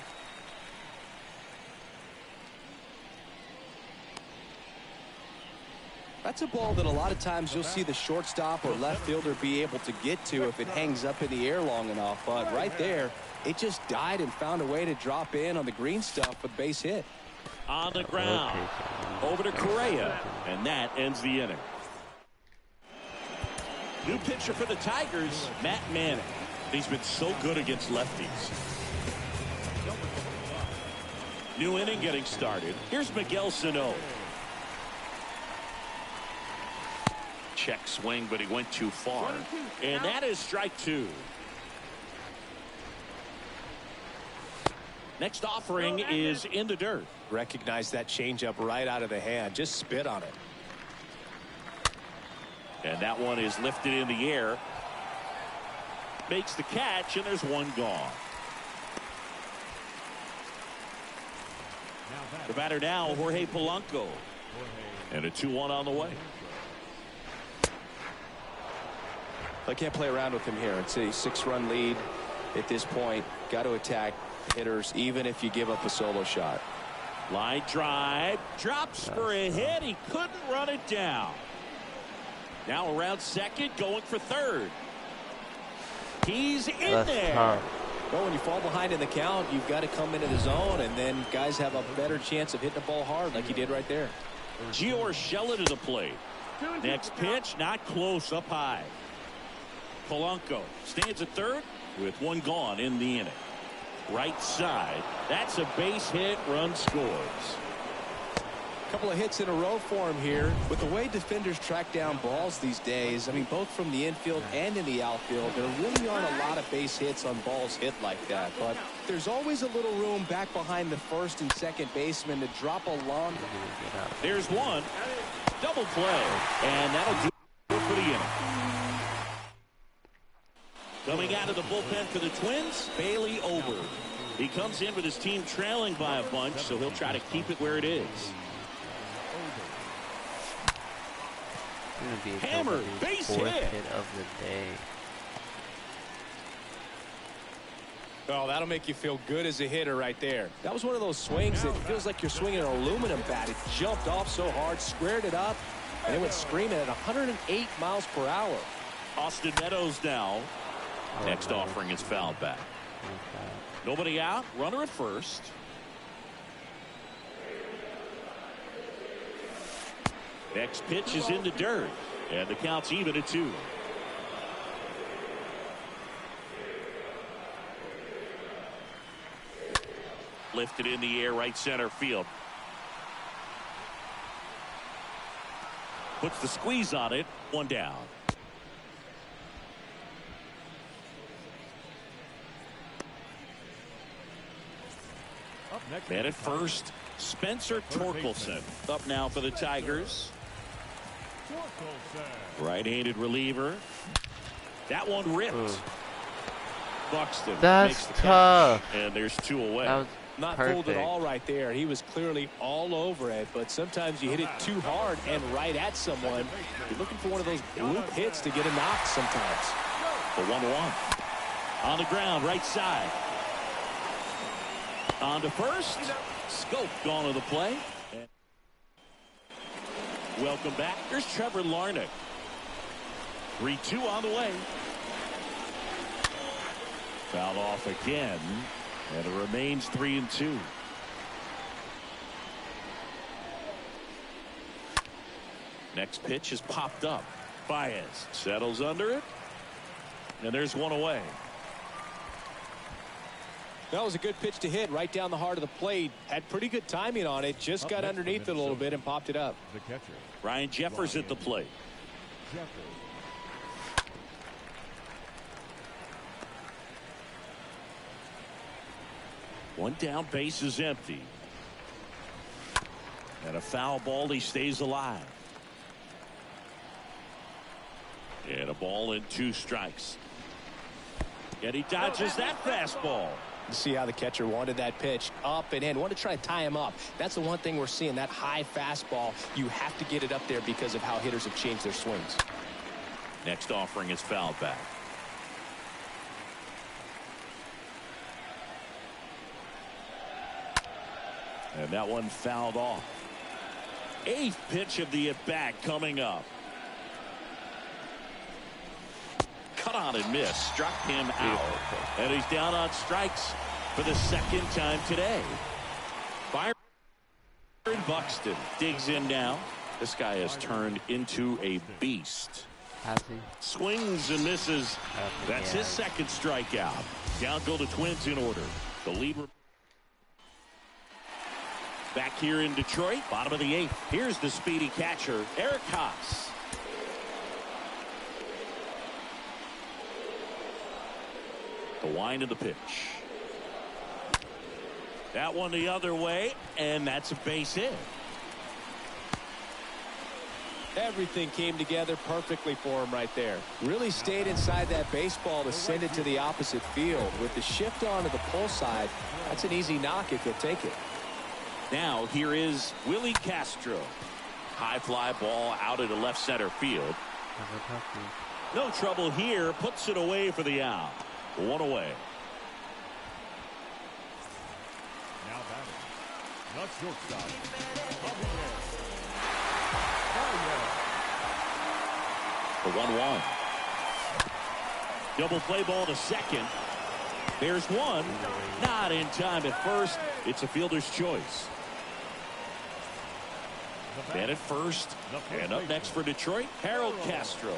That's a ball that a lot of times you'll see the shortstop or left fielder be able to get to if it hangs up in the air long enough. But right there, it just died and found a way to drop in on the green stuff with base hit. On the ground. Over to Correa. And that ends the inning. New pitcher for the Tigers, Matt Manning. He's been so good against lefties. New inning getting started. Here's Miguel Sano. Check swing, but he went too far. And that is strike two. Next offering is in the dirt. Recognize that changeup right out of the hand. Just spit on it. And that one is lifted in the air. Makes the catch, and there's one gone. The batter now, Jorge Polanco. And a 2-1 on the way. I can't play around with him here. It's a 6-run lead at this point. Got to attack hitters, even if you give up a solo shot. Line drive. Drops for a hit. He couldn't run it down. Now around second, going for third. He's in there. Well, when you fall behind in the count, you've got to come into the zone, and then guys have a better chance of hitting the ball hard like he did right there. Gio Urshela to the plate. Next pitch, not close, up high. Polanco stands at third with one gone in the inning. Right side. That's a base hit. Run scores. Couple of hits in a row for him here. With the way defenders track down balls these days, I mean, both from the infield and in the outfield, there really aren't a lot of base hits on balls hit like that. But there's always a little room back behind the first and second baseman to drop a long. There's one. Double play. And that'll do it for the inning. Coming out of the bullpen for the Twins, Bailey Ober. He comes in with his team trailing by a bunch, so he'll try to keep it where it is. Hammer, base hit of the day. Oh, that'll make you feel good as a hitter right there. That was one of those swings that feels like you're swinging an aluminum bat. It jumped off so hard, squared it up, and it went screaming at 108 miles per hour. Austin Meadows now. Next offering is fouled back. Nobody out. Runner at first. Next pitch is in the dirt. And the count's even at 2. Lifted in the air, right center field. Puts the squeeze on it. One down. Man at first, Spencer Torkelson up now for the Tigers. Right-handed reliever. That one ripped. Buxton. That's tough. And there's 2 away. That was not perfect. fooled at all right there. He was clearly all over it, but sometimes you hit it too hard and right at someone. You're looking for one of those bloop hits to get a knock sometimes. The 1-1. On the ground, right side. On to first. Scope gone to the play. Welcome back. Here's Trevor Larnach. 3-2 on the way. Fouled off again. And it remains 3-2. Next pitch is popped up. Baez settles under it. And there's one away. That was a good pitch to hit right down the heart of the plate. Had pretty good timing on it. Just got underneath it a little bit and popped it up. The catcher, Ryan Jeffers at the plate. One down, base is empty. And a foul ball, he stays alive. And a ball and 2 strikes. And he dodges that fastball. You see how the catcher wanted that pitch up and in. Wanted to try to tie him up. That's the one thing we're seeing, that high fastball. You have to get it up there because of how hitters have changed their swings. Next offering is fouled back. And that one fouled off. 8th pitch of the at-bat coming up. Cut on and miss. Struck him out. And he's down on strikes for the 2nd time today. Byron Buxton digs in now. This guy has turned into a beast. Has he? Swings and misses. That's his 2nd strikeout. Down go the Twins in order. The lead. Back here in Detroit, bottom of the 8th. Here's the speedy catcher, Eric Haas. The wind of the pitch. That one the other way, and that's a base hit. Everything came together perfectly for him right there. Really stayed inside that baseball to send it to the opposite field. With the shift onto the pull side, that's an easy knock if he'll take it. Now here is Willy Castro. High fly ball out into left center field. No trouble here. Puts it away for the out. 1 away. Now batting. Not shortstop. The 1-1. Double play ball to second. There's one. Not in time at first. It's a fielder's choice. Man at first. And up next for Detroit, Harold Castro.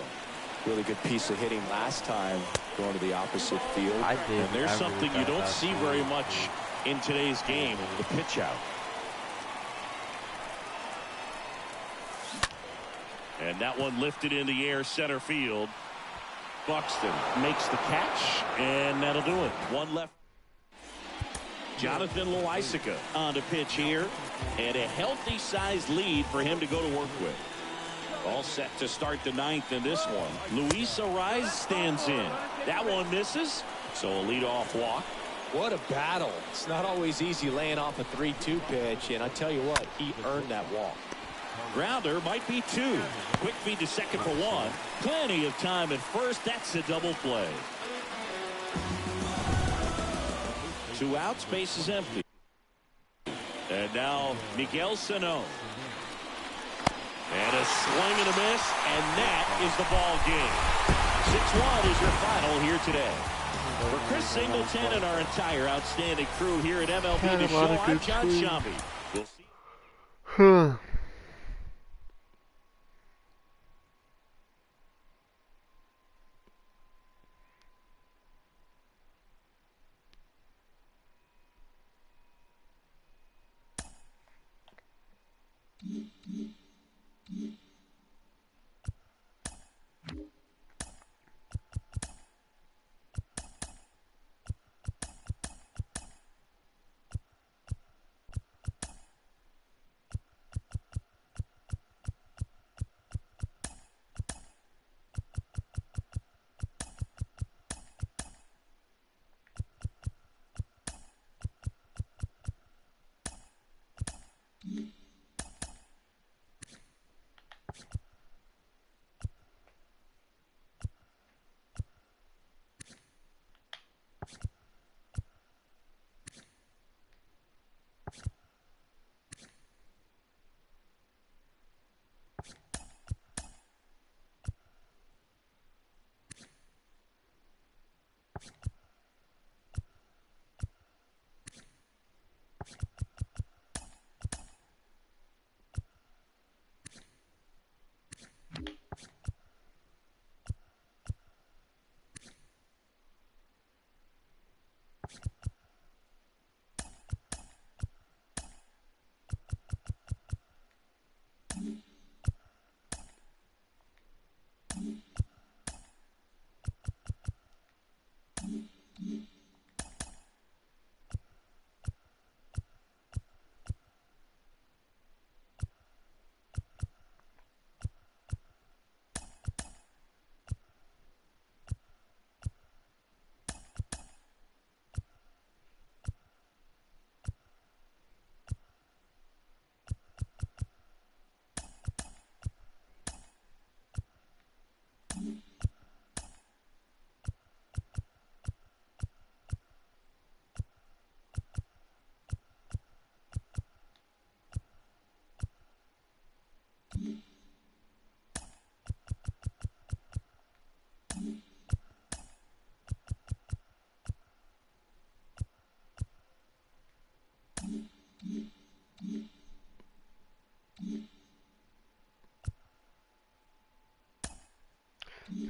Really good piece of hitting last time going to the opposite field. I did. And there's something you don't see very much in today's game, the pitch out. And that one lifted in the air center field. Buxton makes the catch, and that'll do it. One left. Jonathan Loaisiga on the pitch here, and a healthy sized lead for him to go to work with. All set to start the 9th in this one. Luis Reyes stands in. That one misses, so a leadoff walk. What a battle. It's not always easy laying off a 3-2 pitch, and I tell you what, he earned that walk. Grounder might be 2. Quick feed to second for 1. Plenty of time at first. That's a double play. 2 outs, base is empty. And now Miguel Sano. And a swing and a miss, and that is the ball game. 6-1 is your final here today. For Chris Singleton and our entire outstanding crew here at MLB The Show, I'm John Shambi. We'll see.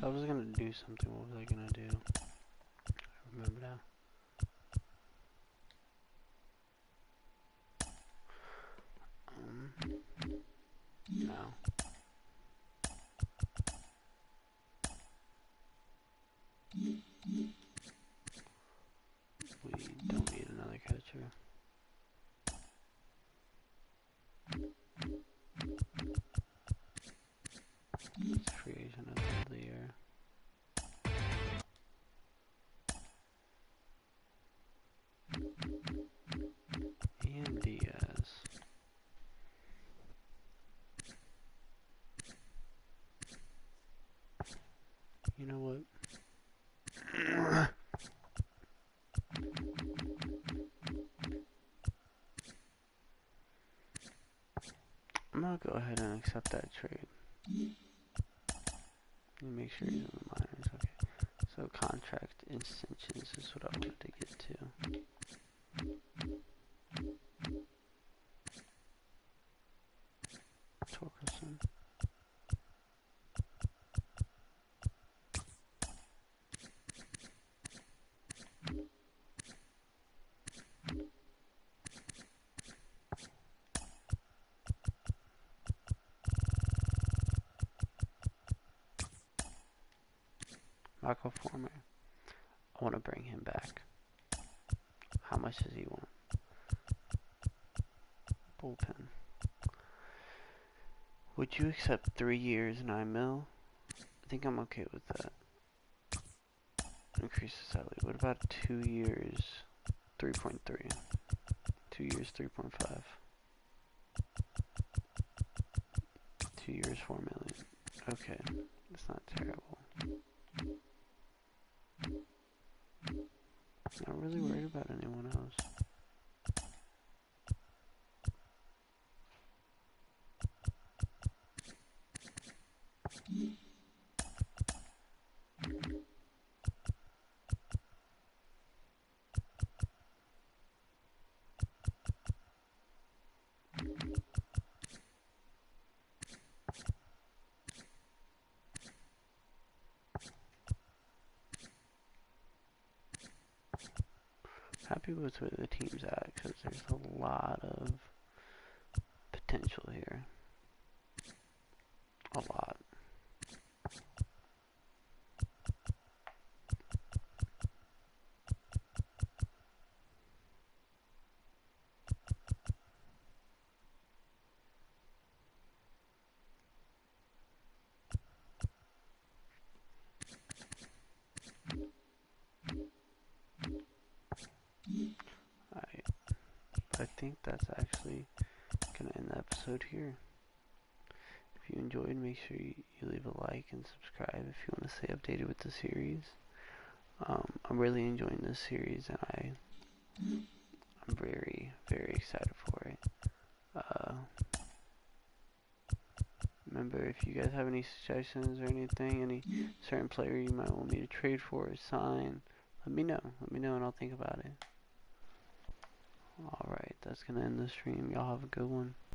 I was gonna do something. What was I gonna do? I remember now. No. We don't need another catcher. It's free agent at the end of the year. And Diaz. You know what? I'm gonna go ahead and accept that trade. Let me make sure he's in the minors. Okay. So contract extensions is what I wanted to get to. Torkelson. Marco Former. I want to bring him back. How much does he want? Bullpen. Would you accept 3 years, $9 mil? I think I'm okay with that. Increase the salary. What about 2 years, 3.3? 2 years, 3.5. 2 years, $4 million. Okay, it's not terrible. Not really worried about anyone else. Happy with where the team's at because there's a lot of potential here. A lot. I think that's actually gonna end the episode here. If you enjoyed, make sure you leave a like and subscribe if you want to stay updated with the series. I'm really enjoying this series, and I'm very, very excited for it. Remember, if you guys have any suggestions or anything, any certain player you might want me to trade for or sign, let me know. Let me know, and I'll think about it. Alright, that's gonna end the stream. Y'all have a good one.